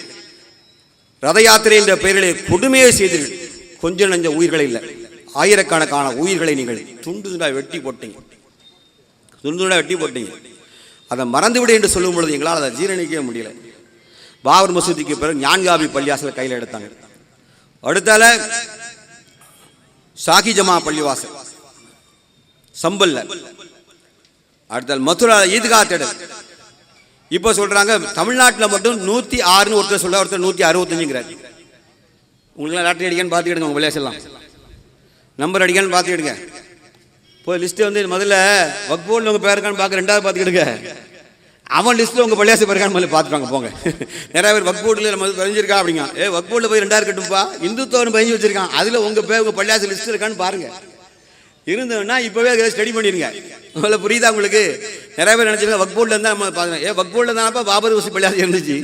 ரத யாத்திரை என்ற பெயரிலே கொடுமையை செய்தீர்கள். கொஞ்சம் நஞ்ச உயிர்களை இல்லை, ஆயிரக்கணக்கான உயிர்களை நீங்கள் துண்டு துண்டாக வெட்டி போட்டீங்க. அதை மறந்துவிடு என்று சொல்லும் பொழுது எங்களால் அதை ஜீரணிக்கவே முடியல. பாபர் மசூதிக்கு பிறகு ஞான்காபி பள்ளிவாசல் கையில் எடுத்தாங்க. அடுத்தால ஷாகி ஜமா பள்ளிவாசல் சம்பல்ல. அடுத்தால் மதுரா ஈத்கா தேடல். இப்போ சொல்றாங்க தமிழ்நாட்டில் மட்டும் 106 ஒருத்தர் சொல்ல, ஒருத்தர் 165ங்கிறார். உங்களுக்கு லாட்டரி அடிக்கான்னு பார்த்துக்கிடுங்க, உங்க விளையாசலாம் நம்பர் அடிக்கான்னு பார்த்துக்கிடுங்க. இப்போ லிஸ்ட்டு வந்து முதல்ல வக்போர்டில் உங்கள் பேர் இருக்கான்னு பார்க்க, ரெண்டாவது பார்த்துக்கிடுங்க. அவன் லிஸ்ட்டில் உங்கள் பள்ளியாசி இருக்கான்னு முதல்ல பார்த்துட்டாங்க போங்க. நிறைய பேர் வக்போர்டில் நம்ம பதிஞ்சிருக்கா அப்படிங்க. வக்போர்டில் போய் 2000 கட்டுப்பா, இந்துத்துவம் பதிஞ்சு வச்சிருக்கான், அதில் உங்கள் பேர் உங்கள் பள்ளியாசி லிஸ்ட்டு இருக்கான்னு பாருங்க. இருந்தோன்னா இப்போவே அதை ஸ்டடி பண்ணிடுங்க. முதல்ல புரியுதா உங்களுக்கு? நிறைய பேர் நினச்சிருக்கேன் வக்போர்டில் இருந்தால் நம்ம பார்க்குறேன். வக்போர்டில் தானப்பா பாபர் மசூதி பள்ளியாசி இருந்துச்சு,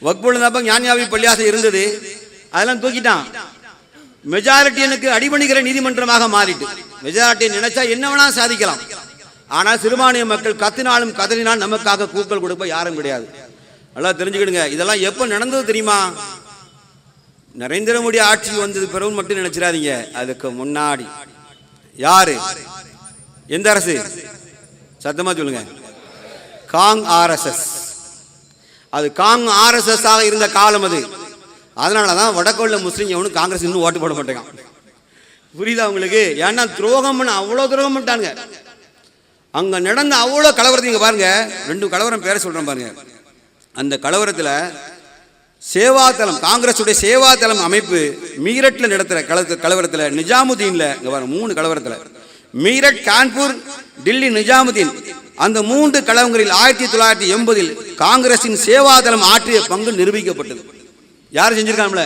வக்போர்டில் தான்ப்பா ஞான்யாபி பள்ளியாசி இருந்தது, அதெல்லாம் தூக்கிட்டான். மெஜாரிட்டி எனக்கு அடிபணிக்கிற நீதிமன்றமாக மாறிட்டு. மெஜாரிட்டி நினைச்சா என்ன வேணா சாதிக்கலாம். ஆனால் சிறுபான்மைய மக்கள் கத்தினாலும் கதறினால் நமக்காக கூக்கள் கொடுப்ப யாரும் கிடையாது. நல்லா தெரிஞ்சுக்கிடுங்க. இதெல்லாம் எப்போ நடந்தது தெரியுமா? நரேந்திர மோடி ஆட்சி வந்தது பிறகு மட்டும் நினைச்சிடாதீங்க. அதுக்கு முன்னாடி யாரு, எந்த அரசு? சத்தமா சொல்லுங்க. காங் ஆர்எஸ்எஸ். அது காங் ஆர்எஸ்எஸ் ஆக இருந்த காலம் அது. அதனால தான் வடக்கோள்ள முஸ்லீம் எவனும் காங்கிரஸ் இன்னும் ஓட்டு போட மாட்டேங்க. புரியுதா உங்களுக்கு? ஏன்னா துரோகம் பண்ண அவ்வளோ துரோகம் பண்ணிட்டாங்க. அங்கே நடந்த அவ்வளோ கலவரத்தை இங்கே பாருங்க. 2 கலவரம் பேரை சொல்கிறேன் பாருங்க. அந்த கலவரத்தில் சேவாதளம், காங்கிரஸுடைய சேவாதளம் அமைப்பு மீரட்டில் நடத்துகிற கலவரத்தில், நிஜாமுதீனில் இங்கே பாருங்க 3 கலவரத்தில், மீரட், கான்பூர், டில்லி, நிஜாமுதீன், அந்த 3 கலவரங்களில் 1980 காங்கிரஸின் சேவாதளம் ஆற்றிய பங்கு நிரூபிக்கப்பட்டது. யார் செஞ்சிருக்காங்கள?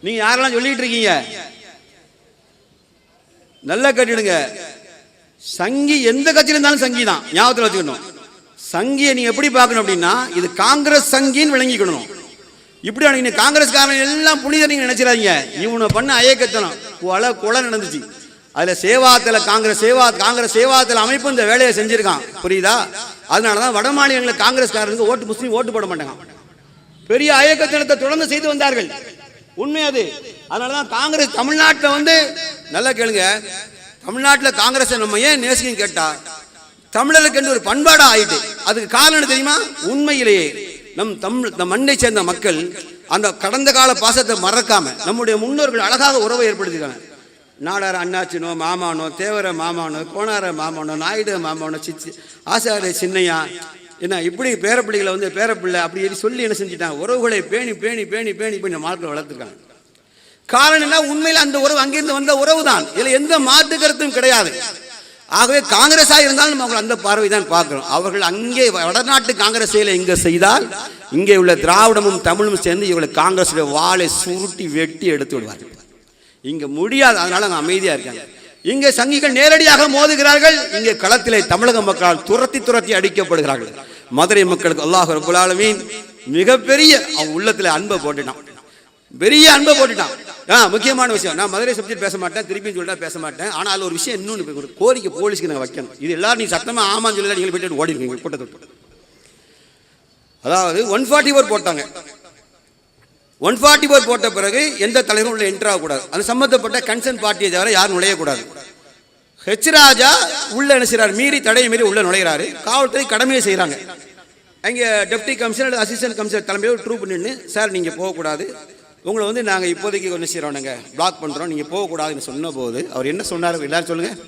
நீங்க யாரெல்லாம் சொல்லிட்டு இருக்கீங்க? நல்லா கேட்டுடுங்க. சங்கி எந்த கட்சியில் இருந்தாலும் சங்கி தான், ஞாபகத்தில் வச்சுக்கணும். சங்கியை நீங்க எப்படி பார்க்கணும் அப்படின்னா, இது காங்கிரஸ் சங்கின்னு விளங்கிக்கணும். இப்படி நீங்க காங்கிரஸ்காரன் எல்லாம் புனிதர் நீங்க நினைச்சிடாதீங்க. இவனை பண்ண அயக்கத்தனம் கொலை நடந்துச்சு. அதுல சேவாதள காங்கிரஸ் சேவாதள அமைப்பு இந்த வேலையை செஞ்சிருக்கான். புரியுதா? அதனாலதான் வட மாநிலங்களில் காங்கிரஸ்காரருக்கு ஓட்டு, முஸ்லீம் ஓட்டு போட மாட்டாங்க. பெரிய அயக்கத்தனத்தை தொடர்ந்து செய்து வந்தார்கள். உண்மை அது. அதனாலதான் காங்கிரஸ் தமிழ்நாட்டில் வந்து, நல்லா கேளுங்க, தமிழ்நாட்டில் காங்கிரஸை நம்ம ஏன் நேசிக்கும் கேட்டா, தமிழருக்கு என்று ஒரு பண்பாடா ஆயிட்டு. அதுக்கு காரணம் தெரியுமா? உண்மையிலேயே நம் மண்ணை சேர்ந்த மக்கள் அந்த கடந்த கால பாசத்தை மறக்காம நம்முடைய முன்னோர்கள் அழகாக உறவை ஏற்படுத்திருக்காங்க. நாடார அண்ணாச்சினோ, மாமானோ, தேவர மாமானோ, கோணார மாமானோ, நாயுடு மாமானோ, ஆசாரிய சின்னையா, என்ன இப்படி பேரப்பிள்ளைகளை வந்து பேரப்பிள்ளை அப்படி சொல்லி என்ன செஞ்சுட்டாங்க, உறவுகளை பேணி பேணி பேணி பேணி பேணி மார்க்கில் வளர்த்துருக்காங்க. காரணம் என்ன? உண்மையில் அந்த உறவு அங்கிருந்து வந்த உறவு தான். இதில் எந்த மாற்று கருத்தும் கிடையாது. ஆகவே காங்கிரஸாக இருந்தாலும் நம்ம அந்த பார்வை தான் பார்க்கிறோம். அவர்கள் அங்கே வடநாட்டு காங்கிரஸ் இங்கே செய்தால், இங்கே உள்ள திராவிடமும் தமிழும் சேர்ந்து இவர்கள் காங்கிரஸுடைய வாளை சுருட்டி வெட்டி எடுத்து விடுவார்கள். இங்கே முடியாது. அதனால அங்கே அமைதியாக இருக்காங்க. இங்கே சங்கிகள் நேரடியாக மோதுகிறார்கள். இங்கே களத்திலே தமிழக மக்களால் துரத்தி அடிக்கப்படுகிறார்கள். மதுரை மக்களுக்கு அல்லாஹ் ரப்பல் ஆலமீன் மிகப்பெரிய உள்ளத்தில் அன்பை போட்டுட்டான், பெரிய அன்பை போட்டுட்டான். முக்கியமான விஷயம், நான் மதுரை சப்ஜெக்ட் பேச மாட்டேன், திருப்பி சொல்லிட்டா பேச மாட்டேன். ஆனால் ஒரு விஷயம் இன்னொன்று, கோரிக்கை போலீஸ்க்கு நாங்கள் வைக்கணும். இது எல்லாரும் நீ சத்தமா ஆமான்னு சொல்லி நீங்கள் போயிட்டு ஓடி இருக்கீங்க கூட்டத்தை. அதாவது 144 போட்டாங்க. 144 போட்ட பிறகு எந்த தலைவரும் உள்ள என்ட்ரு ஆகக்கூடாது. அது சம்பந்தப்பட்ட கன்சர்ன் பார்ட்டியை தவிர யாரும் நுழையக்கூடாது. ஹெச் ராஜா உள்ள என்ன செய்யறாரு, மீறி தடையை மீறி உள்ள நுழைகிறாரு. காவல்துறை கடமையை செய்கிறாங்க. அங்கே டெப்டி கமிஷனர், அசிஸ்டன்ட் கமிஷனர் தலைமையில் ட்ரூப் நின்று, சார் நீங்கள் போகக்கூடாது, உங்களை வந்து நாங்கள் இப்போதைக்கு ஒன்று செய்கிறோம், நாங்கள் பிளாக் பண்ணுறோம், நீங்கள் போகக்கூடாதுன்னு சொன்ன போது அவர் என்ன சொன்னார் எல்லாரும் சொல்லுங்கள்.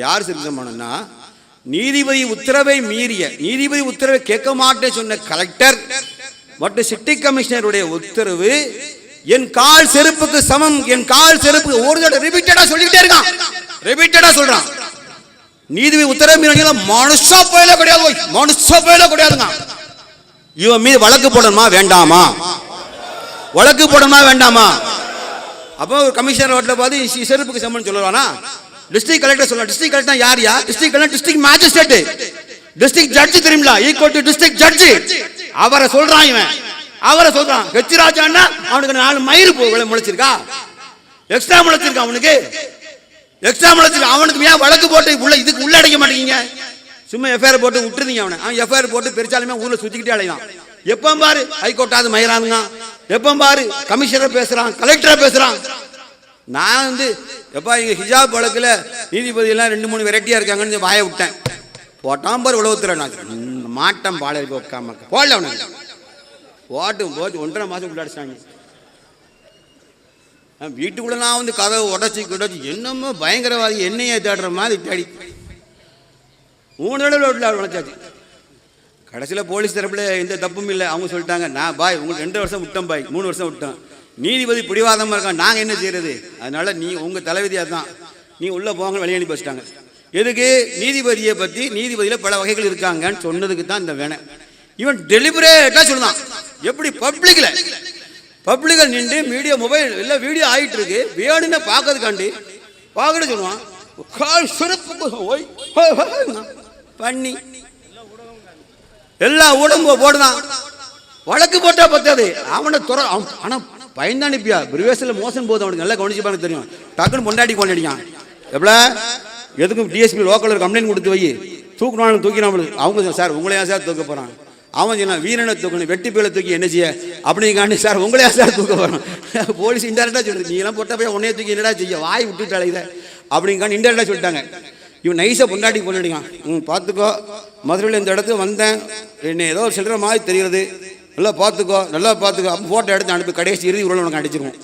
யார் செருப்பு சமானம்னா நீதிபதி உத்தரவை மீறிய, நீதிபதி உத்தரவை கேட்க மாட்டேன்னு சொன்ன கலெக்டர் மற்றும் சிட்டி கமிஷனருடைய உத்தரவு என் கால் செருப்புக்கு சமம், என் கால் செருப்பு ஒரு தடவை ரிப்பீட்டடா சொல்லிக்கிட்டே இருக்கான், ரிப்பீட்டடா சொல்றான். நீதிபதி உத்தரவு மீறினா மனுஷா போயில கிடையாது, மனுஷா போயில கிடையாதுங்க. இவன் மீது வழக்கு போடணுமா வேண்டாமா, வழக்கு போடணுமா வேண்டாமா? அப்போ ஒரு கமிஷனர் ரோட்ல பார்த்து செருப்புக்கு சமம்னு சொல்லுவானா? டிஸ்ட்ரிக்ட் கலெக்டர் சொல்லலாம். டிஸ்ட்ரிக்ட் கலெக்டர் யாரியா? District collector district magistrate, district judge தெரியுங்களா? Equal to district judge. அவரை சொல்றான் இவன், அவரை சொல்றான். ஹெச்ராஜான்னா அவனுக்கு 4 மயிறு முளைச்சிருக்கா, எக்ஸ்ட்ரா முளைச்சிருக்கா, அவனுக்கு எக்ஸ்ட்ரா முளைச்சிருக்கா. அவனுக்கு ஏன் வழக்கு போட்டு உள்ள இதுக்கு உள்ள அடைக்க மாட்டேங்க? சும்மா எஃப்ஐஆர் போட்டு விட்டுருந்தீங்க அவனை. அவன் எஃப்ஐஆர் போட்டு பெருச்சாலுமே ஊர்ல சுத்திக்கிட்டே அலையான். எப்ப பாரு ஹைகோர்ட்டாவது மயிரானுங்க, எப்ப பாரு கமிஷனர் பேசுறான், கலெக்டரா பேசுறான். நான் வந்து எப்பா இங்க ஹிஜாப் வழக்குல நீதிபதி எல்லாம் 2-3 வெரைட்டியா இருக்காங்கன்னு வாய விட்டேன். போட்டாம் பாரு உளவுத்துறை மாட்டம் பாலை உட்காம போடல அவனுக்கு போட்டும் போட்டு 1.5 மாசம் விளையாடிச்சாங்க. வீட்டுக்குள்ள நான் வந்து கதவை உடச்சி என்னமோ பயங்கரவாதி என்னையே தேடுற மாதிரி தேடி 3 தடவை ரோட்டில் உழைச்சாச்சு. கடைசியில் போலீஸ் தரப்புல எந்த தப்பும் இல்லை. அவங்க சொல்லிட்டாங்க, நான் பாய் உங்களுக்கு 2 வருஷம் விட்டோம், பாய் 3 வருஷம் விட்டோம். நீதிபதி பிடிவாதமாக இருக்கான், நாங்கள் என்ன செய்யறது? அதனால நீ உங்கள் தலைவிதியாக தான், நீ உள்ளே போங்க வெளியே அனுப்பி வச்சிட்டாங்க. எதுக்கு? நீதிபதியை பற்றி நீதிபதியில் பல வகைகள் இருக்காங்கன்னு சொன்னதுக்கு தான் இந்த வேணை. இவன் டெலிபரேட்டாக சொல்லுதான். எப்படி பப்ளிக்கில் நின்று மீடியா மொபைல் எல்லாம் வீடியோ ஆகிட்டு இருக்கு, வேணுன்னு பார்க்கறதுக்காண்டி பார்க்கறது சொல்லுவான். கால் சிறப்பு பண்ணி எல்லா உடம்பு போடுதான். வழக்கு போட்டா பத்தாது, அவனை துறை. ஆனால் பயந்தானிப்பியா பிரிவேசில் மோசம் போகுது, அவனுக்கு நல்லா கவனிச்சு பாருங்க தெரியும். டக்குன்னு கொண்டாடிக்கான். எவ்வளோ எதுக்கும் டிஎஸ்பி லோக்கலில் கம்ப்ளைண்ட் கொடுத்து வை, தூக்கணும் தூக்கினாமல். அவங்க சார் உங்களையா சார் தூக்க போகிறான். அவன் சொன்னான் வீரனை தூக்கணும், வெட்டி பேலை தூக்கி என்ன செய்ய அப்படிங்காண்டி. சார் உங்களையா சார் தூக்க போகிறான். போலீஸ் இன்டெரக்டாக சொல்லுது, நீங்களாம் போட்ட போய் உன்னையே தூக்கி என்னடா செய்ய, வாய் விட்டுட்டு அழைத அப்படிங்காண்டி இன்டெரக்டாக சொல்லிட்டாங்க. இவன் நைஸாக கொண்டாடிக்கான். பார்த்துக்கோ, மதுரையில் இந்த இடத்துக்கு வந்தேன், என்ன ஏதோ சொல்கிற மாதிரி தெரிகிறது, நல்லா பார்த்துக்கோ அப்போ ஃபோட்டோ எடுத்து அனுப்பி கடைசி இறுதி உள்ள உனக்கு அடிச்சிருவோம்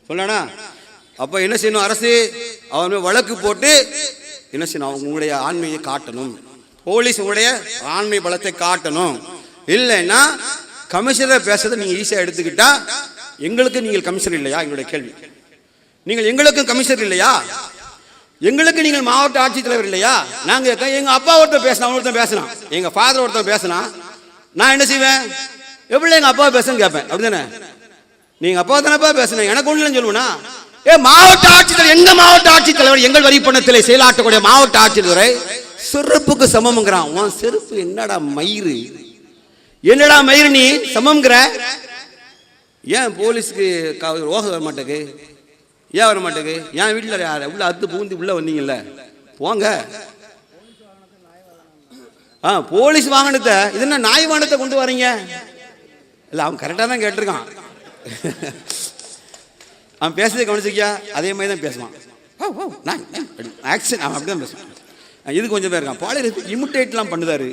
சொல்லணா. அப்போ என்ன செய்யணும்? அரசு அவன் வழக்கு போட்டு என்ன செய்யணும்? அவங்க உங்களுடைய ஆண்மையை காட்டணும், போலீஸ் உங்களுடைய ஆண்மை பலத்தை காட்டணும். இல்லைன்னா கமிஷனரை பேசுறதை நீங்கள் ஈஸியாக எடுத்துக்கிட்டா, எங்களுக்கு நீங்கள் கமிஷனர் இல்லையா? எங்களுடைய கேள்வி. நீங்கள் எங்களுக்கும் கமிஷனர் இல்லையா? எங்களுக்கு நீங்கள் மாவட்ட ஆட்சித்தலைவர் இல்லையா? நாங்கள் எங்கள் அப்பா ஒருத்தர் பேசினா, ஒருத்தர் பேசினான், எங்கள் ஃபாதர் ஒருத்தர் பேசினா, நான் என்ன செய்வேன்? எப்படி எங்கள் அப்பா பேசுன்னு கேட்பேன். அப்படிதானே? நீங்கள் அப்பா தானப்பா பேசுனேன், எனக்கு ஒன்றும் சொல்லுவேனா? மாவட்ட ஆட்சித்தலைவர், எங்க மாவட்ட ஆட்சித்தலைவர் எங்கள் வரி பணத்தில் செயலாற்றக்கூடிய மாவட்ட ஆட்சித்தலைவரை செருப்புக்கு சமம்ங்கிறான். உன் செருப்பு என்னடா மயிறு, என்னடா மயிறு நீ சமம்ங்கிற? ஏன் போலீஸுக்கு ரோகம் வர மாட்டேக்கு? ஏன் வர மாட்டேக்கு? என் வீட்டில் யார் உள்ள அத்து பூந்து உள்ள வந்தீங்கல்ல, போங்க. போலீஸ் வாகனத்தை இது என்ன நாய் வாகனத்தை கொண்டு வரீங்க? இல்லை, அவன் கரெக்டாக தான் கேட்டிருக்கான். அவன் பேசுறதை கவனிச்சிக்கியா? அதே மாதிரி தான் பேசுவான். ஆக்ஷன் அவன் அப்படி தான் பேசுவான். இது கொஞ்சம் பேர் இருக்கான், பாலியல் இமிட்டேட்லாம் பண்ணுதாரு.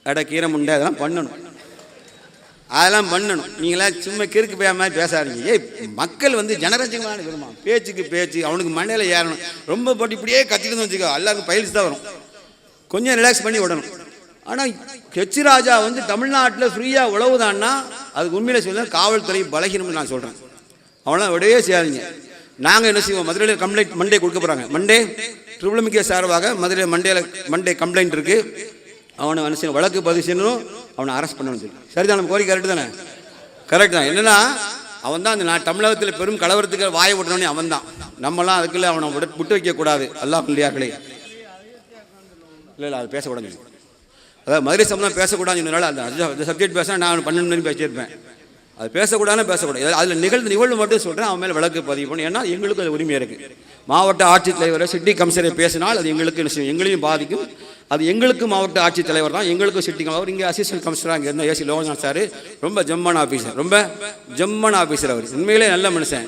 அட கீரை முண்டை அதெல்லாம் பண்ணணும், அதெல்லாம் பண்ணணும். நீங்களாம் சும்மா கிறுக்கு போய் மாதிரி பேசாதீங்க. மக்கள் வந்து ஜனரஞ்சகமான விரும்புவான், பேச்சுக்கு பேச்சு அவனுக்கு மண்டையில் ஏறணும். ரொம்ப போட்டு இப்படியே கத்திட்டு வச்சுக்கோ, எல்லாருக்கும் பயில்ஸ் தான் வரும். கொஞ்சம் ரிலாக்ஸ் பண்ணி விடணும். ஆனால் ஹெச் ராஜா வந்து தமிழ்நாட்டில் ஃப்ரீயாக உழவுதான்னா அதுக்கு உண்மையில சொல்ல காவல்துறை பலகீனம்னு நான் சொல்கிறேன். அவனாம் விடையே செய்யாதீங்க. நாங்கள் என்ன செய்வோம்? மதுரையில் கம்ப்ளைண்ட் மண்டே கொடுக்க போகிறாங்க. மண்டே ட்ரிபிள்எம்கே சார்பாக மதுரையில் மண்டே கம்ப்ளைண்ட் இருக்குது. அவனை என்ன செய்யணும்? வழக்கு பதிவு செய்யணும், அவனை அரெஸ்ட் பண்ணணும்னு சொல்லி. சரிதான், நம்ம கோரிக்கை கரெக்டு தானே? கரெக்ட் தான். என்னன்னா அவன் தான் அந்த தமிழகத்தில் பெரும் கலவரத்துக்கு வாயை விடணும்னு அவன் தான். நம்மளாம் அதுக்குள்ளே அவனை விட்டு வைக்கக்கூடாது. அல்லாஹ் இல்லையாக்களே. இல்லை அது பேசக்கூடாது. அதாவது மதுரை சம்பந்தம் பேசக்கூடாதுன்னு சொன்னால அந்த சப்ஜெக்ட் பேச நான் 12 மணி பேசியிருப்பேன். அது பேசக்கூடாதுன்னு பேசக்கூடாது. அதில் நிகழ்வு மட்டும் சொல்கிறேன், அவன் மேலே வழக்கு பதிவு பண்ணி. ஏன்னா எங்களுக்கு அது உரிமை இருக்குது. மாவட்ட ஆட்சித்தலைவரை சிட்டி கமிஷனரை பேசினால் அது எங்களுக்கு எங்களையும் பாதிக்கும். அது எங்களுக்கு மாவட்ட ஆட்சித்தலைவர் தான், எங்களுக்கும் சிட்டி அவர். இங்கே அசிஸ்டன்ட் கமிஷனராக அங்கே இருந்தால் ஏசி லோகநாத் சார் ரொம்ப ஜம்மான ஆஃபீஸர். அவர் உண்மையிலே நல்ல மனுஷன்.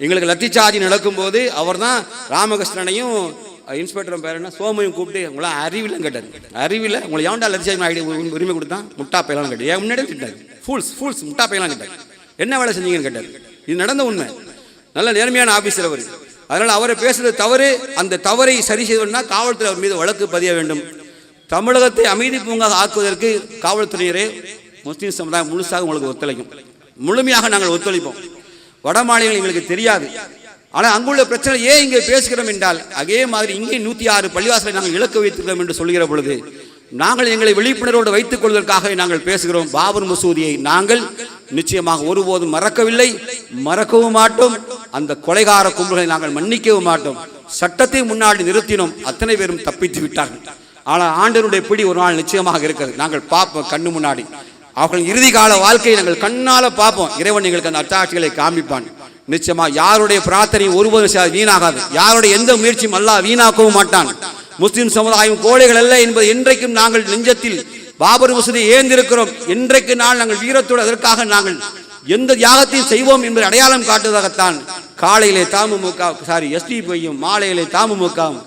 எங்களுக்கு லத்திச்சார்ஜி நடக்கும்போது அவர் தான் ராமகிருஷ்ணனையும் இன்ஸ்பெக்டரும் பேர் என்ன சோமையும் கூப்பிட்டு உங்களாம் அறிவில்லைன்னு கேட்டார். அறிவில்லை உங்களை ஏன்டா லத்திச்சார்ஜி ஐடி உரிமை கொடுத்தான் முட்டா பயிலாம் கேட்டு ஏன் முன்னாடியே திட்டாரு. ஃபூல்ஸ் முட்டா பையலாம் கேட்டார். என்ன வேலை செஞ்சீங்கன்னு கேட்டார். இது நடந்த உண்மை. நல்ல நேர்மையான ஆபீசர் அவர். அதனால் அவரை பேசுறது தவறு. அந்த தவறை சரி செய்வதுனா காவல்துறை அவர் மீது வழக்கு பதிய வேண்டும். தமிழகத்தை அமைதி பூங்காக ஆக்குவதற்கு காவல்துறையினரே முஸ்லீம் சமுதாயம் முழுசாக உங்களுக்கு ஒத்துழைக்கும். முழுமையாக நாங்கள் ஒத்துழைப்போம். வட மாநிலங்கள் எங்களுக்கு தெரியாது. ஆனால் அங்குள்ள பிரச்சனை ஏன் இங்கே பேசுகிறோம் என்றால், அதே மாதிரி இங்கே 106 பள்ளிவாசலை நாங்கள் இலக்கு வைத்திருக்கிறோம் என்று சொல்கிற பொழுது நாங்கள் எங்களை விழிப்புணர்வோடு வைத்துக் கொள்வதற்காக நாங்கள் பேசுகிறோம். பாபர் மசூதியை நாங்கள் நிச்சயமாக ஒருபோதும் மறக்கவில்லை, மறக்கவும் மாட்டோம். அந்த கொலைகார கும்பல்களை நாங்கள் மன்னிக்கவும் மாட்டோம். சட்டத்தை முன்னாடி நிறுத்தினோம், அத்தனை பேரும் தப்பித்து விட்டார்கள். ஆனால் ஆண்டவருடைய பிடி ஒரு நாள் நிச்சயமாக இருக்கிறது. நாங்கள் பார்ப்போம் கண்ணு முன்னாடி அவர்கள் இறுதி கால வாழ்க்கையை நாங்கள் கண்ணால பார்ப்போம். இறைவன் எங்களுக்கு அந்த அத்தாட்சிகளை காமிப்பான். நிச்சயமா யாருடைய பிரார்த்தனை ஒருபோதும் வீணாகாது. யாருடைய எந்த முயற்சியும் அல்லாஹ் வீணாக்கவும் மாட்டான். முஸ்லிம் சமுதாயம் கோழைகள் அல்ல என்பது என்றைக்கும் நாங்கள் நெஞ்சத்தில் பாபர் மசூதியை ஏந்திருக்கிறோம். என்றைக்கு நாங்கள் வீரத்தோடு அதற்காக நாங்கள் எந்த தியாகத்தையும் செய்வோம் என்பதை அடையாளம் காட்டுவதாகத்தான் காலையிலே எஸ்டிபியும் மாலையிலே தாமுமுகவும்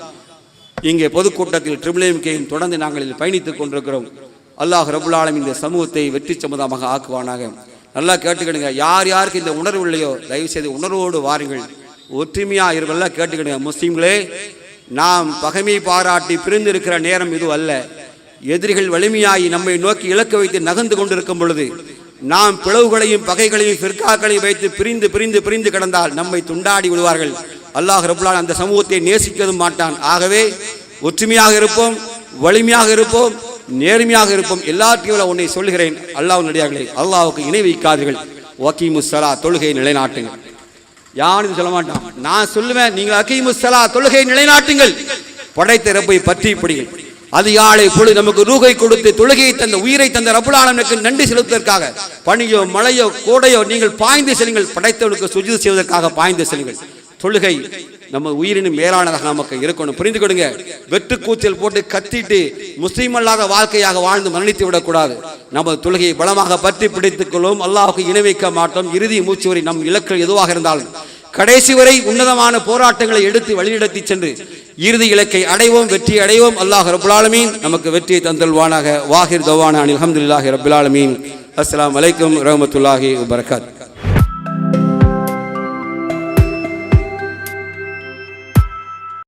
இங்கே பொதுக்கூட்டத்தில் ட்ரிபிள்எம்கேயும் தொடர்ந்து நாங்கள் இதில் பயணித்துக் கொண்டிருக்கிறோம். அல்லாஹ் ரப்புல் ஆலமீன் இந்த சமூகத்தை வெற்றி சமுதாயமாக ஆக்குவானாக. நல்லா கேட்டுக்கிடுங்க. யார் யாருக்கு இந்த உணர்வு இல்லையோ தயவு செய்து உணர்வோடு வாருங்கள். ஒற்றுமையாக இருவெல்லாம் கேட்டுக்கிடுங்க. முஸ்லீம்களே, நாம் பகைமை பாராட்டி பிரிந்து இருக்கிற நேரம் இது அல்ல. எதிரிகள் வலிமையாகி நம்மை நோக்கி இலக்க வைத்து நகர்ந்து கொண்டிருக்கும் பொழுது நாம் பிளவுகளையும் பகைகளையும் ஃபிர்காக்களையும் வைத்து பிரிந்து பிரிந்து பிரிந்து கிடந்தால் நம்மை துண்டாடி விடுவார்கள். அல்லாஹ் ரப்புல் ஆலமீன் அந்த சமூகத்தை நேசிக்கவும் மாட்டான். ஆகவே ஒற்றுமையாக இருப்போம், வலிமையாக இருப்போம், நேர்மையாக இருப்போம். எல்லாத்தையும் உன்னை சொல்லுகிறேன், அல்லாஹ்வின் அடியார்களே, அல்லாஹ்வுக்கு இணை வைக்காதீர்கள். வகீமுஸ் ஸலா, தொழுகையை நிலைநாட்டுங்கள். யாரும் சொல்ல மாட்டான், நான் சொல்லுவேன். நீங்கள் அகீமுஸ் ஸலா, தொழுகையை நிலைநாட்டுங்கள். படைத்த ரப்பை பற்றி பிடிங்கள். அதிகாலை பொழுது நமக்கு ரூகை கொடுத்து தொழுகையை தந்த உயிரை தந்த ரப்புல் ஆலமீனுக்கு நன்றி செலுத்துவதற்காக பனியோ மழையோ கோடையோ நீங்கள் பாய்ந்து செல்லுங்கள். படைத்தவனுக்கு சுஜூது செய்வதற்காக பாய்ந்து செல்லுங்கள். தொழுகை நம்ம உயிரினும் மேலானதாக நமக்கு இருக்கணும். புரிந்து கொடுங்க. வெட்டு கூச்சல் போட்டு கத்திட்டு முஸ்லீம் அல்லாத வாழ்க்கையாக வாழ்ந்து மரணித்து விடக்கூடாது. நமது தொழுகையை பலமாக பற்றி பிடித்துக் கொள்வோம். அல்லாஹ்வுக்கு இணை வைக்க மாட்டோம். இறுதி மூச்சு வரை நம் இலக்கு எதுவாக இருந்தாலும் கடைசி வரை உன்னதமான போராட்டங்களை எடுத்து வழிநடத்தி சென்று இறுதி இலக்கை அடைவோம், வெற்றி அடைவோம். அல்லாஹ் ரப்புல் ஆலமீன் நமக்கு வெற்றியை தந்தல்வானாக. வாஹிர் தவானா அல்ஹம்துலில்லாஹி ரப்பில் ஆலமீன். அஸ்ஸலாமு அலைக்கும் வரஹ்மத்துல்லாஹி வபரகாத்துஹு.